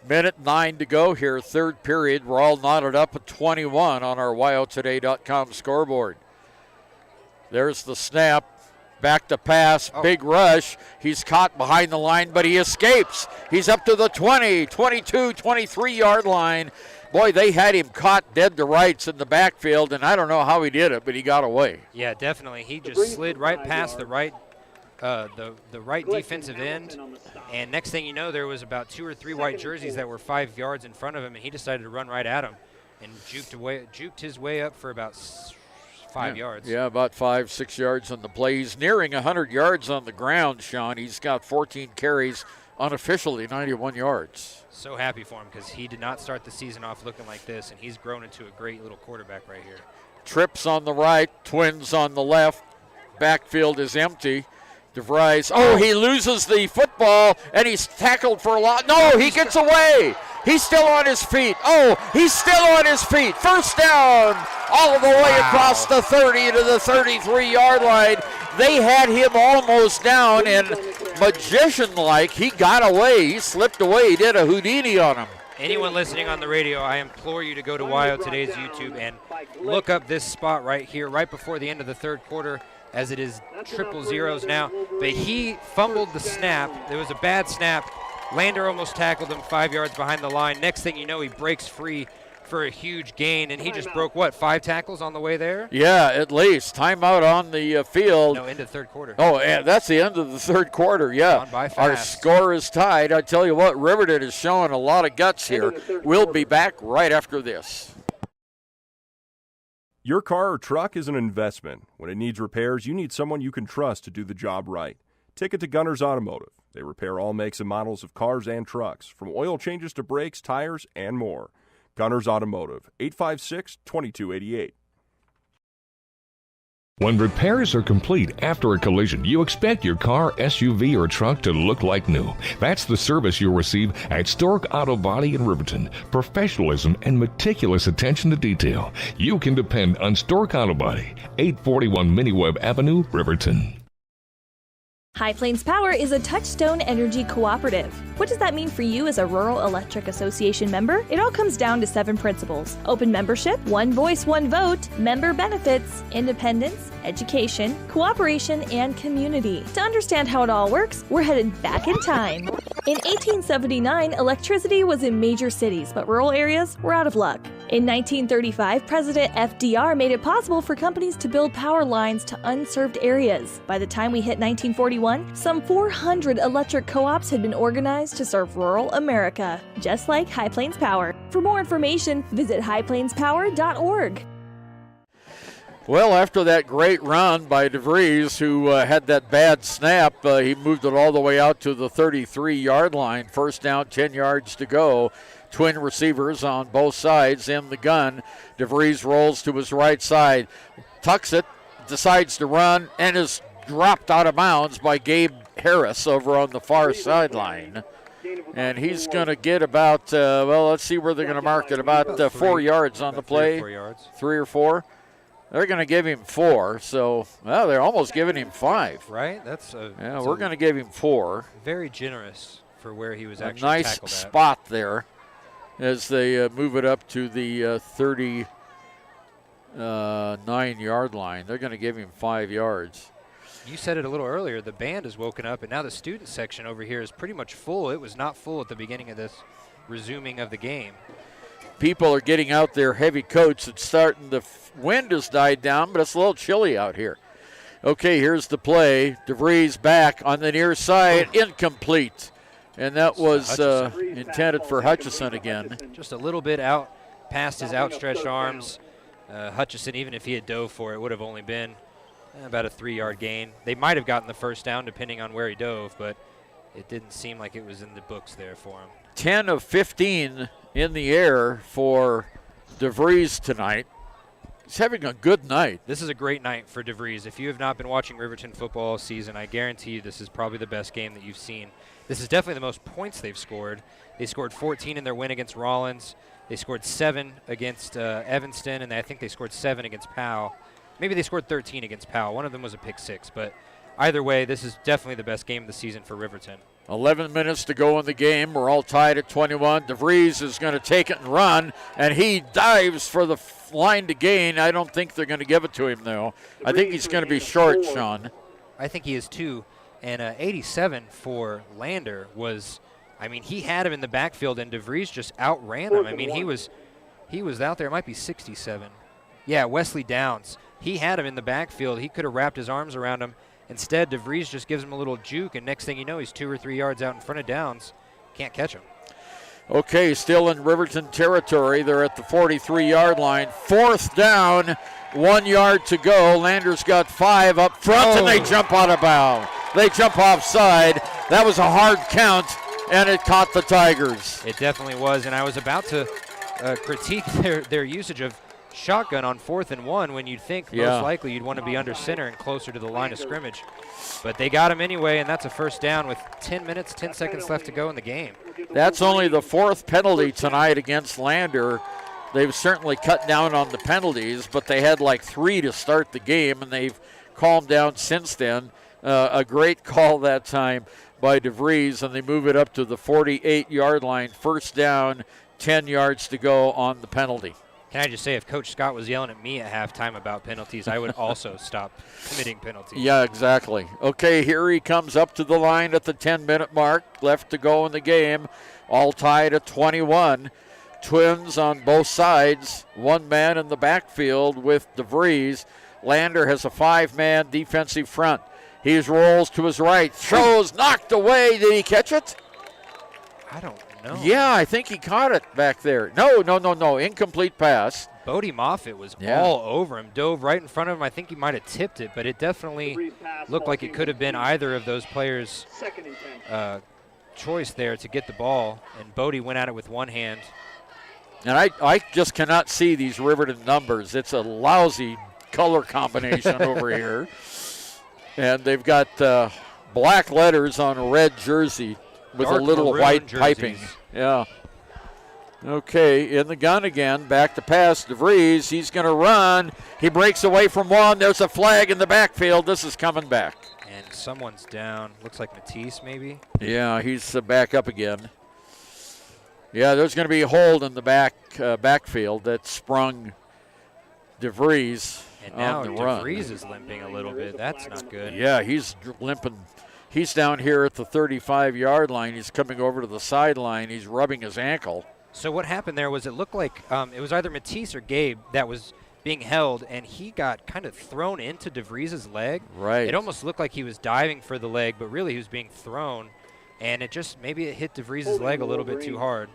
Minute 9 to go here, 3rd period. We're all knotted up at 21 on our WyoToday.com scoreboard. There's the snap. Back to pass, big rush. He's caught behind the line, but he escapes. He's up to the 20, 22, 23-yard line. Boy, they had him caught dead to rights in the backfield, and I don't know how he did it, but he got away. Yeah, definitely. He just slid right past the right defensive end, and next thing you know, there was about 2 or 3 white jerseys that were 5 yards in front of him, and he decided to run right at him and juked his way up for about 5 yards. Yeah, about 5-6 yards on the play. He's nearing 100 yards on the ground, Sean. He's got 14 carries, unofficially 91 yards. So happy for him because he did not start the season off looking like this, and he's grown into a great little quarterback right here. trips on the right, Twins on the left. Backfield is empty. DeVries, he loses the football, and he's tackled for a lot. No, he gets away. He's still on his feet. He's still on his feet. First down, all the way across the 30 to the 33-yard line. They had him almost down, and magician-like, he got away. He slipped away. He did a Houdini on him. Anyone listening on the radio, I implore you to go to WYO Today's YouTube and look up this spot right here, right before the end of the third quarter, as it is 0-0 now. But he fumbled the snap. There was a bad snap. Lander almost tackled him 5 yards behind the line. Next thing you know, he breaks free for a huge gain, and he just broke, 5 tackles on the way there? Yeah, at least. Timeout on the field. No, into the third quarter. And that's the end of the third quarter, yeah. Gone by fast. Our score is tied. I tell you what, Riverton is showing a lot of guts here. We'll be back right after this. Your car or truck is an investment. When it needs repairs, you need someone you can trust to do the job right. Take it to Gunners Automotive. They repair all makes and models of cars and trucks, from oil changes to brakes, tires, and more. Gunners Automotive, 856-2288. When repairs are complete after a collision, you expect your car, SUV, or truck to look like new. That's the service you'll receive at Stork Auto Body in Riverton. Professionalism and meticulous attention to detail. You can depend on Stork Auto Body, 841 Miniweb Avenue, Riverton. High Plains Power is a Touchstone Energy Cooperative. What does that mean for you as a Rural Electric Association member? It all comes down to 7 principles: open membership, one voice, one vote, member benefits, independence, education, cooperation, and community. To understand how it all works, we're headed back in time. In 1879, electricity was in major cities, but rural areas were out of luck. In 1935, President FDR made it possible for companies to build power lines to unserved areas. By the time we hit 1941, some 400 electric co-ops had been organized to serve rural America, just like High Plains Power. For more information, visit highplainspower.org. Well, after that great run by DeVries, who had that bad snap, he moved it all the way out to the 33-yard line. First down, 10 yards to go. Twin receivers on both sides in the gun. DeVries rolls to his right side, tucks it, decides to run, and is dropped out of bounds by Gabe Harris over on the far sideline. And he's going to get about, let's see where they're going to mark it, about 4 yards on the play. 3 or 4 yards. 3 or 4. They're going to give him 4, so, they're almost giving him 5. Right? We're going to give him 4. Very generous for where he was a actually nice tackled at. Spot there as they move it up to the 39-yard line. They're going to give him 5 yards. You said it a little earlier. The band has woken up, and now the student section over here is pretty much full. It was not full at the beginning of this resuming of the game. People are getting out their heavy coats. It's starting. The wind has died down, but it's a little chilly out here. Okay, here's the play. DeVries back on the near side, incomplete. And that was intended for Hutchison again. Just a little bit out past his outstretched arms. Hutchison, even if he had dove for it, would have only been about a 3-yard gain. They might have gotten the first down depending on where he dove, but it didn't seem like it was in the books there for him. 10 of 15 in the air for DeVries tonight. He's having a good night. This is a great night for DeVries. If you have not been watching Riverton football all season, I guarantee you this is probably the best game that you've seen. This is definitely the most points they've scored. They scored 14 in their win against Rollins. They scored 7 against Evanston, and I think they scored 7 against Powell. Maybe they scored 13 against Powell. One of them was a pick 6, but either way, this is definitely the best game of the season for Riverton. 11 minutes to go in the game. We're all tied at 21. DeVries is going to take it and run, and he dives for the line to gain. I don't think they're going to give it to him, though. I think he's going to be short, Sean. I think he is, too. And 87 for Lander was, he had him in the backfield, and DeVries just outran him. He was out there. It might be 67. Yeah, Wesley Downs. He had him in the backfield. He could have wrapped his arms around him. Instead, DeVries just gives him a little juke, and next thing you know, he's 2 or 3 yards out in front of Downs. Can't catch him. Okay, still in Riverton territory. They're at the 43-yard line. 4th down, 1 yard to go. Lander's got 5 up front, and they jump out of bounds. They jump offside. That was a hard count, and it caught the Tigers. It definitely was, and I was about to critique their usage of shotgun on 4th and 1 when you'd think most likely you'd want to be under center and closer to the line of scrimmage. But they got him anyway, and that's a first down with 10 minutes, 10 seconds left to go in the game. That's only the 4th penalty tonight against Lander. They've certainly cut down on the penalties, but they had like 3 to start the game, and they've calmed down since then. A great call that time by DeVries, and they move it up to the 48-yard line. First down, 10 yards to go on the penalty. Can I just say, if Coach Scott was yelling at me at halftime about penalties, I would also stop committing penalties. Yeah, exactly. Okay, here he comes up to the line at the 10-minute mark. Left to go in the game. All tied at 21. Twins on both sides. One man in the backfield with DeVries. Lander has a 5-man defensive front. He rolls to his right. Throws, knocked away. Did he catch it? I don't know. Yeah, I think he caught it back there. No. Incomplete pass. Bodie Moffitt was all over him, dove right in front of him. I think he might have tipped it, but it definitely looked like it could have been either of those players' choice there to get the ball, and Bodie went at it with one hand. And I just cannot see these Riverton numbers. It's a lousy color combination over here. And they've got black letters on a red jersey with Dark a little white jerseys. piping. Yeah. Okay, in the gun again. Back to pass. DeVries, he's going to run. He breaks away from one. There's a flag in the backfield. This is coming back. And someone's down. Looks like Matisse maybe. Yeah, he's back up again. Yeah, there's going to be a hold in the backfield that sprung DeVries. And now on the run. DeVries is limping a little bit. That's not good. Yeah, he's limping. He's down here at the 35-yard line. He's coming over to the sideline. He's rubbing his ankle. So what happened there was it looked like it was either Matisse or Gabe that was being held, and he got kind of thrown into DeVries' leg. Right. It almost looked like he was diving for the leg, but really he was being thrown, and it just maybe it hit DeVries' leg a little bit too hard.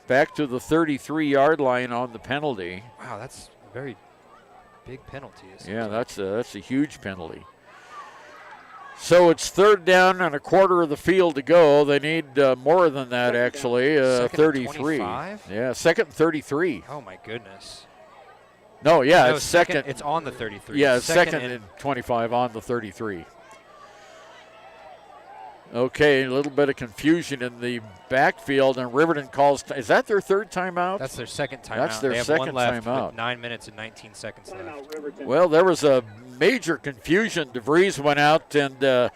Back to the 33-yard line on the penalty. Wow, that's a very big penalty. Yeah, that's a huge penalty. So it's third down and a quarter of the field to go. They need more than that, actually. 33. Yeah, second and 33. Oh, my goodness. No, it's second. It's on the 33. Yeah, second and 25 on the 33. Okay, a little bit of confusion in the backfield, and Riverton calls. Is that their third timeout? That's their second timeout. That's their they have second one left timeout. with 9 minutes and 19 seconds left. Well, there was a major confusion. DeVries went out and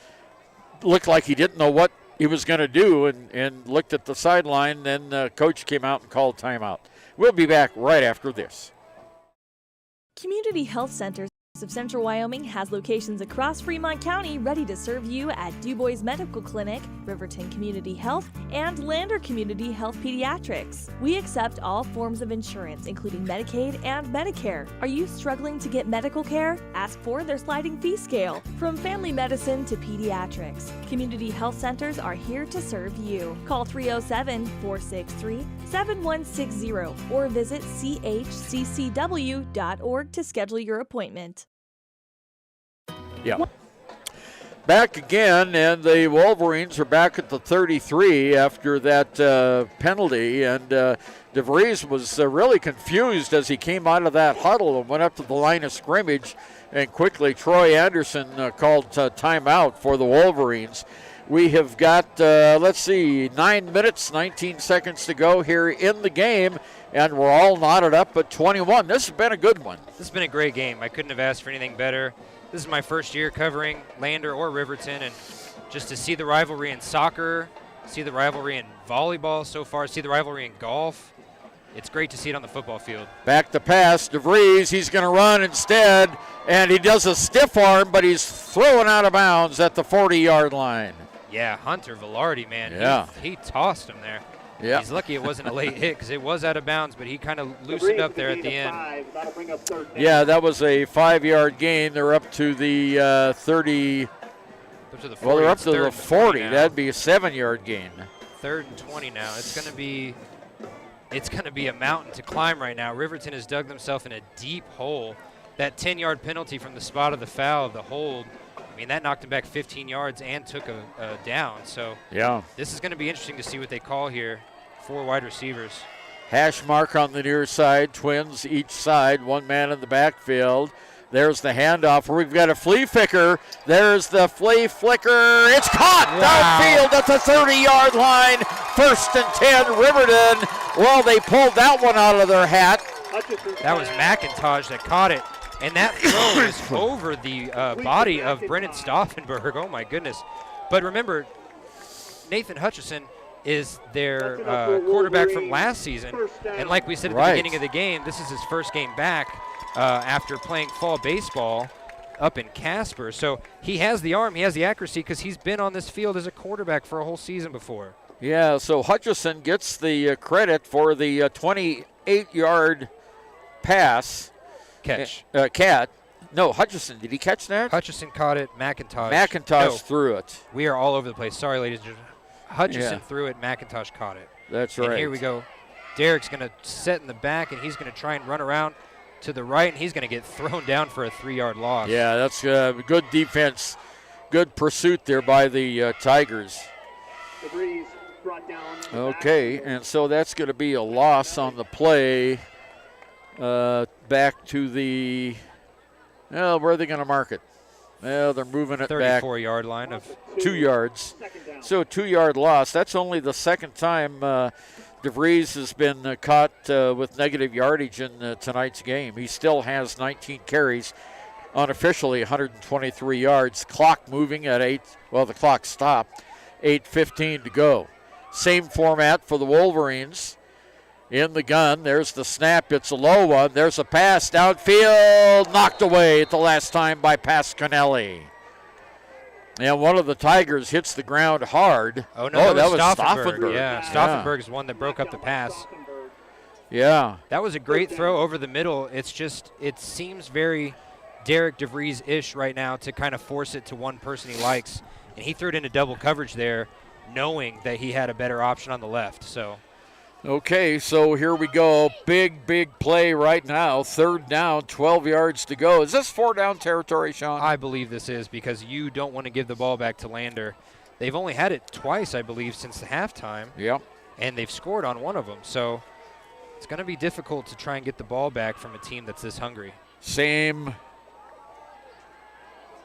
looked like he didn't know what he was going to do and looked at the sideline. Then coach came out and called timeout. We'll be back right after this. Community Health Centers of Central Wyoming has locations across Fremont County ready to serve you at Du Bois Medical Clinic, Riverton Community Health, and Lander Community Health Pediatrics. We accept all forms of insurance, including Medicaid and Medicare. Are you struggling to get medical care? Ask for their sliding fee scale. From family medicine to pediatrics, Community Health Centers are here to serve you. Call 307-463-7160 or visit chccw.org to schedule your appointment. Yeah. Back again, and the Wolverines are back at the 33 after that penalty, and DeVries was really confused as he came out of that huddle and went up to the line of scrimmage, and quickly Troy Anderson called timeout for the Wolverines. We have got, 9 minutes, 19 seconds to go here in the game, and we're all knotted up at 21. This has been a good one. This has been a great game. I couldn't have asked for anything better. This is my first year covering Lander or Riverton, and just to see the rivalry in soccer, see the rivalry in volleyball so far, see the rivalry in golf, it's great to see it on the football field. Back to pass, DeVries, he's going to run instead, and he does a stiff arm, but he's thrown out of bounds at the 40-yard line. Yeah, Hunter Velarde, man, yeah. he tossed him there. Yeah. He's lucky it wasn't a late hit because it was out of bounds, but he kind of loosened up there at the end. Yeah, that was a 5-yard gain. They're up to the 30. Up to the 40. Well, they're up to the 40. That'd be a 7-yard gain. 3rd and 20 now. It's going to be a mountain to climb right now. Riverton has dug themselves in a deep hole. That 10-yard penalty from the spot of the foul, the hold, I mean, that knocked him back 15 yards and took a down. So yeah, this is going to be interesting to see what they call here. 4 wide receivers. Hash mark on the near side, twins each side, one man in the backfield. There's the handoff. We've got a flea flicker. There's the flea flicker. It's caught downfield at the 30-yard line. 1st and 10, Riverton. Well, they pulled that one out of their hat. That was McIntosh that caught it. And that throw is over the body of Brennan Stauffenberg. Oh, my goodness. But remember, Nathan Hutchison is their quarterback from last season. And like we said at the beginning of the game, this is his first game back after playing fall baseball up in Casper. So he has the arm, he has the accuracy because he's been on this field as a quarterback for a whole season before. Yeah, so Hutchison gets the credit for the 28-yard pass. Catch. No, Hutchison, did he catch that? Hutchison caught it, McIntosh. McIntosh threw it. We are all over the place. Sorry, ladies and gentlemen. Hutchison threw it, McIntosh caught it. That's right. And here we go. Derek's going to set in the back, and he's going to try and run around to the right, and he's going to get thrown down for a 3-yard loss. Yeah, that's good defense. Good pursuit there by the Tigers. Okay, and so that's going to be a loss on the play. Back to the, well, where are they going to mark it? Well, they're moving it back. 34-yard line of 2 yards. So a 2-yard loss. That's only the second time DeVries has been caught with negative yardage in tonight's game. He still has 19 carries, unofficially 123 yards. Clock moving at the clock stopped. 8:15 to go. Same format for the Wolverines. In the gun, there's the snap. It's a low one. There's a pass downfield, knocked away at the last time by Pasquinelli. And one of the Tigers hits the ground hard. Oh, no, that was Stauffenberg. Yeah, Stauffenberg is one that broke up the pass. Yeah. That was a great throw over the middle. It's just, it seems very Derek DeVries-ish right now to kind of force it to one person he likes. And he threw it into double coverage there, knowing that he had a better option on the left. So. Okay, so here we go. Big play right now. 3rd down, 12 yards to go. Is this 4-down territory, Sean? I believe this is because you don't want to give the ball back to Lander. They've only had it twice, I believe, since the halftime. Yep. And they've scored on one of them. So it's going to be difficult to try and get the ball back from a team that's this hungry. Same.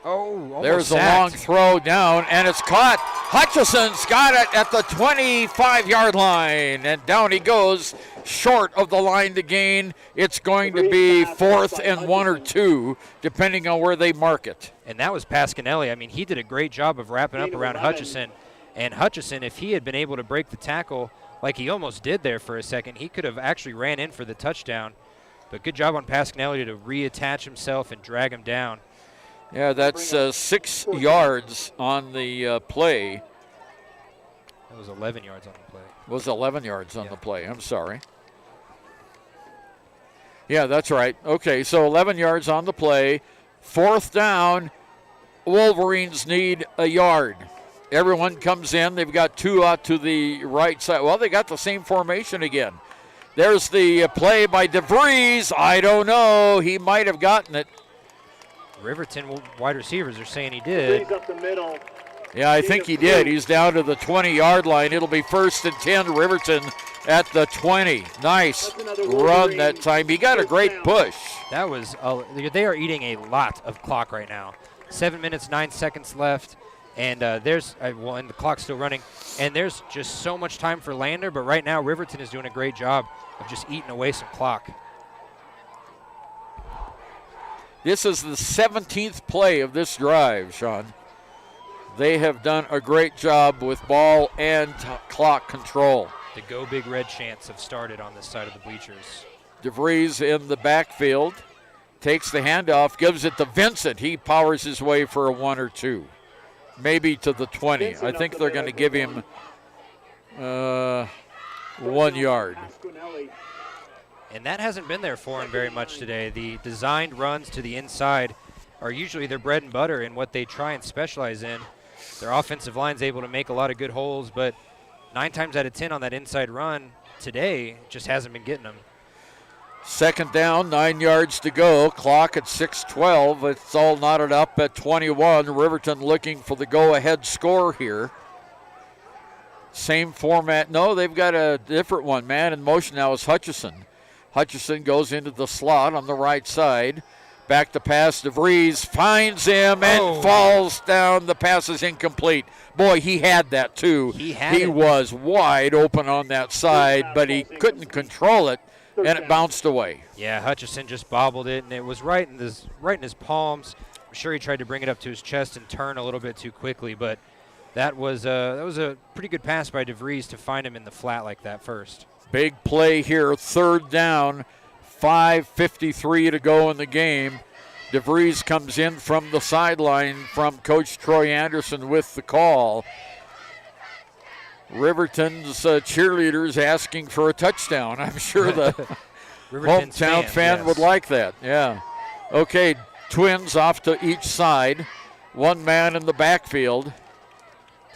Oh, there's sacked. A long throw down, and it's caught. Hutchison's got it at the 25-yard line, and down he goes, short of the line to gain. It's going to be 4th and 1 or 2, depending on where they mark it. And that was Pasquinelli. I mean, he did a great job of wrapping up around Hutchison. And Hutchison, if he had been able to break the tackle like he almost did there for a second, he could have actually ran in for the touchdown. But good job on Pasquinelli to reattach himself and drag him down. Yeah, that's 6 yards on the play. That was 11 yards on the play. Was 11 yards on the play. I'm sorry. Yeah, that's right. Okay, so 11 yards on the play. 4th down. Wolverines need a yard. Everyone comes in. They've got 2 out to the right side. Well, they got the same formation again. There's the play by DeVries. I don't know. He might have gotten it. Riverton wide receivers are saying he did. Up the middle. Yeah, I think he did. He's down to the 20-yard line. It'll be 1st and 10, Riverton at the 20. Nice run that time. He got a great push. That was, they are eating a lot of clock right now. 7 minutes, 9 seconds left. And and the clock's still running. And there's just so much time for Lander. But right now, Riverton is doing a great job of just eating away some clock. This is the 17th play of this drive, Sean. They have done a great job with ball and clock control. The Go Big Red chants have started on this side of the bleachers. DeVries in the backfield, takes the handoff, gives it to Vincent. He powers his way for a 1 or 2, maybe to the 20. I think they're going to give him 1 yard. And that hasn't been there for him very much today. The designed runs to the inside are usually their bread and butter and what they try and specialize in. Their offensive line's able to make a lot of good holes, but 9 times out of 10 on that inside run today just hasn't been getting them. 2nd down, 9 yards to go. Clock at 6:12. It's all knotted up at 21. Riverton looking for the go-ahead score here. Same format. No, they've got a different one. Man in motion now is Hutchison. Hutchison goes into the slot on the right side. Back to pass. DeVries finds him and falls down. The pass is incomplete. Boy, he had that too. He was wide open on that side, but he couldn't control it, and it bounced away. Yeah, Hutchison just bobbled it, and it was right in his palms. I'm sure he tried to bring it up to his chest and turn a little bit too quickly, but that was a pretty good pass by DeVries to find him in the flat like that first. Big play here, 3rd down, 5:53 to go in the game. DeVries comes in from the sideline from Coach Troy Anderson with the call. Riverton's cheerleaders asking for a touchdown. I'm sure the hometown fan would like that. Yeah. Okay, Twins off to each side. One man in the backfield.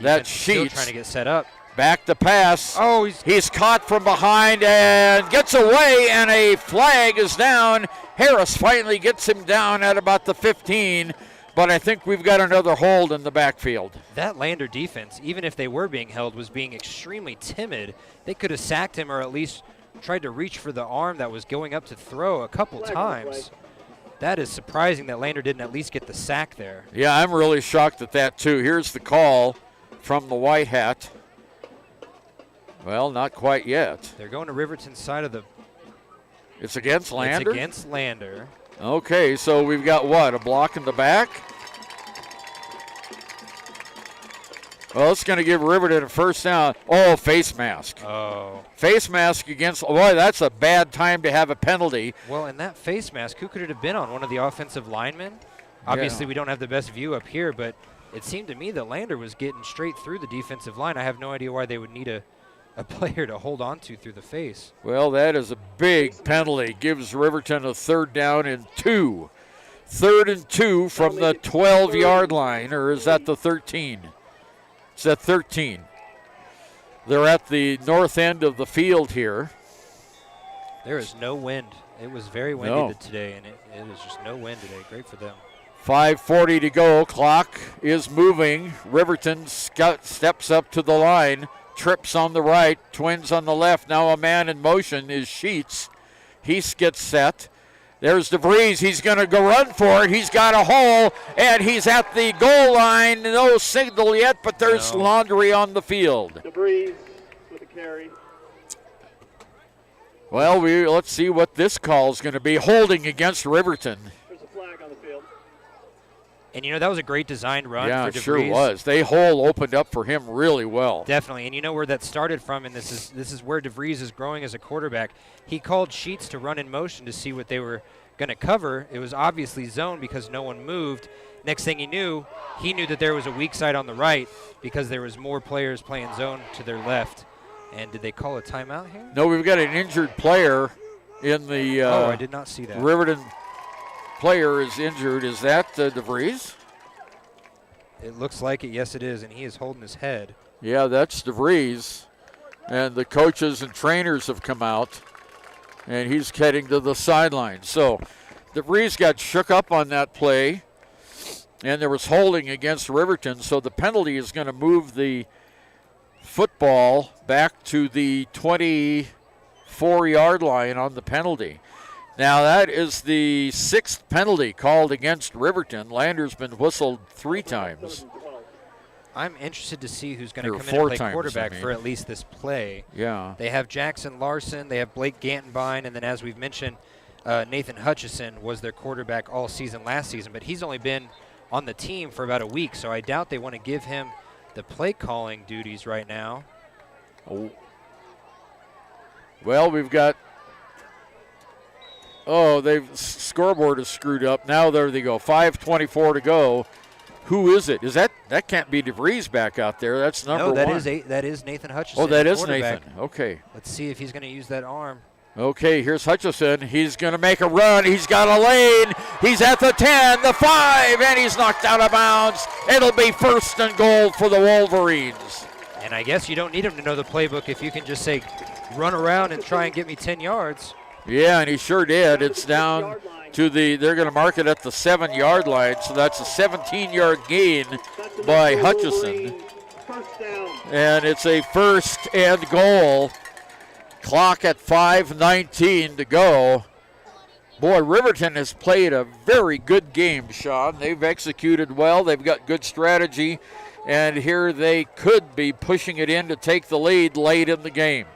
That's Sheets. Still trying to get set up. Back to pass. Oh, he's caught from behind and gets away, and a flag is down. Harris finally gets him down at about the 15, but I think we've got another hold in the backfield. That Lander defense, even if they were being held, was being extremely timid. They could have sacked him or at least tried to reach for the arm that was going up to throw a couple times. That is surprising that Lander didn't at least get the sack there. Yeah, I'm really shocked at that, too. Here's the call from the White Hat. Well, not quite yet. They're going to Riverton's side of the... It's against Lander? It's against Lander. Okay, so we've got what, a block in the back? Well, it's going to give Riverton a first down. Oh, face mask. Oh. Face mask against... Boy, that's a bad time to have a penalty. Well, in that face mask, who could it have been on? One of the offensive linemen? Obviously, we don't have the best view up here, but it seemed to me that Lander was getting straight through the defensive line. I have no idea why they would need a player to hold on to through the face. Well, that is a big penalty. Gives Riverton a 3rd down and 2. 3rd and 2 from the 12-yard line, or is that the 13? It's at 13. They're at the north end of the field here. There is no wind. It was very windy today, and it is just no wind today. Great for them. 5:40 to go. Clock is moving. Riverton steps up to the line. Trips on the right, Twins on the left. Now a man in motion is Sheets. He gets set. There's DeVries. He's going to go run for it. He's got a hole, and he's at the goal line. No signal yet, but there's laundry on the field. DeVries with a carry. Well, let's see what this call is going to be. Holding against Riverton. There's a flag on the field. And, that was a great designed run for DeVries. Yeah, sure was. They hole opened up for him really well. Definitely. And you know where that started from, and this is where DeVries is growing as a quarterback. He called Sheets to run in motion to see what they were going to cover. It was obviously zone because no one moved. Next thing he knew that there was a weak side on the right because there was more players playing zone to their left. And did they call a timeout here? No, we've got an injured player in the I did not see that. Riverton player is injured. Is that DeVries? It looks like it. Yes, it is, and he is holding his head. Yeah, that's DeVries. And the coaches and trainers have come out, and he's heading to the sideline. So DeVries got shook up on that play, and there was holding against Riverton, so the penalty is going to move the football back to the 24-yard line on the penalty. Now, that is the 6th penalty called against Riverton. Lander's been whistled 3 times. I'm interested to see who's going to come in and play quarterback for at least this play. Yeah. They have Jackson Larson. They have Blake Gantenbein. And then, as we've mentioned, Nathan Hutchison was their quarterback all season last season. But he's only been on the team for about a week, so I doubt they want to give him the play calling duties right now. Oh. Well, we've got... Oh, scoreboard is screwed up. Now there they go. 5:24 to go. Who is it? That can't be DeVries back out there? That's number one. No, that is Nathan Hutchison. Oh, that is Nathan. Okay. Let's see if he's going to use that arm. Okay, here's Hutchison. He's going to make a run. He's got a lane. He's at the 10, the 5, and he's knocked out of bounds. It'll be 1st and goal for the Wolverines. And I guess you don't need him to know the playbook if you can just say, run around and try and get me 10 yards. Yeah, and he sure did. It's down to they're going to mark it at the 7-yard line, so that's a 17-yard gain by Hutchison. First down. And it's a first and goal. Clock at 5:19 to go. Boy, Riverton has played a very good game, Sean. They've executed well. They've got good strategy. And here they could be pushing it in to take the lead late in the game.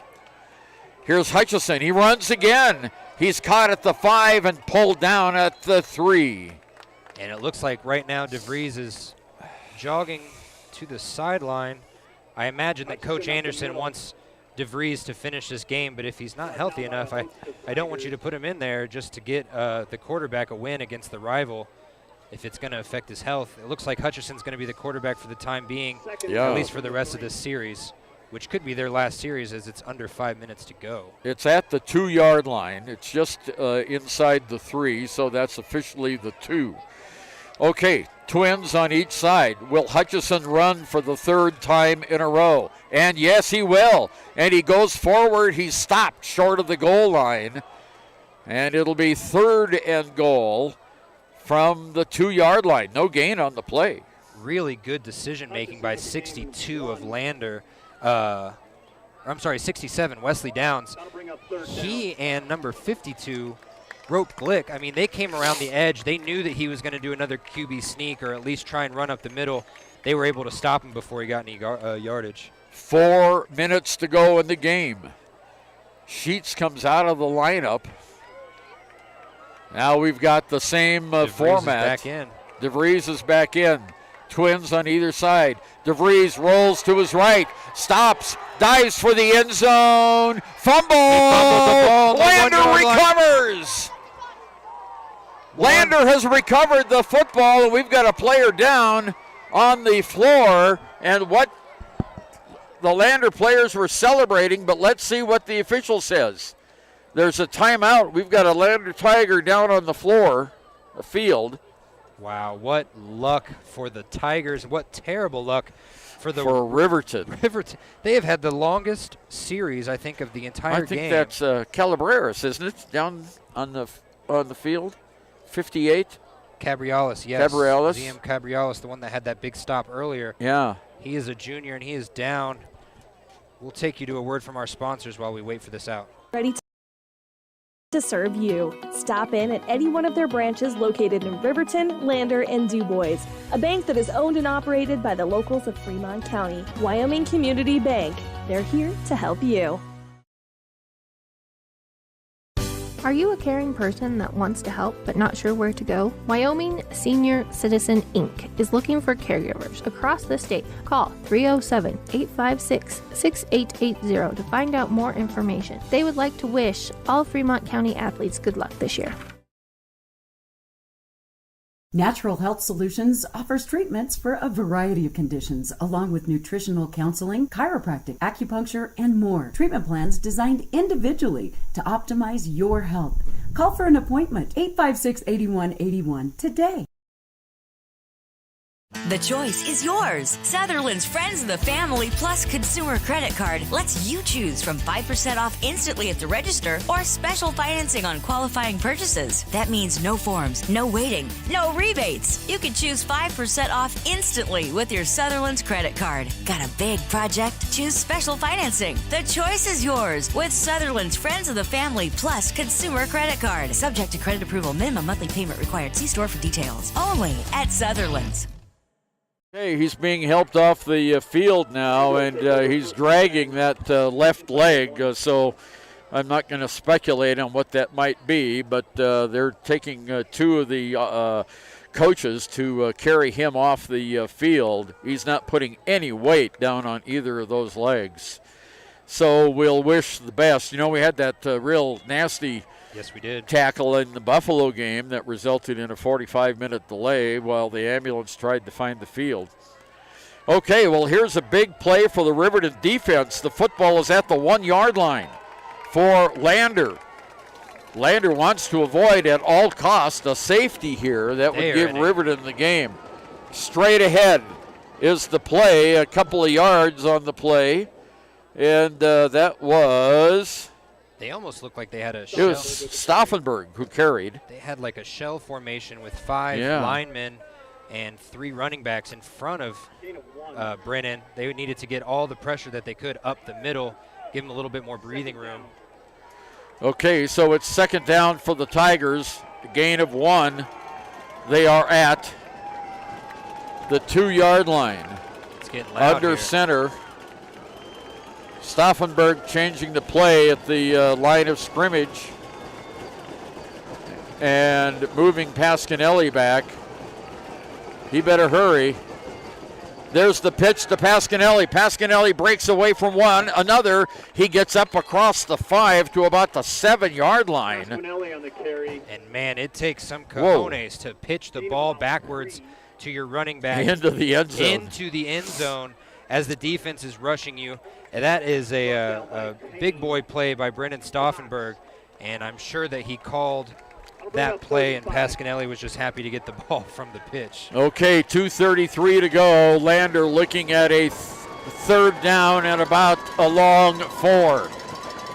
Here's Hutchison. He runs again. He's caught at the 5 and pulled down at the 3. And it looks like right now DeVries is jogging to the sideline. I imagine that Coach Anderson wants DeVries to finish this game, but if he's not healthy enough, I don't want you to put him in there just to get the quarterback a win against the rival if it's going to affect his health. It looks like Hutchison's going to be the quarterback for the time being, at least for the rest of this series, which could be their last series as it's under 5 minutes to go. It's at the 2-yard line. It's just inside the 3, so that's officially the 2. Okay, Twins on each side. Will Hutchison run for the 3rd time in a row? And yes, he will. And he goes forward. He's stopped short of the goal line. And it'll be 3rd and goal from the 2-yard line. No gain on the play. Really good decision making by 62 of Lander. 67, Wesley Downs. He and number 52, Rope Glick, I mean, they came around the edge. They knew that he was going to do another QB sneak or at least try and run up the middle. They were able to stop him before he got any yardage. 4 minutes to go in the game. Sheets comes out of the lineup. Now we've got the same format. DeVries is back in. Twins on either side. DeVries rolls to his right, stops, dives for the end zone, fumble! Lander recovers! Lander has recovered the football, and we've got a player down on the floor, and what the Lander players were celebrating, but let's see what the official says. There's a timeout. We've got a Lander Tiger down on the floor, the field. Wow, what luck for the Tigers. What terrible luck for Riverton. Riverton. They have had the longest series, I think, of the entire game. I think that's Calabreras, isn't it? Down on the field. 58. Cabrialis, yes. Cabrialis. ZM Cabrialis, the one that had that big stop earlier. Yeah. He is a junior, and he is down. We'll take you to a word from our sponsors while we wait for this out. Ready to serve you. Stop in at any one of their branches located in Riverton, Lander, and DuBois. A bank that is owned and operated by the locals of Fremont County. Wyoming Community Bank. They're here to help you. Are you a caring person that wants to help but not sure where to go? Wyoming Senior Citizen Inc. is looking for caregivers across the state. Call 307-856-6880 to find out more information. They would like to wish all Fremont County athletes good luck this year. Natural Health Solutions offers treatments for a variety of conditions, along with nutritional counseling, chiropractic, acupuncture, and more. Treatment plans designed individually to optimize your health. Call for an appointment, 856-8181 today. The choice is yours. Sutherland's Friends of the Family Plus Consumer Credit Card lets you choose from 5% off instantly at the register or special financing on qualifying purchases. That means no forms, no waiting, no rebates. You can choose 5% off instantly with your Sutherland's credit card. Got a big project? Choose special financing. The choice is yours with Sutherland's Friends of the Family Plus Consumer Credit Card. Subject to credit approval. Minimum monthly payment required. See store for details. Only at Sutherland's. Okay, he's being helped off the field now, and he's dragging that left leg, so I'm not going to speculate on what that might be, but they're taking two of the coaches to carry him off the field. He's not putting any weight down on either of those legs. So we'll wish the best. You know, we had that real nasty tackle in the Buffalo game that resulted in a 45-minute delay while the ambulance tried to find the field. Okay, well, here's a big play for the Riverton defense. The football is at the 1-yard line for Lander. Lander wants to avoid at all costs a safety here that would give Riverton the game. Straight ahead is the play, a couple of yards on the play, and that was... They almost looked like they had a shell. It was Stauffenberg who carried. They had like a shell formation with 5 linemen and 3 running backs in front of Brennan. They needed to get all the pressure that they could up the middle, give him a little bit more breathing room. Okay, so it's second down for the Tigers, a gain of 1. They are at the 2-yard line. It's getting loud under here. center. Stauffenberg changing the play at the line of scrimmage and moving Pasquinelli back. He better hurry. There's the pitch to Pasquinelli. Pasquinelli breaks away from one. Another. He gets up across the 5 to about the 7-yard line. Pasquinelli on the carry. And, man, it takes some cojones to pitch the ball backwards to your running back. Into the end zone. Into the end zone as the defense is rushing you. And that is a big boy play by Brendan Stauffenberg. And I'm sure that he called that play, and Pasquinelli was just happy to get the ball from the pitch. Okay, 2:33 to go. Lander looking at a third down and about a long 4.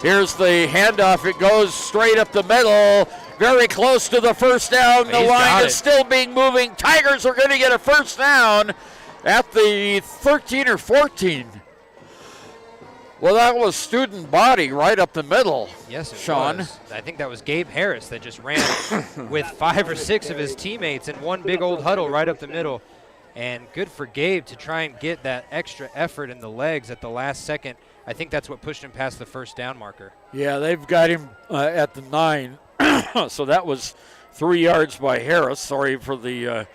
Here's the handoff. It goes straight up the middle, very close to the first down. The line is still being moving. Tigers are going to get a first down at the 13 or 14. Well, that was student body right up the middle. Yes, it Sean. was. I think that was Gabe Harris that just ran with 5 or 6 of his teammates in one big old huddle right up the middle. And good for Gabe to try and get that extra effort in the legs at the last second. I think that's what pushed him past the first down marker. Yeah, they've got him at the 9. So that was 3 yards by Harris. Sorry for the...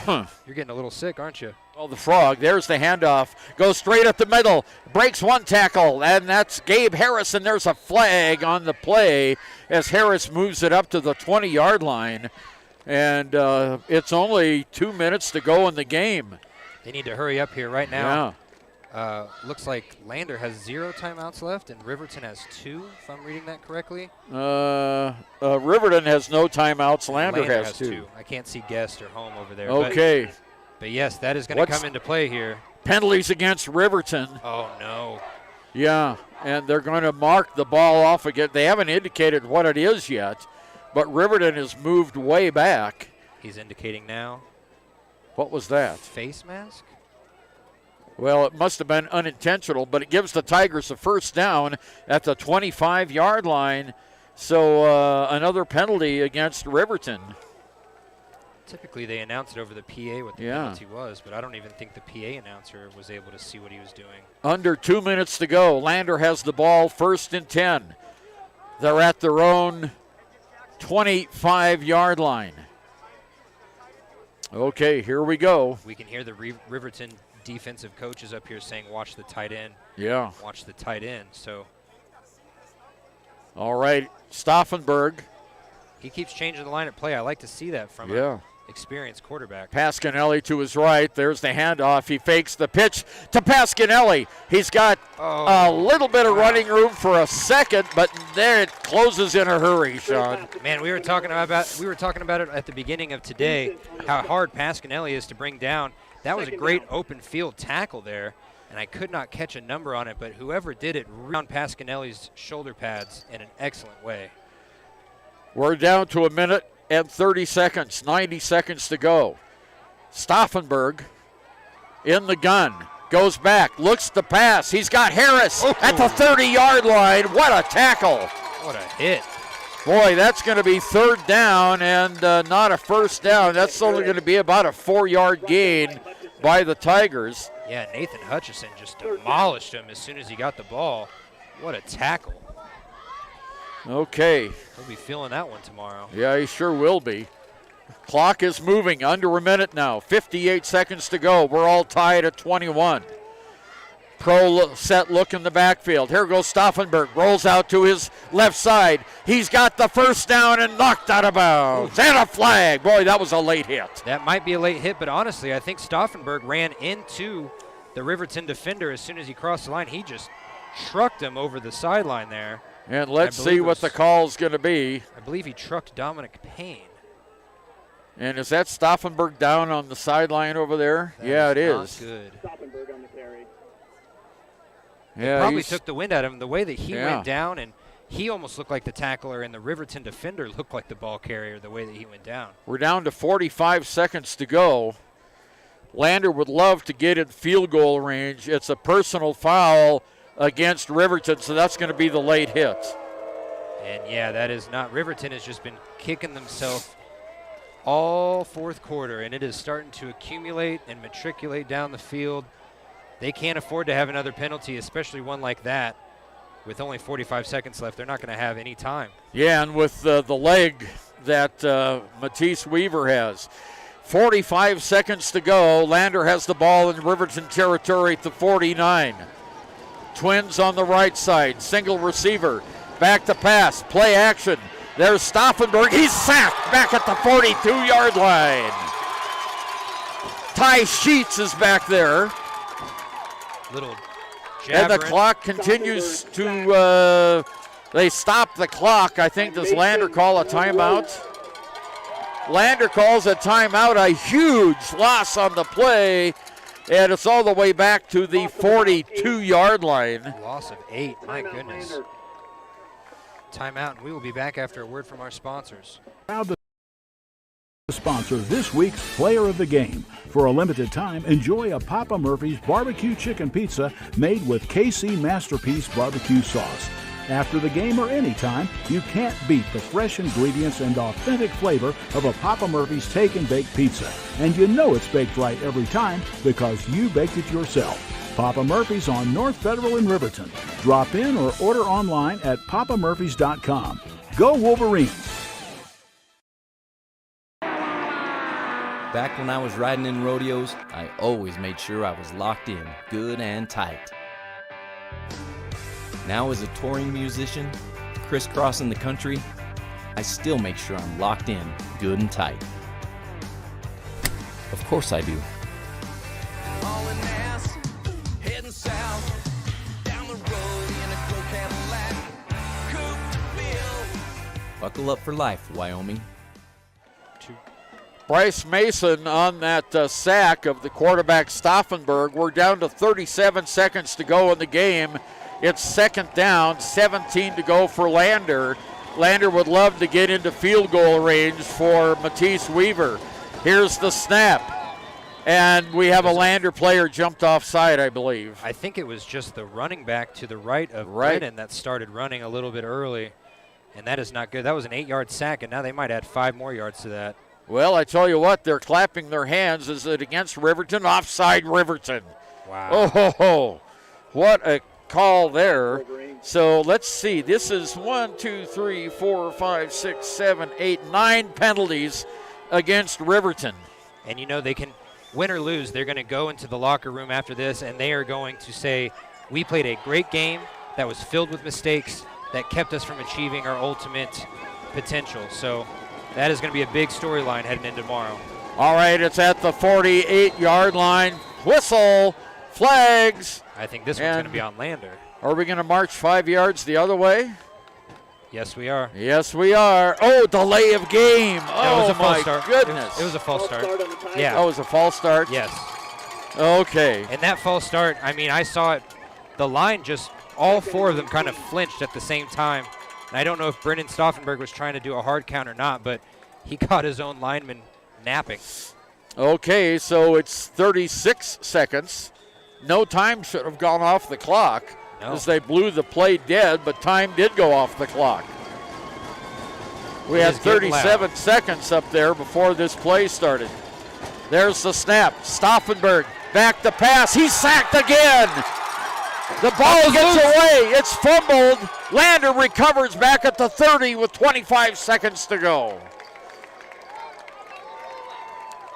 You're getting a little sick, aren't you? Oh, the frog. There's the handoff. Goes straight up the middle. Breaks one tackle, and that's Gabe Harris, and there's a flag on the play as Harris moves it up to the 20-yard line. And it's only 2 minutes to go in the game. They need to hurry up here right now. Yeah. Looks like Lander has 0 timeouts left, and Riverton has 2, if I'm reading that correctly. Riverton has no timeouts. Lander has 2. I can't see Guest or Home over there. Okay. But yes, that is going to come into play here. Penalties against Riverton. Oh, no. Yeah, and they're going to mark the ball off again. They haven't indicated what it is yet, but Riverton has moved way back. He's indicating now. What was that? Face mask? Well, it must have been unintentional, but it gives the Tigers a first down at the 25-yard line. So another penalty against Riverton. Typically, they announce it over the PA what the penalty was, but I don't even think the PA announcer was able to see what he was doing. Under 2 minutes to go. Lander has the ball, 1st and 10. They're at their own 25-yard line. Okay, here we go. We can hear the Riverton defensive coaches up here saying, watch the tight end. Yeah. Watch the tight end. So. All right, Stauffenberg. He keeps changing the line at play. I like to see that from an experienced quarterback. Pasquinelli to his right. There's the handoff. He fakes the pitch to Pasquinelli. He's got a little bit of running room for a second, but there it closes in a hurry, Sean. Man, we were talking about it at the beginning of today, how hard Pasquinelli is to bring down. That was a great open field tackle there, and I could not catch a number on it, but whoever did it round Pasquinelli's shoulder pads in an excellent way. We're down to 1 minute and 30 seconds, 90 seconds to go. Stauffenberg in the gun, goes back, looks to pass. He's got Harris at the 30-yard line. What a tackle. What a hit. Boy, that's going to be 3rd down and not a first down. That's only going to be about a 4-yard gain by the Tigers. Yeah, Nathan Hutchison just demolished him as soon as he got the ball. What a tackle. Okay. He'll be feeling that one tomorrow. Yeah, he sure will be. Clock is moving, under 1 minute now. 58 seconds to go. We're all tied at 21. Set look in the backfield. Here goes Stauffenberg. Rolls out to his left side. He's got the first down and knocked out of bounds. And a flag. Boy, that was a late hit. That might be a late hit, but honestly, I think Stauffenberg ran into the Riverton defender as soon as he crossed the line. He just trucked him over the sideline there. And let's see what the call's going to be. I believe he trucked Dominic Payne. And is that Stauffenberg down on the sideline over there? That it is. Good. Stauffenberg on the carry. Yeah, probably took the wind out of him. The way that he went down and he almost looked like the tackler, and the Riverton defender looked like the ball carrier the way that he went down. We're down to 45 seconds to go. Lander would love to get in field goal range. It's a personal foul against Riverton, so that's going to be the late hit. And, yeah, that is not – Riverton has just been kicking themselves all fourth quarter, and it is starting to accumulate and matriculate down the field. They can't afford to have another penalty, especially one like that. With only 45 seconds left, they're not going to have any time. Yeah, and with the leg that Matisse Weaver has. 45 seconds to go. Lander has the ball in Riverton territory at the 49. Twins on the right side. Single receiver. Back to pass. Play action. There's Stauffenberg. He's sacked back at the 42-yard line. Ty Sheets is back there. Little and the clock continues to, they stop the clock. I think, does Lander call a timeout? Lander calls a timeout, a huge loss on the play, and it's all the way back to the 42-yard line. Loss of 8, my goodness. Timeout, and we will be back after a word from our sponsors. Proud to sponsor this week's Player of the Game. For a limited time, enjoy a Papa Murphy's barbecue chicken pizza made with KC Masterpiece barbecue sauce. After the game or anytime, you can't beat the fresh ingredients and authentic flavor of a Papa Murphy's Take and Bake pizza. And you know it's baked right every time because you baked it yourself. Papa Murphy's on North Federal in Riverton. Drop in or order online at papamurphys.com. Go Wolverines! Back when I was riding in rodeos, I always made sure I was locked in, good and tight. Now as a touring musician, crisscrossing the country, I still make sure I'm locked in, good and tight. Of course I do. Hauling ass, heading south, down the road in a gold Cadillac, coupe bill. Buckle up for life, Wyoming. Bryce Mason on that sack of the quarterback Stauffenberg. We're down to 37 seconds to go in the game. It's second down, 17 to go for Lander. Lander would love to get into field goal range for Matisse Weaver. Here's the snap. And we have a Lander player jumped offside, I believe. I think it was just the running back to the right of Brennan that started running a little bit early. And that is not good. That was an 8-yard sack, and now they might add 5 more yards to that. Well, I tell you what, they're clapping their hands. Is it against Riverton? Offside Riverton. Wow. Oh, what a call there. So let's see. This is 1, 2, 3, 4, 5, 6, 7, 8, 9 penalties against Riverton. And you know, they can win or lose. They're going to go into the locker room after this, and they are going to say, we played a great game that was filled with mistakes that kept us from achieving our ultimate potential. So that is going to be a big storyline heading into tomorrow. All right, it's at the 48-yard line. Whistle, flags. I think this one's going to be on Lander. Are we going to march 5 yards the other way? Yes, we are. Yes, we are. Oh, delay of game. That was a false start. Goodness. It was a false start. Yeah. Oh, it was a false start? Yes. Okay. And that false start, I mean, I saw it. The line just, all 4 of them kind of flinched at the same time. And I don't know if Brendan Stauffenberg was trying to do a hard count or not, but he caught his own lineman napping. Okay, so it's 36 seconds. No time should have gone off the clock as they blew the play dead, but time did go off the clock. We had 37 seconds up there before this play started. There's the snap. Stauffenberg back to pass. He's sacked again. The ball gets away. It's fumbled. Lander recovers back at the 30 with 25 seconds to go.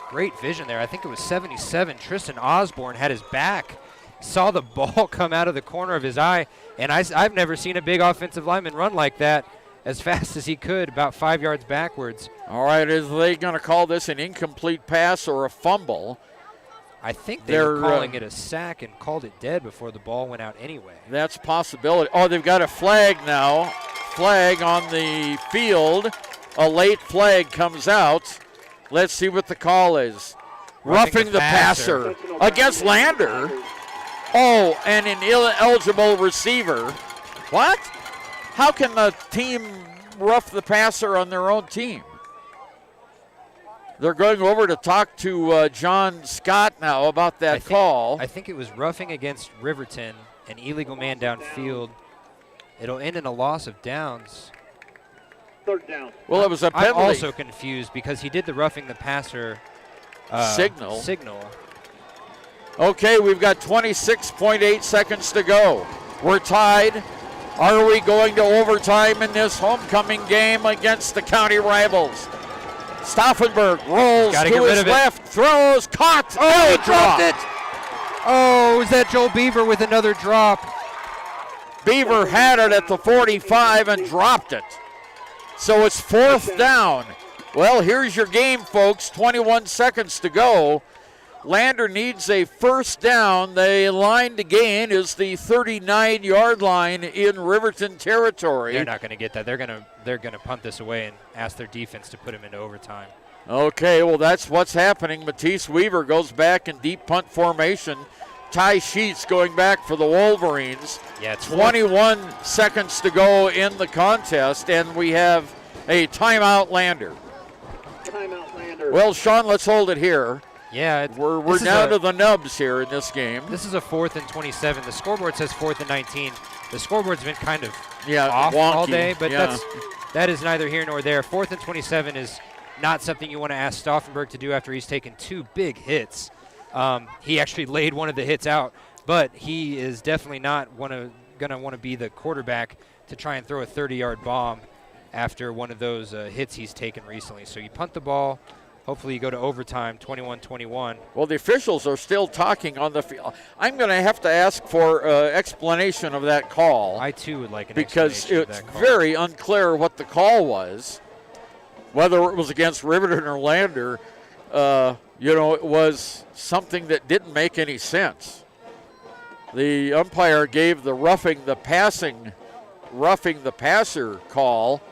Great vision there. I think it was 77. Tristan Osborne had his back, saw the ball come out of the corner of his eye, and I've never seen a big offensive lineman run like that as fast as he could, about 5 yards backwards. All right, is they going to call this an incomplete pass or a fumble? I think they're calling it a sack and called it dead before the ball went out anyway. That's a possibility. Oh, they've got a flag now. Flag on the field. A late flag comes out. Let's see what the call is. Roughing the passer against Lander. Oh, and an ineligible receiver. What? How can the team rough the passer on their own team? They're going over to talk to John Scott now about that call. I think it was roughing against Riverton, an illegal man downfield. It'll end in a loss of downs. Third down. Well, it was a penalty. I'm also confused because he did the roughing the passer signal. Okay, we've got 26.8 seconds to go. We're tied. Are we going to overtime in this homecoming game against the county rivals? Stauffenberg rolls to his left, throws, caught. Oh, he dropped it. Oh, is that Joel Beaver with another drop? Beaver had it at the 45 and dropped it. So it's 4th down. Well, here's your game, folks. 21 seconds to go. Lander needs a first down. The line to gain is the 39-yard line in Riverton territory. They're not going to get that. They're going to punt this away and ask their defense to put him into overtime. Okay, well, that's what's happening. Matisse Weaver goes back in deep punt formation. Ty Sheets going back for the Wolverines. Yeah, it's 21 seconds to go in the contest, and we have a timeout Lander. Timeout Lander. Well, Sean, let's hold it here. Yeah, we're down to the nubs here in this game. This is a 4th and 27. The scoreboard says 4th and 19. The scoreboard's been kind of off wonky, all wonky, day, but that is neither here nor there. 4th and 27 is not something you want to ask Stauffenberg to do after he's taken 2 big hits. He actually laid one of the hits out, but he is definitely not going to want to be the quarterback to try and throw a 30-yard bomb after one of those hits he's taken recently. So you punt the ball. Hopefully you go to overtime, 21-21. Well, the officials are still talking on the field. I'm going to have to ask for explanation of that call. I, too, would like an because explanation it's of that call. very unclear what the call was, whether it was against Riverton or Lander. It was something that didn't make any sense. The umpire gave the roughing the passer call,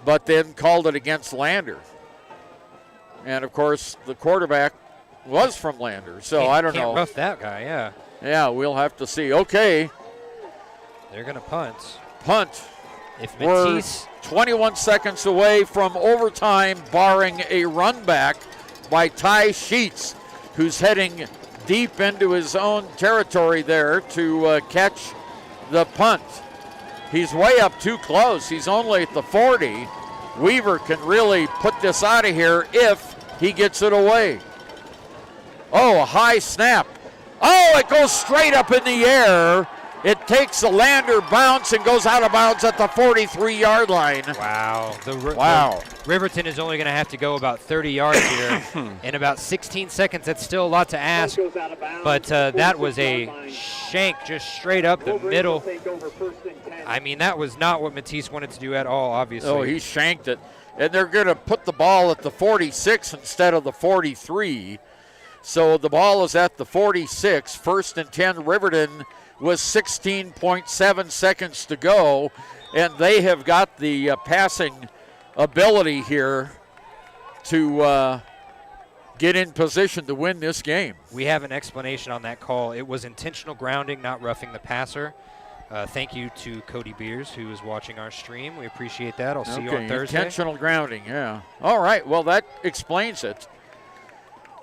but then called it against Lander. And, of course, the quarterback was from Lander, so I don't know. Can't rough that guy, yeah. Yeah, we'll have to see. Okay. They're going to punt. If We're Matisse 21 seconds away from overtime, barring a run back by Ty Sheets, who's heading deep into his own territory there to catch the punt. He's way up too close. He's only at the 40. Weaver can really put this out of here if he gets it away. Oh, a high snap. Oh, it goes straight up in the air. It takes a Lander bounce and goes out of bounds at the 43-yard line. Wow. Wow. Riverton is only going to have to go about 30 yards here in about 16 seconds. That's still a lot to ask, but that was a shank just straight up the middle. I mean, that was not what Matisse wanted to do at all, obviously. Oh, he shanked it. And they're going to put the ball at the 46 instead of the 43. So the ball is at the 46. 1st and 10, Riverton with 16.7 seconds to go. And they have got the passing ability here to get in position to win this game. We have an explanation on that call. It was intentional grounding, not roughing the passer. Thank you to Cody Beers, who is watching our stream. We appreciate that. I'll see you on Thursday. Intentional grounding, yeah. All right, well, that explains it.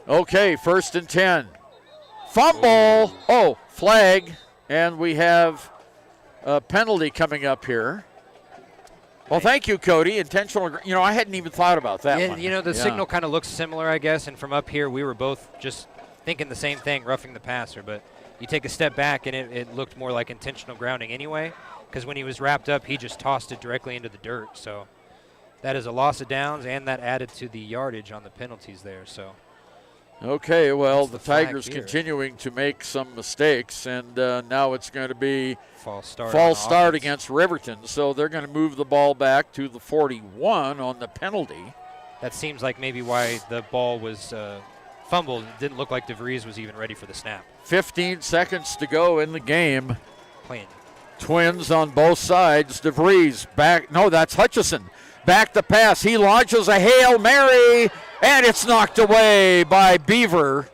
Okay, 1st and 10. Fumble. Oh, flag. And we have a penalty coming up here. Well, thank you, Cody. Intentional. I hadn't even thought about that one. The signal kind of looks similar, I guess. And from up here, we were both just thinking the same thing, roughing the passer. But you take a step back, and it looked more like intentional grounding anyway, because when he was wrapped up, he just tossed it directly into the dirt. So that is a loss of downs, and that added to the yardage on the penalties there. So. Okay, well, the Tigers continuing to make some mistakes, and now it's going to be false start against Riverton. So they're going to move the ball back to the 41 on the penalty. That seems like maybe why the ball was fumbled. It didn't look like DeVries was even ready for the snap. 15 seconds to go in the game. Playing Twins on both sides. DeVries back. No, that's Hutchison. Back to pass. He launches a Hail Mary, and it's knocked away by Beaver.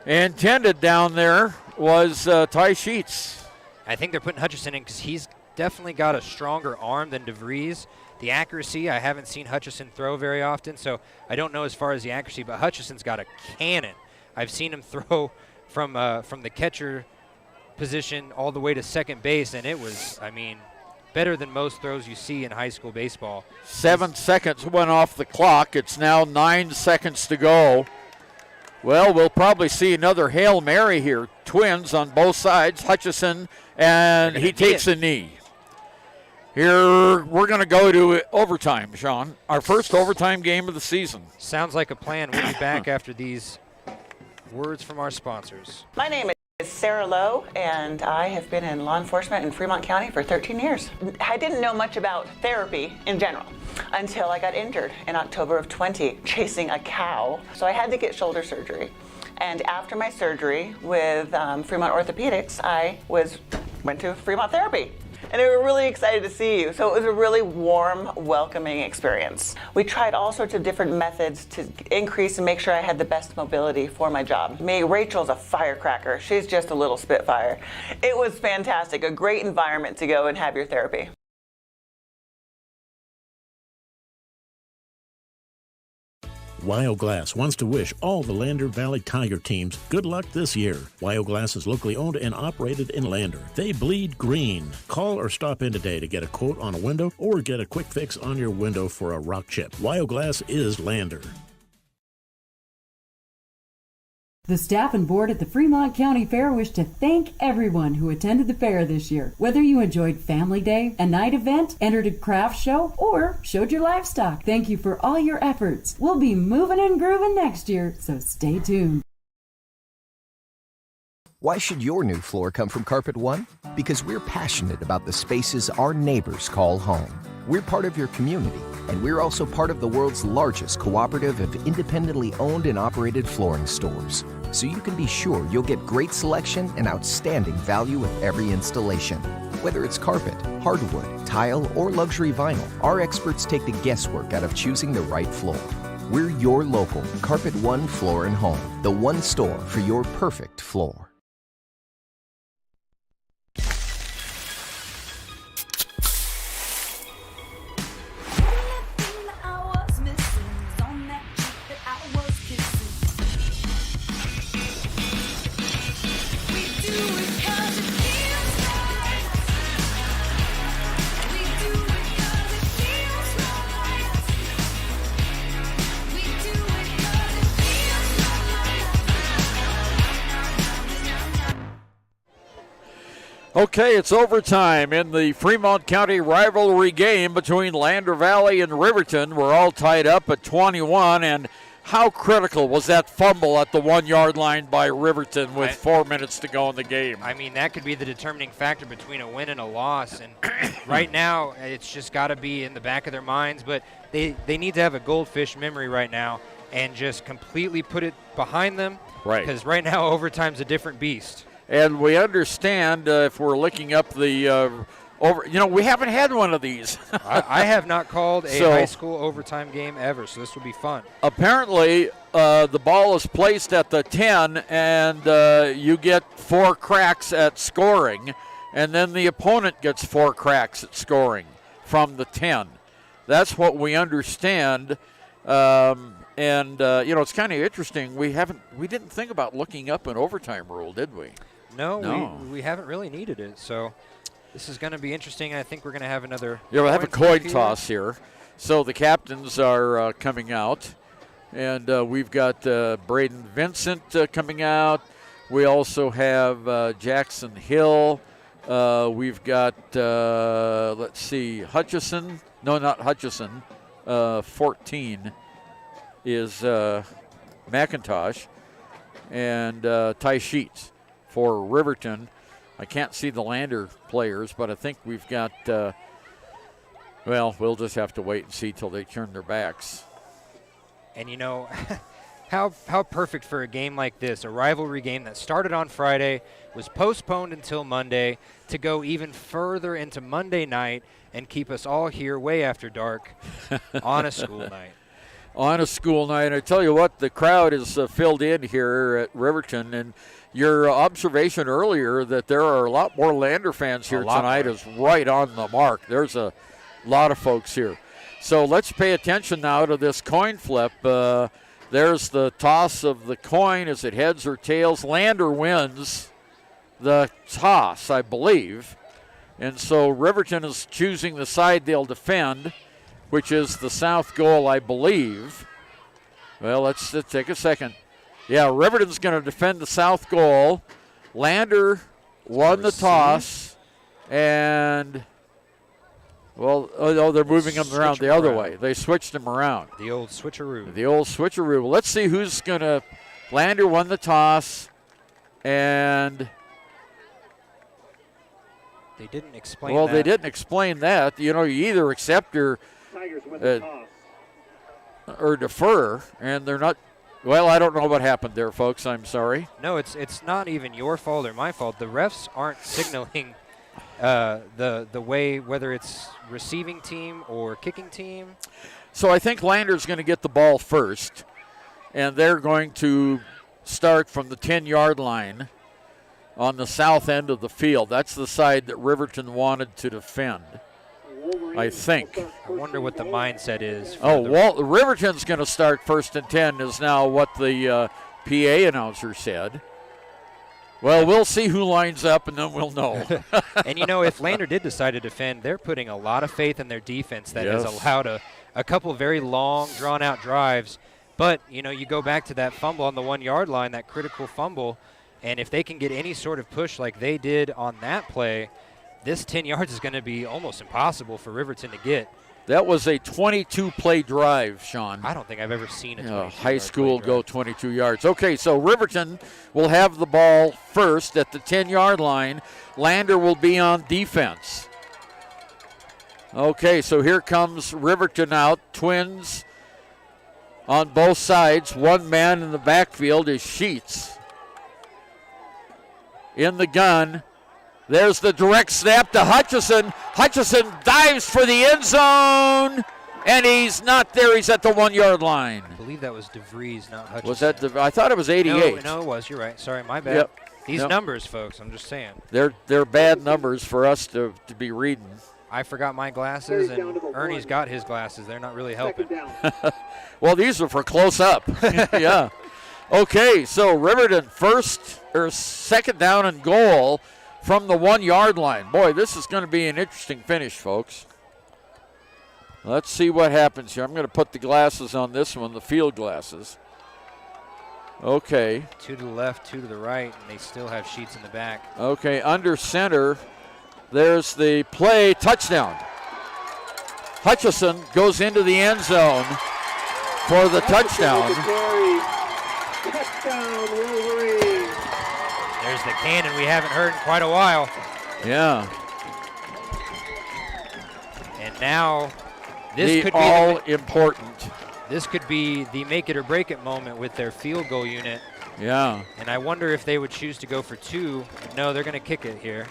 Intended down there was Ty Sheets. I think they're putting Hutchison in because he's definitely got a stronger arm than DeVries. The accuracy, I haven't seen Hutchison throw very often, so I don't know as far as the accuracy, but Hutchison's got a cannon. I've seen him throw from the catcher position all the way to second base, and it was, I mean, better than most throws you see in high school baseball. 7 seconds went off the clock. It's now 9 seconds to go. Well, we'll probably see another Hail Mary here. Twins on both sides, Hutchison, and he takes a knee. Here, we're going to go to overtime, Sean. Our first overtime game of the season. Sounds like a plan. We'll be back after these words from our sponsors. My name is Sarah Lowe, and I have been in law enforcement in Fremont County for 13 years. I didn't know much about therapy in general until I got injured in October of 20 chasing a cow. So I had to get shoulder surgery. And after my surgery with Fremont Orthopedics, I went to Fremont Therapy. And they were really excited to see you. So it was a really warm, welcoming experience. We tried all sorts of different methods to increase and make sure I had the best mobility for my job. Rachel's a firecracker. She's just a little spitfire. It was fantastic, a great environment to go and have your therapy. Wyoglass wants to wish all the Lander Valley Tiger teams good luck this year. Wyoglass is locally owned and operated in Lander. They bleed green. Call or stop in today to get a quote on a window or get a quick fix on your window for a rock chip. Wyoglass is Lander. The staff and board at the Fremont County Fair wish to thank everyone who attended the fair this year. Whether you enjoyed Family Day, a night event, entered a craft show, or showed your livestock, thank you for all your efforts. We'll be moving and grooving next year, so stay tuned. Why should your new floor come from Carpet One? Because we're passionate about the spaces our neighbors call home. We're part of your community, and we're also part of the world's largest cooperative of independently owned and operated flooring stores. So you can be sure you'll get great selection and outstanding value with every installation. Whether it's carpet, hardwood, tile, or luxury vinyl, our experts take the guesswork out of choosing the right floor. We're your local Carpet One Floor and Home, the one store for your perfect floor. Okay, it's overtime in the Fremont County rivalry game between Lander Valley and Riverton. We're all tied up at 21, and how critical was that fumble at the 1 yard line by Riverton with 4 minutes to go in the game? I mean, that could be the determining factor between a win and a loss, and right now it's just got to be in the back of their minds, but they need to have a goldfish memory right now and just completely put it behind them, right? Because right now overtime's a different beast. And we understand if we're looking up the we haven't had one of these. I have not called a high school overtime game ever, so this will be fun. Apparently, the ball is placed at the 10, and you get 4 cracks at scoring, and then the opponent gets 4 cracks at scoring from the 10. That's what we understand. It's kind of interesting. We didn't think about looking up an overtime rule, did we? No. We haven't really needed it. So this is going to be interesting. I think we're going to have another. Yeah, we'll have a coin toss here. So the captains are coming out, and we've got Braden Vincent coming out. We also have Jackson Hill. We've got Hutchison. No, not Hutchison. 14 is McIntosh, and Ty Sheets for Riverton. I can't see the Lander players, but I think we've got, we'll just have to wait and see till they turn their backs. And how perfect for a game like this, a rivalry game that started on Friday, was postponed until Monday, to go even further into Monday night and keep us all here way after dark on a school night. on a school night. I tell you what, the crowd is filled in here at Riverton, and your observation earlier that there are a lot more Lander fans here tonight is right on the mark. There's a lot of folks here. So let's pay attention now to this coin flip. There's the toss of the coin. Is it heads or tails? Lander wins the toss, I believe. And so Riverton is choosing the side they'll defend, which is the south goal, I believe. Well, let's take a second. Yeah, Riverton's going to defend the south goal. Lander won the toss, and, well, they're moving them around the other way. They switched them around. The old switcheroo. The old switcheroo. Let's see who's going to. Lander won the toss, and. They didn't explain that. They that. didn't explain that. You know, you either accept or defer, and they're not. Well, I don't know what happened there, folks. I'm sorry. No, it's not even your fault or my fault. The refs aren't signaling the way, whether it's receiving team or kicking team. So I think Lander's going to get the ball first, and they're going to start from the 10-yard line on the south end of the field. That's the side that Riverton wanted to defend, I think. I wonder what the mindset is. Riverton's going to start 1st and 10 is now what the PA announcer said. Well, we'll see who lines up, and then we'll know. And, you know, if Lander did decide to defend, they're putting a lot of faith in their defense that has allowed a couple very long, drawn-out drives. But, you know, you go back to that fumble on the 1-yard line, that critical fumble, and if they can get any sort of push like they did on that play, this 10 yards is going to be almost impossible for Riverton to get. That was a 22-play drive, Sean. I don't think I've ever seen a high school go 22 yards. Okay, so Riverton will have the ball first at the 10-yard line. Lander will be on defense. Okay, so here comes Riverton out. Twins on both sides. One man in the backfield is Sheets. In the gun. There's the direct snap to Hutchison. Hutchison dives for the end zone, and he's not there. He's at the 1-yard line. I believe that was DeVries, not Hutchison. Was that I thought it was 88. No, it was. You're right. Sorry, my bad. Yep. These numbers, folks, I'm just saying. They're bad numbers for us to be reading. I forgot my glasses, and Ernie's got his glasses. They're not really helping. Well, these are for close up. Yeah. Okay, so Riverton second down and goal from the 1-yard line. Boy, this is going to be an interesting finish, folks. Let's see what happens here. I'm going to put the glasses on this one, the field glasses. Okay. 2 to the left, 2 to the right, and they still have Sheets in the back. Okay, under center, there's the play, touchdown. Hutchison goes into the end zone for the touchdown. Touchdown, Wolverines. There's the cannon we haven't heard in quite a while. Yeah. And now this could be all important. This could be the make it or break it moment with their field goal unit. Yeah. And I wonder if they would choose to go for 2. No, they're going to kick it here.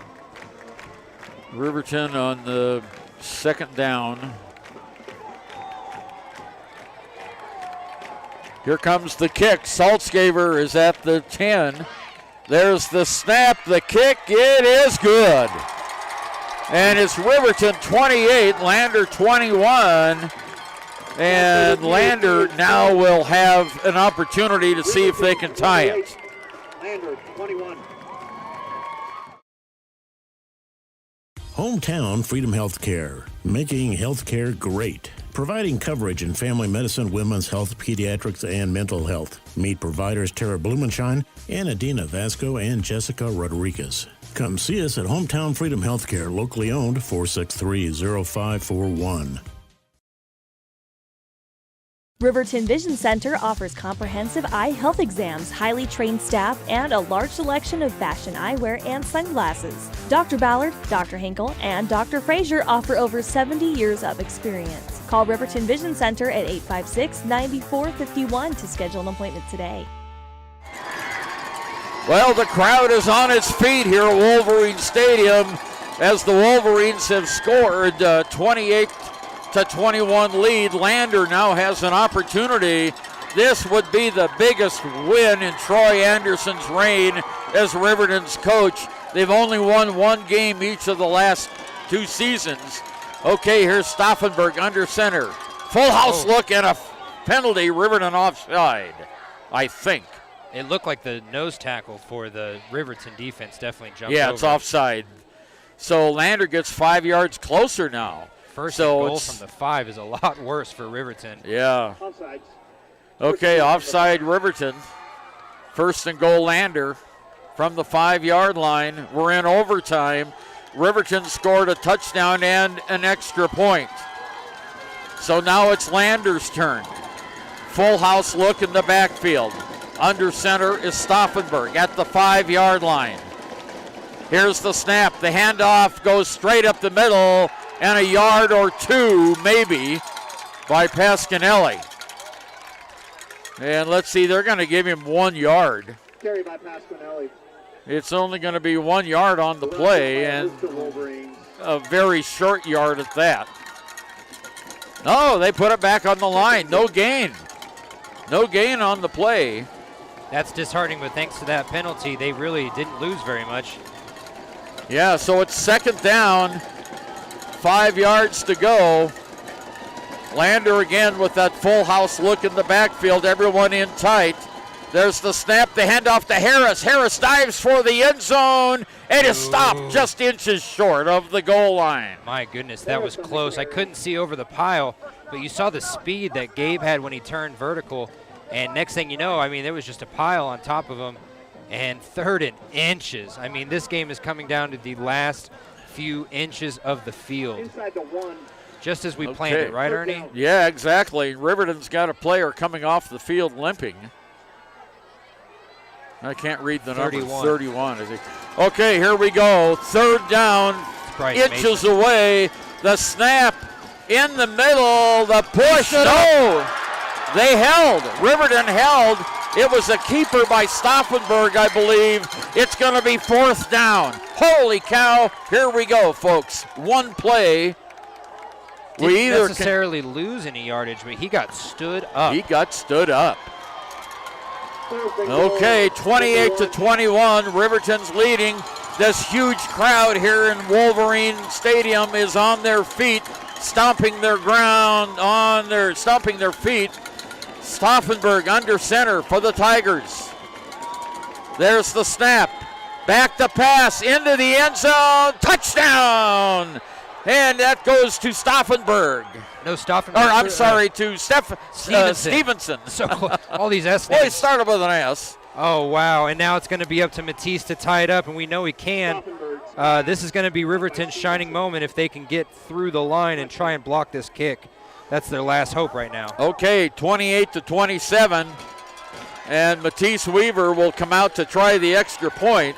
Riverton on the second down. Here comes the kick. Saltzgaver is at the 10. There's the snap, the kick. It is good. And it's Riverton 28, Lander 21. And Lander now will have an opportunity to see if they can tie it. Lander 21. Hometown Freedom Healthcare, making healthcare great. Providing coverage in family medicine, women's health, pediatrics, and mental health. Meet providers Tara Blumenshine, Adina Vasco, and Jessica Rodriguez. Come see us at Hometown Freedom Healthcare, locally owned, 463-0541. Riverton Vision Center offers comprehensive eye health exams, highly trained staff, and a large selection of fashion eyewear and sunglasses. Dr. Ballard, Dr. Hinkle, and Dr. Frazier offer over 70 years of experience. Call Riverton Vision Center at 856-9451 to schedule an appointment today. Well, the crowd is on its feet here at Wolverine Stadium as the Wolverines have scored 28 28-21 lead. Lander now has an opportunity. This would be the biggest win in Troy Anderson's reign as Riverton's coach. They've only won one game each of the last 2 seasons. Okay, here's Stauffenberg under center. Full house look and a penalty. Riverton offside, I think. It looked like the nose tackle for the Riverton defense definitely jumped over. Yeah, it's offside. So Lander gets 5 yards closer now. First and goal from the 5 is a lot worse for Riverton. Yeah. Okay, offside Riverton. First and goal Lander from the 5-yard line. We're in overtime. Riverton scored a touchdown and an extra point. So now it's Lander's turn. Full house look in the backfield. Under center is Stauffenberg at the 5-yard line. Here's the snap. The handoff goes straight up the middle and a yard or 2 maybe by Pasquinelli. And let's see, they're going to give him 1 yard. Carry by Pasquinelli. It's only going to be 1 yard on the play and a very short yard at that. No, they put it back on the line. No gain. No gain on the play. That's disheartening, but thanks to that penalty, they really didn't lose very much. Yeah, so it's second down, 5 yards to go. Lander again with that full house look in the backfield, everyone in tight. There's the snap, the handoff to Harris. Harris dives for the end zone and is stopped just inches short of the goal line. My goodness, that was close. I couldn't see over the pile, but you saw the speed that Gabe had when he turned vertical. And next thing you know, I mean, there was just a pile on top of him. And 3rd and inches. I mean, this game is coming down to the last few inches of the field. Inside the 1. Just as we planned it, right, Ernie? Yeah, exactly. Riverton's got a player coming off the field limping. I can't read the number. 31, is he? Okay, here we go. 3rd down, inches away. The snap in the middle. The push. No! They held. Riverton held. It was a keeper by Stauffenberg, I believe. It's going to be 4th down. Holy cow. Here we go, folks. One play. Didn't necessarily lose any yardage, but he got stood up. He got stood up. Okay, 28-21. Riverton's leading. This huge crowd here in Wolverine Stadium is on their feet, stomping their feet. Stauffenberg under center for the Tigers. There's the snap. Back to pass into the end zone. Touchdown! And that goes to Stauffenberg. No, Stauffenberg. Or I'm sorry, to Stevenson. So all these S names. Well, he started with an S. Oh, wow. And now it's going to be up to Matisse to tie it up, and we know he can. This is going to be Riverton's shining moment if they can get through the line and try and block this kick. That's their last hope right now. Okay, 28-27. And Matisse Weaver will come out to try the extra point.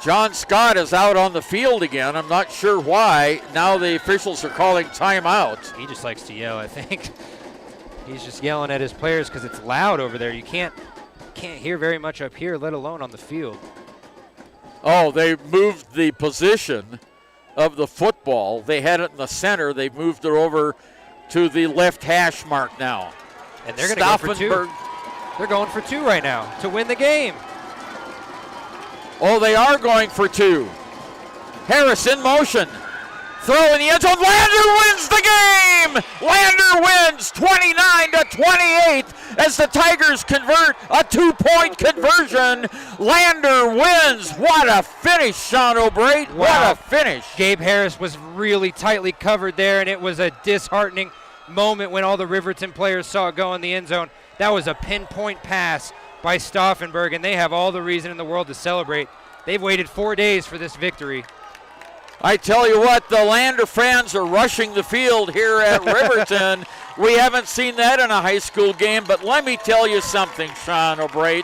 John Scott is out on the field again. I'm not sure why. Now the officials are calling timeout. He just likes to yell, I think. He's just yelling at his players because it's loud over there. You can't hear very much up here, let alone on the field. Oh, they moved the position of the football. They had it in the center. They moved it over to the left hash mark now. And they're going to go for 2. They're going for 2 right now to win the game. Oh, they are going for 2. Harris in motion. Throw in the end zone. Lander wins the game! Lander wins 29-28 as the Tigers convert a 2-point conversion. Lander wins. What a finish, Sean O'Brien. Wow. What a finish. Gabe Harris was really tightly covered there, and it was a disheartening moment when all the Riverton players saw it go in the end zone. That was a pinpoint pass by Stauffenberg, and they have all the reason in the world to celebrate. They've waited 4 days for this victory. I tell you what, the Lander fans are rushing the field here at Riverton. We haven't seen that in a high school game, but let me tell you something, Sean O'Brien.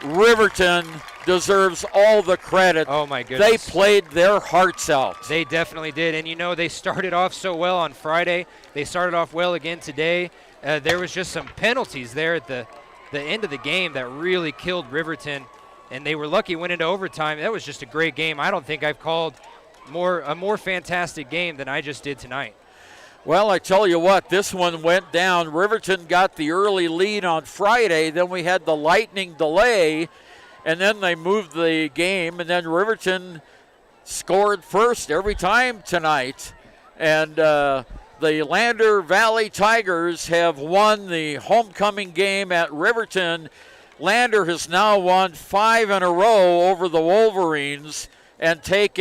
Riverton deserves all the credit. Oh, my goodness. They played their hearts out. They definitely did, and you know, they started off so well on Friday. They started off well again today. There was just some penalties there at the end of the game that really killed Riverton. and they were lucky, went into overtime. That was just a great game. I don't think I've called a more fantastic game than I just did tonight. Well, I tell you what, this one went down. Riverton got the early lead on Friday. Then we had the lightning delay, and then they moved the game, and then Riverton scored first every time tonight. And the Lander Valley Tigers have won the homecoming game at Riverton. Lander has now won 5 in a row over the Wolverines and take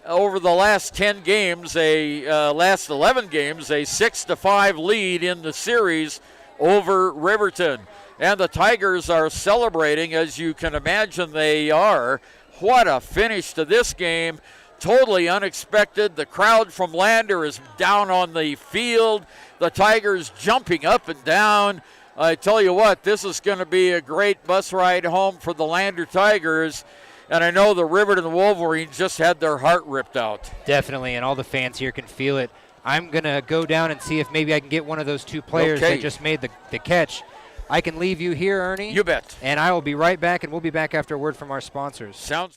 over the last 10 games, last 11 games, a 6-5 lead in the series over Riverton. And the Tigers are celebrating, as you can imagine they are. What a finish to this game. Totally unexpected. The crowd from Lander is down on the field. The Tigers jumping up and down. I tell you what, this is going to be a great bus ride home for the Lander Tigers. And I know the Riverton Wolverines just had their heart ripped out. Definitely, and all the fans here can feel it. I'm going to go down and see if maybe I can get one of those two players that just made the catch. I can leave you here, Ernie. You bet. And I will be right back, and we'll be back after a word from our sponsors. Sounds.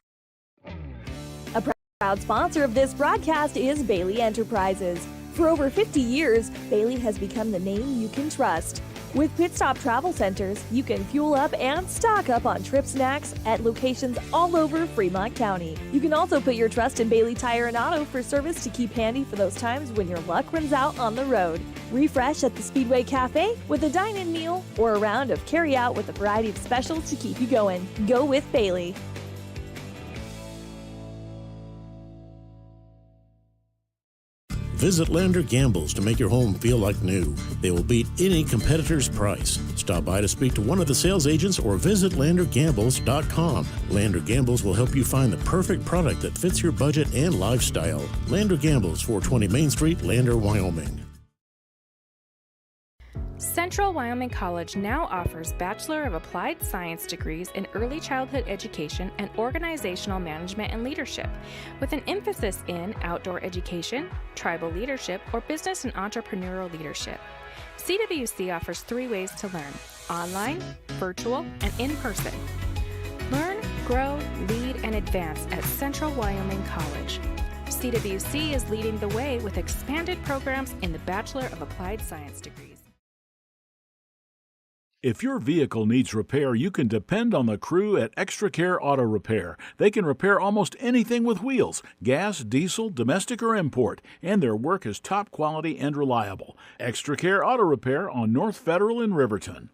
A proud sponsor of this broadcast is Bailey Enterprises. For over 50 years, Bailey has become the name you can trust. With Pit Stop Travel Centers, you can fuel up and stock up on trip snacks at locations all over Fremont County. You can also put your trust in Bailey Tire and Auto for service to keep handy for those times when your luck runs out on the road. Refresh at the Speedway Cafe with a dine-in meal or a round of carry-out with a variety of specials to keep you going. Go with Bailey. Visit Lander Gambles to make your home feel like new. They will beat any competitor's price. Stop by to speak to one of the sales agents or visit LanderGambles.com. Lander Gambles will help you find the perfect product that fits your budget and lifestyle. Lander Gambles, 420 Main Street, Lander, Wyoming. Central Wyoming College now offers Bachelor of Applied Science degrees in Early Childhood Education and Organizational Management and Leadership, with an emphasis in outdoor education, tribal leadership, or business and entrepreneurial leadership. CWC offers 3 ways to learn: online, virtual, and in person. Learn, grow, lead, and advance at Central Wyoming College. CWC is leading the way with expanded programs in the Bachelor of Applied Science degrees. If your vehicle needs repair, you can depend on the crew at Extra Care Auto Repair. They can repair almost anything with wheels, gas, diesel, domestic, or import, and their work is top quality and reliable. Extra Care Auto Repair on North Federal in Riverton.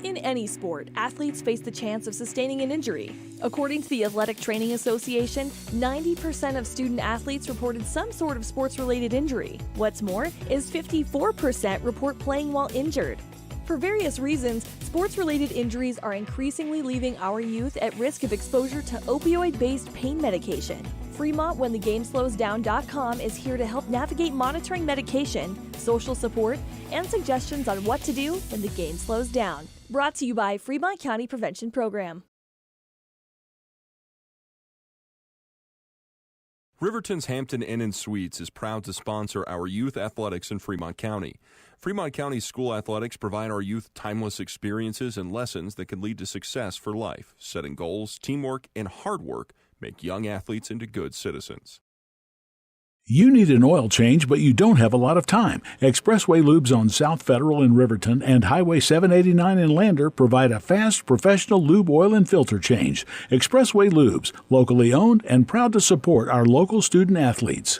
In any sport, athletes face the chance of sustaining an injury. According to the Athletic Training Association, 90% of student athletes reported some sort of sports-related injury. What's more, is 54% report playing while injured. For various reasons, sports-related injuries are increasingly leaving our youth at risk of exposure to opioid-based pain medication. Fremont WhenTheGameSlowsDown.com is here to help navigate monitoring medication, social support, and suggestions on what to do when the game slows down. Brought to you by Fremont County Prevention Program. Riverton's Hampton Inn & Suites is proud to sponsor our youth athletics in Fremont County. Fremont County school athletics provide our youth timeless experiences and lessons that can lead to success for life. Setting goals, teamwork, and hard work make young athletes into good citizens. You need an oil change, but you don't have a lot of time. Expressway Lubes on South Federal in Riverton and Highway 789 in Lander provide a fast, professional lube oil and filter change. Expressway Lubes, locally owned and proud to support our local student athletes.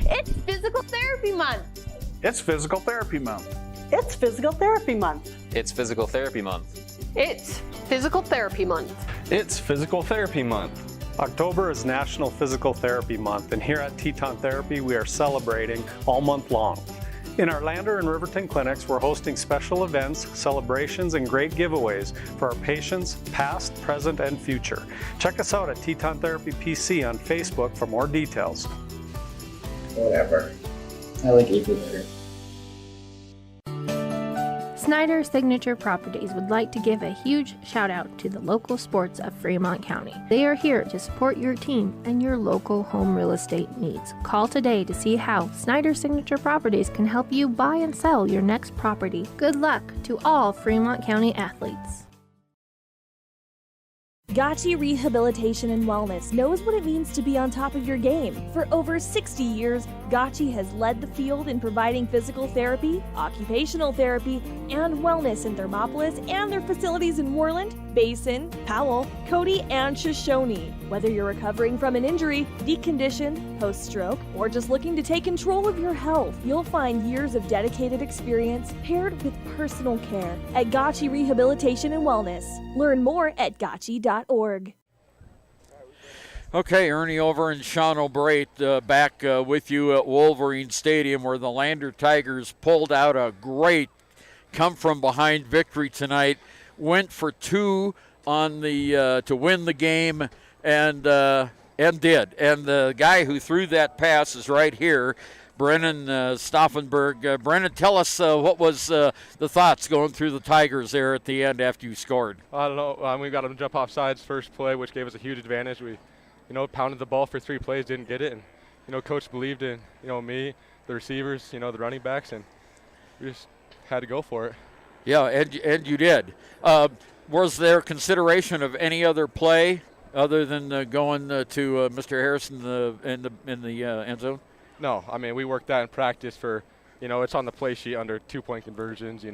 It's Physical Therapy Month. It's Physical Therapy Month. It's Physical Therapy Month. It's Physical Therapy Month. It's Physical Therapy Month. It's Physical Therapy Month. October is National Physical Therapy Month, and here at Teton Therapy, we are celebrating all month long. In our Lander and Riverton clinics, we're hosting special events, celebrations, and great giveaways for our patients, past, present, and future. Check us out at Teton Therapy PC on Facebook for more details. Whatever. I like April better. Snyder Signature Properties would like to give a huge shout out to the local sports of Fremont County. They are here to support your team and your local home real estate needs. Call today to see how Snyder Signature Properties can help you buy and sell your next property. Good luck to all Fremont County athletes. Gotchi Rehabilitation and Wellness knows what it means to be on top of your game. For over 60 years, Gotchi has led the field in providing physical therapy, occupational therapy, and wellness in Thermopolis and their facilities in Worland, Basin, Powell, Cody, and Shoshone. Whether you're recovering from an injury, deconditioned, post-stroke, or just looking to take control of your health, you'll find years of dedicated experience paired with personal care at Gotchi Rehabilitation and Wellness. Learn more at gotchi.org. Okay, Ernie over and Sean O'Brate back with you at Wolverines Stadium, where the Lander Tigers pulled out a great come-from-behind victory tonight. Went for two on the to win the game, and did. And the guy who threw that pass is right here, Brennan Stauffenberg. Brennan, tell us what was the thoughts going through the Tigers there at the end after you scored. I don't know. We got them to jump off sides first play, which gave us a huge advantage. We, pounded the ball for 3 plays, didn't get it, and coach believed in me, the receivers, the running backs, and we just had to go for it. Yeah, and you did. Was there consideration of any other play other than going to Mr. Harrison in the end zone? No, we worked that in practice for, it's on the play sheet under 2-point conversions,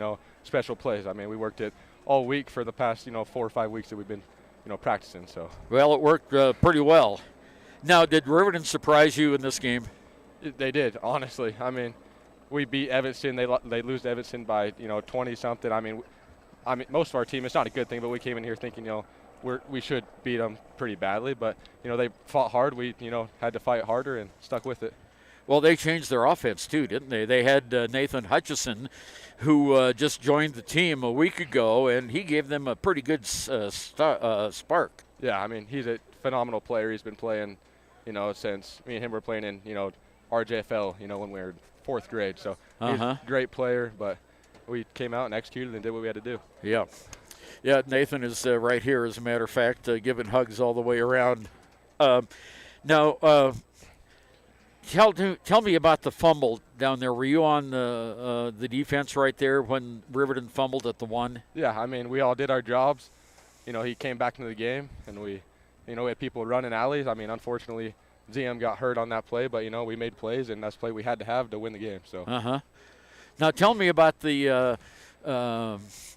special plays. We worked it all week for the past, 4 or 5 weeks that we've been, practicing. So. Well, it worked pretty well. Now, did Riverton surprise you in this game? They did, honestly. We beat Evanston. They lose to Evanston by 20-something. Most of our team, it's not a good thing, but we came in here thinking we should beat them pretty badly. But they fought hard. We had to fight harder and stuck with it. Well, they changed their offense too, didn't they? They had Nathan Hutchison, who just joined the team a week ago, and he gave them a pretty good spark. Yeah, he's a phenomenal player. He's been playing, since me and him were playing in RJFL, when we were 4th grade. So he's a great player, but we came out and executed and did what we had to do. Yeah. Yeah, Nathan is right here, as a matter of fact, giving hugs all the way around. Now, tell me about the fumble down there. Were you on the defense right there when Riverton fumbled at the 1? Yeah, we all did our jobs. He came back into the game, and we had people running alleys. Unfortunately, ZM got hurt on that play, but, we made plays, and that's play we had to have to win the game. So. Now, tell me about the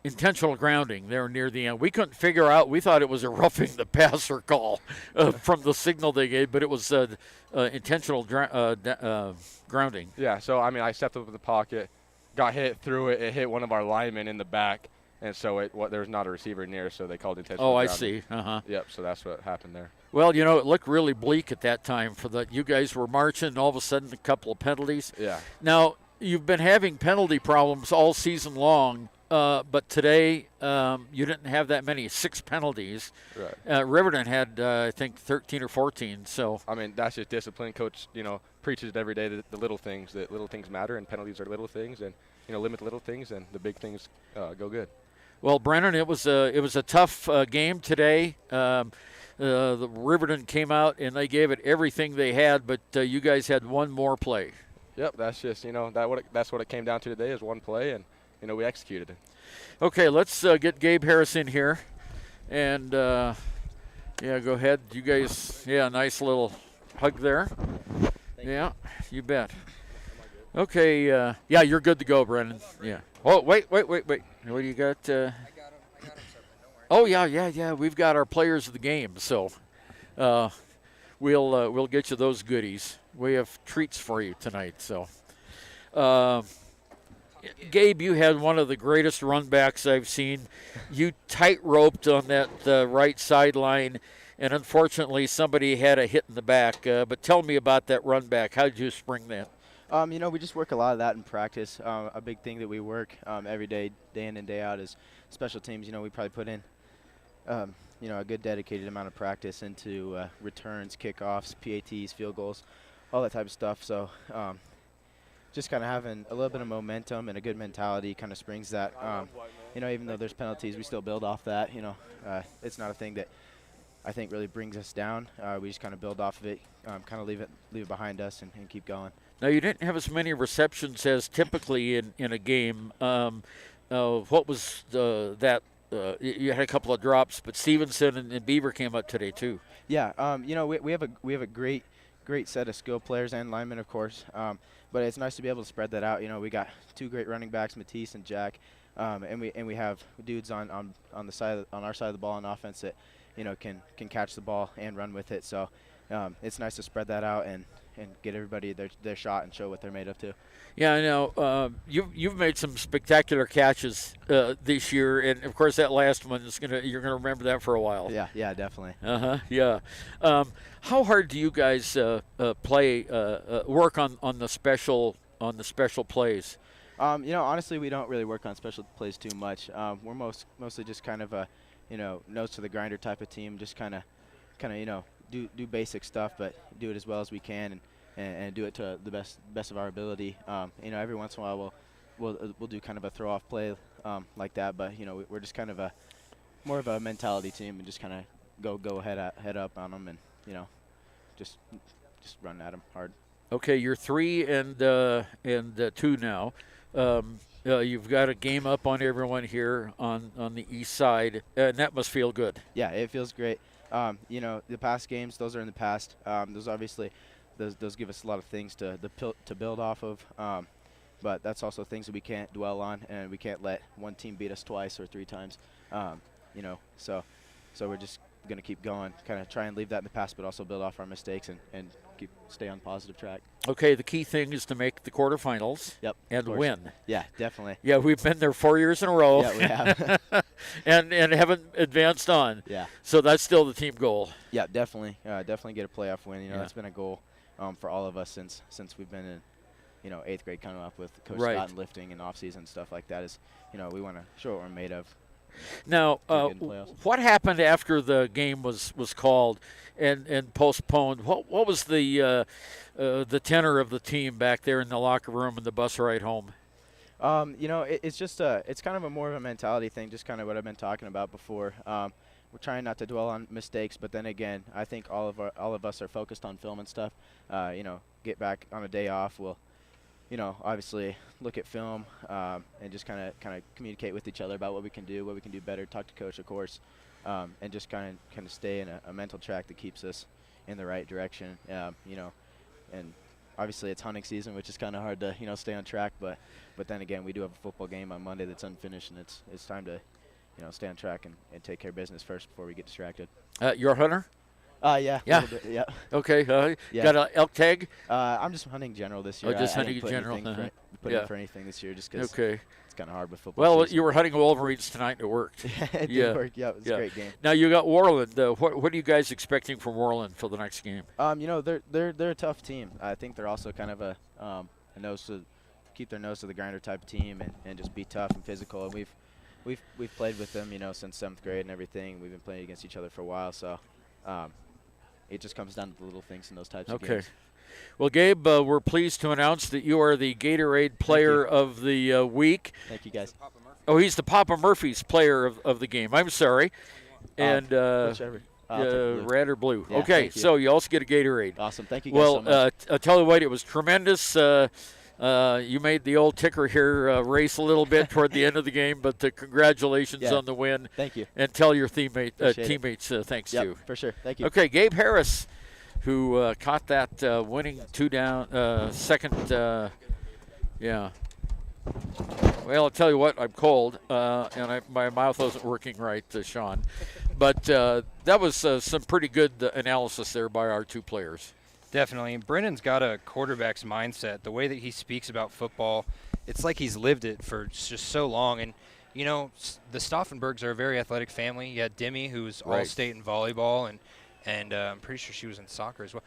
intentional grounding there near the end. We couldn't figure out. We thought it was a roughing the passer call from the signal they gave, but it was intentional grounding. Yeah, so, I stepped up in the pocket, got hit through it. It hit one of our linemen in the back, and so there's not a receiver near, so they called intentional grounding. I see. Yep, so that's what happened there. Well, it looked really bleak at that time for that. You guys were marching, and all of a sudden a couple of penalties. Yeah. Now, you've been having penalty problems all season long, but today you didn't have that many, 6 penalties. Right. Riverton had, I think, 13 or 14. So that's just discipline. Coach, preaches it every day that the little things matter, and penalties are little things, and limit the little things, and the big things go good. Well, Brennan, it was a tough game today. The Riverton came out and they gave it everything they had, but you guys had one more play. Yep, that's just that's what it came down to today is one play, and we executed it. Okay, let's get Gabe Harris in here, and go ahead, you guys. Yeah, nice little hug there. Yeah, you bet. Okay, you're good to go, Brennan. Yeah. Oh, wait. What do you got? I got them. Oh yeah. We've got our players of the game, so we'll get you those goodies. We have treats for you tonight. So, Gabe, you had one of the greatest run backs I've seen. You tight-roped on that right sideline, and unfortunately somebody had a hit in the back. But tell me about that run back. How did you spring that? We just work a lot of that in practice. A big thing that we work every day in and day out is special teams. We probably put in, a good dedicated amount of practice into returns, kickoffs, PATs, field goals, all that type of stuff. So just kind of having a little bit of momentum and a good mentality kind of springs that. Even though there's penalties, we still build off that. It's not a thing that I think really brings us down. We just kind of build off of it, kind of leave it behind us and keep going. Now, you didn't have as many receptions as typically in a game. What was that? You had a couple of drops, but Stevenson and Beaver came up today too. Yeah, we have a great set of skill players and linemen, of course. But it's nice to be able to spread that out. We got 2 great running backs, Matisse and Jack, and we have dudes on our side of the ball on offense that can catch the ball and run with it. So it's nice to spread that out and get everybody their shot and show what they're made of too. Yeah, I know. You've made some spectacular catches this year, and of course that last one you're gonna remember that for a while. Yeah, definitely. Yeah. How hard do you guys play work on the special plays? Honestly, we don't really work on special plays too much. We're mostly just kind of a nose to the grinder type of team. Just kind of do basic stuff, but do it as well as we can and do it to the best of our ability. Every once in a while we'll do kind of a throw off play like that, but we're just kind of more of a mentality team and just kind of go head up on them and just run at them hard. Okay, you're 3 and 2 now. You've got a game up on everyone here on the east side, and that must feel good. Yeah, it feels great. The past games, those are in the past. Those obviously, those give us a lot of things to build off of. But that's also things that we can't dwell on, and we can't let one team beat us twice or 3 times. So we're just going to keep going, kind of try and leave that in the past, but also build off our mistakes and stay on positive track. Okay, the key thing is to make the quarterfinals. Yep, and win. Yeah, definitely. Yeah, we've been there 4 years in a row. Yeah, we have. and haven't advanced on. Yeah. So that's still the team goal. Yeah, definitely. Definitely get a playoff win. That's been a goal for all of us since we've been in 8th grade, coming up with Coach Scott and lifting and off-season stuff like that. Is we want to show what we're made of. Now, what happened after the game was called and postponed? What was the tenor of the team back there in the locker room and the bus ride home? It's just it's kind of more of a mentality thing, just kind of what I've been talking about before. We're trying not to dwell on mistakes, but then again, I think all of us are focused on film and stuff. Get back on a day off, we'll obviously look at film and just kind of communicate with each other about what we can do better, talk to coach, of course, and just kind of stay in a mental track that keeps us in the right direction. And obviously it's hunting season, which is kind of hard to stay on track, but then again, we do have a football game on Monday that's unfinished, and it's time to stay on track and take care of business first before we get distracted. You're a hunter? Yeah. A little bit, yeah. Okay. Got an elk tag? I'm just hunting general this year. Just hunting in general. Put in for anything this year just because it's kind of hard with football. Well, season. You were hunting Wolverines tonight and it worked. It did work. Yeah, it was a great game. Now you got Worland. What are you guys expecting from Worland for the next game? They're a tough team. I think they're also kind of a keep their nose to the grinder type of team and just be tough and physical. And we've played with them since 7th grade and everything. We've been playing against each other for a while, so. It just comes down to the little things in those types of games. Well, Gabe, we're pleased to announce that you are the Gatorade Player of the Week. Thank you, guys. Oh, he's the Papa Murphy's Player of the Game. I'm sorry. And whichever. red or blue. Yeah, okay, so you also get a Gatorade. Awesome. Thank you guys so much. I'll tell you what, it was tremendous. You made the old ticker here race a little bit toward the end of the game, but congratulations on the win. Thank you. And tell your teammates thanks too. For sure. Thank you. Okay, Gabe Harris, who caught that winning 2-down second. Well, I'll tell you what, I'm cold, and my mouth wasn't working right, Sean. But that was some pretty good analysis there by our 2 players. Definitely. Brennan's got a quarterback's mindset. The way that he speaks about football, it's like he's lived it for just so long. And, the Stauffenbergs are a very athletic family. You had Demi, who's all-state in volleyball, and I'm pretty sure she was in soccer as well.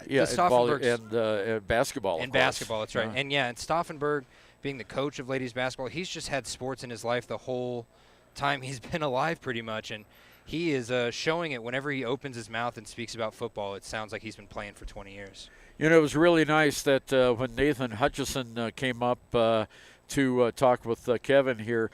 Yeah, and basketball. And basketball, that's right. And, and Stauffenberg, being the coach of ladies basketball, he's just had sports in his life the whole time he's been alive pretty much. And he is showing it whenever he opens his mouth and speaks about football. It sounds like he's been playing for 20 years. You know, it was really nice that when Nathan Hutchison came up to talk with Kevin here,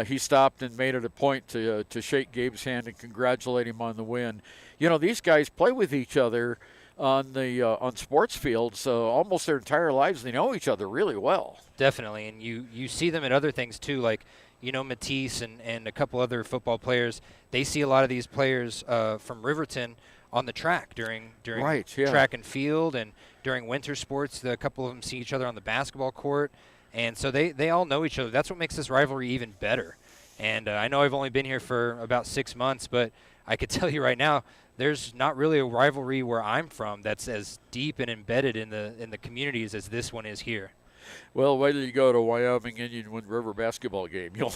he stopped and made it a point to shake Gabe's hand and congratulate him on the win. You know, these guys play with each other on sports fields almost their entire lives. They know each other really well. Definitely, and you see them at other things too, like, you know, Matisse and a couple other football players. They see a lot of these players from Riverton on the track during track and field, and during winter sports. A couple of them see each other on the basketball court, and so they all know each other. That's what makes this rivalry even better. And I know I've only been here for about 6 months, but I could tell you right now, there's not really a rivalry where I'm from that's as deep and embedded in the communities as this one is here. Well, wait till you go to Wyoming Indian Wind River basketball game. You'll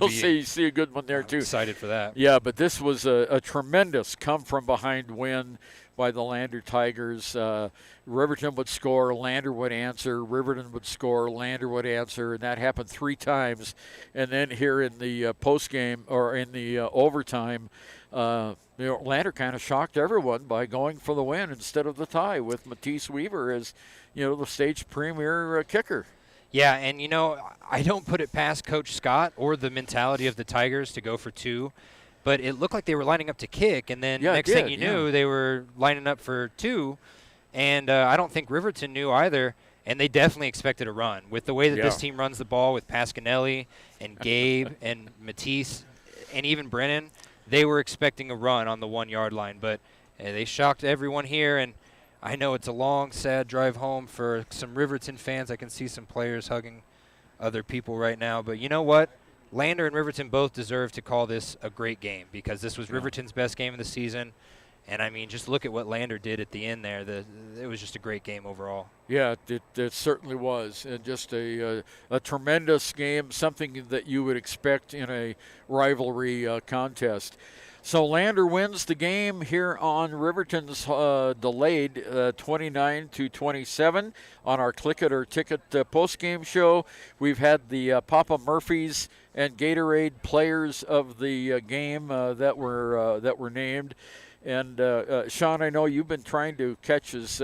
see a good one there, too. Excited for that. Yeah, but this was a tremendous come-from-behind win by the Lander Tigers. Riverton would score, Lander would answer, Riverton would score, Lander would answer, and that happened 3 times. And then here in the postgame, or in the overtime, Lander kind of shocked everyone by going for the win instead of the tie, with Matisse Weaver as, the state's premier kicker. Yeah, and, I don't put it past Coach Scott or the mentality of the Tigers to go for 2, but it looked like they were lining up to kick, and then next thing you knew, they were lining up for 2, and I don't think Riverton knew either, and they definitely expected a run. With the way that this team runs the ball with Pasquinelli and Gabe and Matisse and even Brennan, they were expecting a run on the 1-yard line, but they shocked everyone here, and I know it's a long, sad drive home for some Riverton fans. I can see some players hugging other people right now, but you know what? Lander and Riverton both deserve to call this a great game, because this was Riverton's best game of the season. And, I mean, just look at what Lander did at the end there. It was just a great game overall. Yeah, it certainly was. And just a tremendous game, something that you would expect in a rivalry contest. So Lander wins the game here on Riverton's delayed 29-27 on our Click It or Ticket postgame show. We've had the Papa Murphy's and Gatorade players of the game that were named. And Sean, I know you've been trying to catch as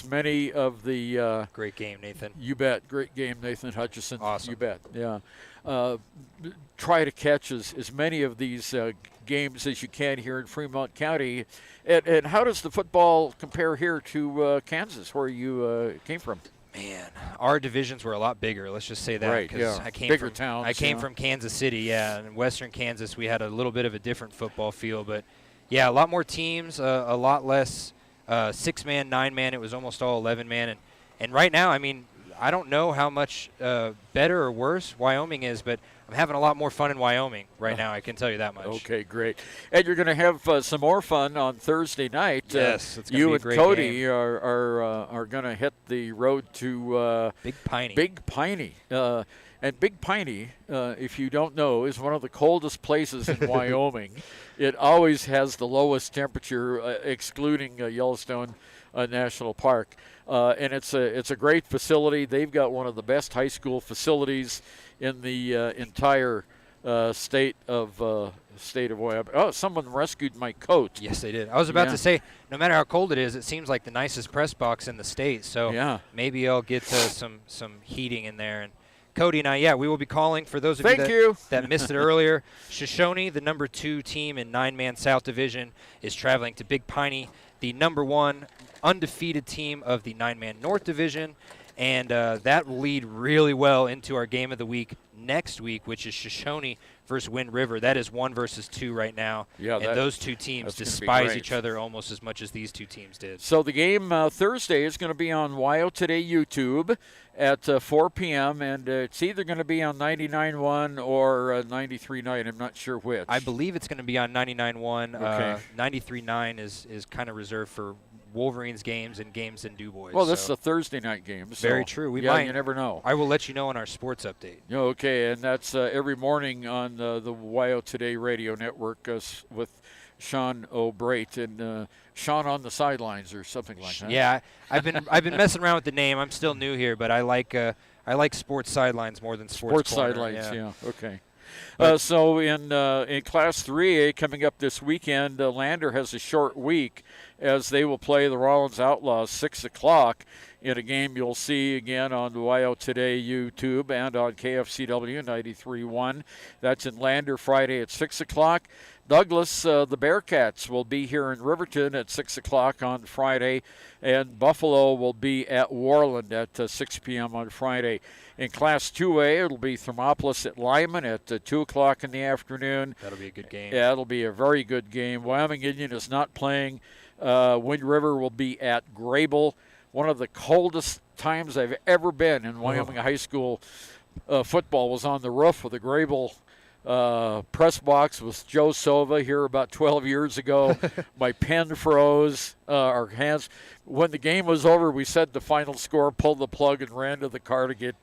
many of the great game, Nathan. You bet, great game, Nathan Hutchison. Awesome. You bet. Yeah. Try to catch as many of these games as you can here in Fremont County. And how does the football compare here to Kansas, where you came from? Man, our divisions were a lot bigger. Let's just say that. Right, yeah. I came Bigger from, towns. I came from Kansas City, yeah. In western Kansas, we had a little bit of a different football feel. But, yeah, a lot more teams, a lot less 6-man, 9-man. It was almost all 11-man. And right now, I mean, I don't know how much better or worse Wyoming is, but I'm having a lot more fun in Wyoming right now. I can tell you that much. Okay, great. And you're going to have some more fun on Thursday night. Yes, it's going to you be a and great Cody game. are going to hit the road to Big Piney. Big Piney. And Big Piney, if you don't know, is one of the coldest places in Wyoming. It always has the lowest temperature, excluding Yellowstone National Park. And it's a great facility. They've got one of the best high school facilities in the entire state of Wyoming. Oh, someone rescued my coat. Yes, they did. I was about to say, no matter how cold it is, it seems like the nicest press box in the state. So maybe I'll get some heating in there. And Cody and I, we will be calling for those of you that missed it earlier. Shoshone, the number 2 team in 9-man South Division, is traveling to Big Piney, the number 1 undefeated team of the 9-man North Division. And that will lead really well into our game of the week next week, which is Shoshone versus Wind River. That is 1 versus 2 right now. Yeah, and those two teams despise each other almost as much as these two teams did. So the game Thursday is going to be on Wyo Today YouTube at 4 p.m., and it's either going to be on 99.1 or 93.9. I'm not sure which. I believe it's going to be on 99.1. Okay. 93.9 is kind of reserved for Wolverines games and games in Du Bois. Well, this is a Thursday night game. So very true. We might. You never know. I will let you know on our sports update. Okay, and that's every morning on the Wyo Today radio network with Sean O'Brate and Sean on the sidelines or something like that. Yeah, I've been messing around with the name. I'm still new here, but I like sports sidelines more than sports corner. Sidelines. Yeah. Okay. So in Class 3A coming up this weekend, Lander has a short week as they will play the Rollins Outlaws 6 o'clock in a game you'll see again on the YO Today YouTube and on KFCW 93.1. That's in Lander Friday at 6 o'clock. Douglas, the Bearcats, will be here in Riverton at 6 o'clock on Friday, and Buffalo will be at Warland at 6 p.m. on Friday. In Class 2A, it'll be Thermopolis at Lyman at 2 o'clock in the afternoon. That'll be a good game. Yeah, it'll be a very good game. Wyoming Indian is not playing. Wind River will be at Grable. One of the coldest times I've ever been in Wyoming high school football was on the roof of the Grable press box with Joe Sova here about 12 years ago. My pen froze, our hands. When the game was over, we said the final score, pulled the plug, and ran to the car to get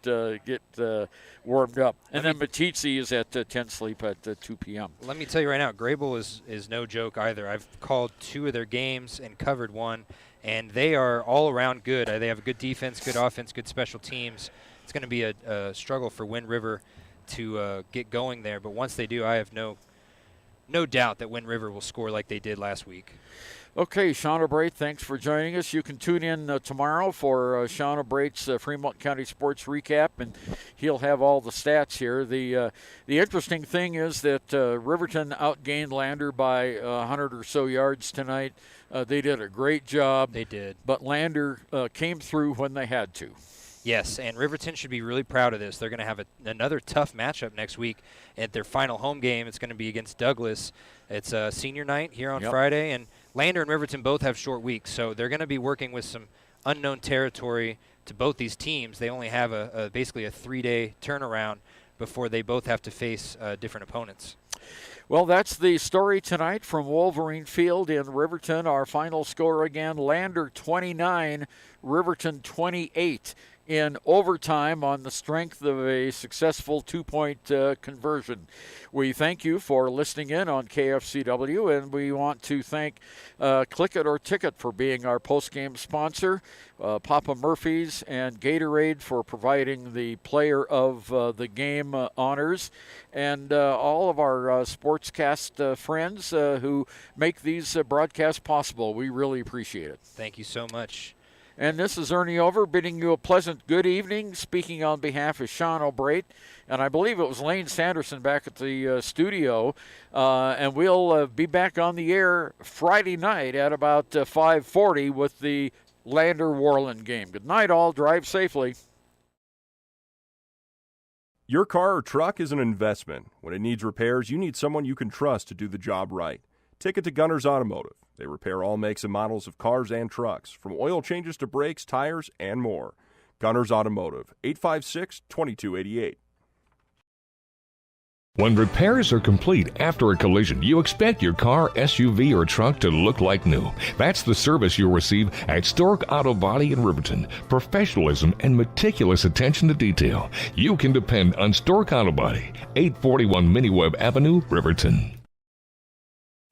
warmed up. And then Matizzi is at 10 Sleep at 2 p.m. Let me tell you right now, Grable is no joke either. I've called 2 of their games and covered 1, and they are all around good. They have a good defense, good offense, good special teams. It's going to be a struggle for Wind River to get going there, but once they do, I have no doubt that Wind River will score like they did last week. Okay, Sean O'Brate, thanks for joining us. You can tune in tomorrow for Sean O'Brate's Fremont County Sports Recap, and he'll have all the stats here. The interesting thing is that Riverton outgained Lander by 100 or so yards tonight. They did a great job. They did. But Lander came through when they had to. Yes, and Riverton should be really proud of this. They're going to have another tough matchup next week at their final home game. It's going to be against Douglas. It's senior night here on Friday, and Lander and Riverton both have short weeks, so they're going to be working with some unknown territory to both these teams. They only have basically a 3-day turnaround before they both have to face different opponents. Well, that's the story tonight from Wolverine Field in Riverton. Our final score again, Lander 29, Riverton 28. In overtime on the strength of a successful 2-point conversion. We thank you for listening in on KFCW, and we want to thank Click It or Ticket for being our postgame sponsor, Papa Murphy's and Gatorade for providing the player of the game honors, and all of our sportscast friends who make these broadcasts possible. We really appreciate it. Thank you so much. And this is Ernie Over bidding you a pleasant good evening, speaking on behalf of Sean O'Brate. And I believe it was Lane Sanderson back at the studio. And we'll be back on the air Friday night at about 5:40 with the Lander-Warland game. Good night, all. Drive safely. Your car or truck is an investment. When it needs repairs, you need someone you can trust to do the job right. Take it to Gunners Automotive. They repair all makes and models of cars and trucks, from oil changes to brakes, tires, and more. Gunners Automotive, 856-2288. When repairs are complete after a collision, you expect your car, SUV, or truck to look like new. That's the service you'll receive at Stork Auto Body in Riverton. Professionalism and meticulous attention to detail. You can depend on Stork Auto Body, 841 Miniweb Avenue, Riverton.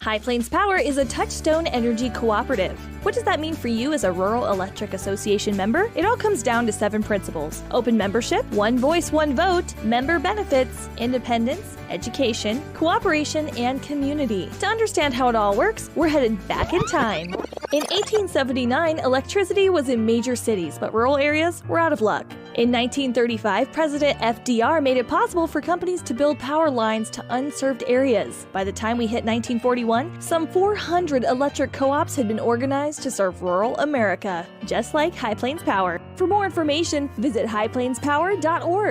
High Plains Power is a Touchstone Energy cooperative. What does that mean for you as a Rural Electric Association member? It all comes down to 7 principles: open membership, one voice, one vote, member benefits, independence, education, cooperation, and community. To understand how it all works, we're headed back in time. In 1879, electricity was in major cities, but rural areas were out of luck. In 1935, President FDR made it possible for companies to build power lines to unserved areas. By the time we hit 1941, some 400 electric co-ops had been organized to serve rural America, just like High Plains Power. For more information, visit highplainspower.org.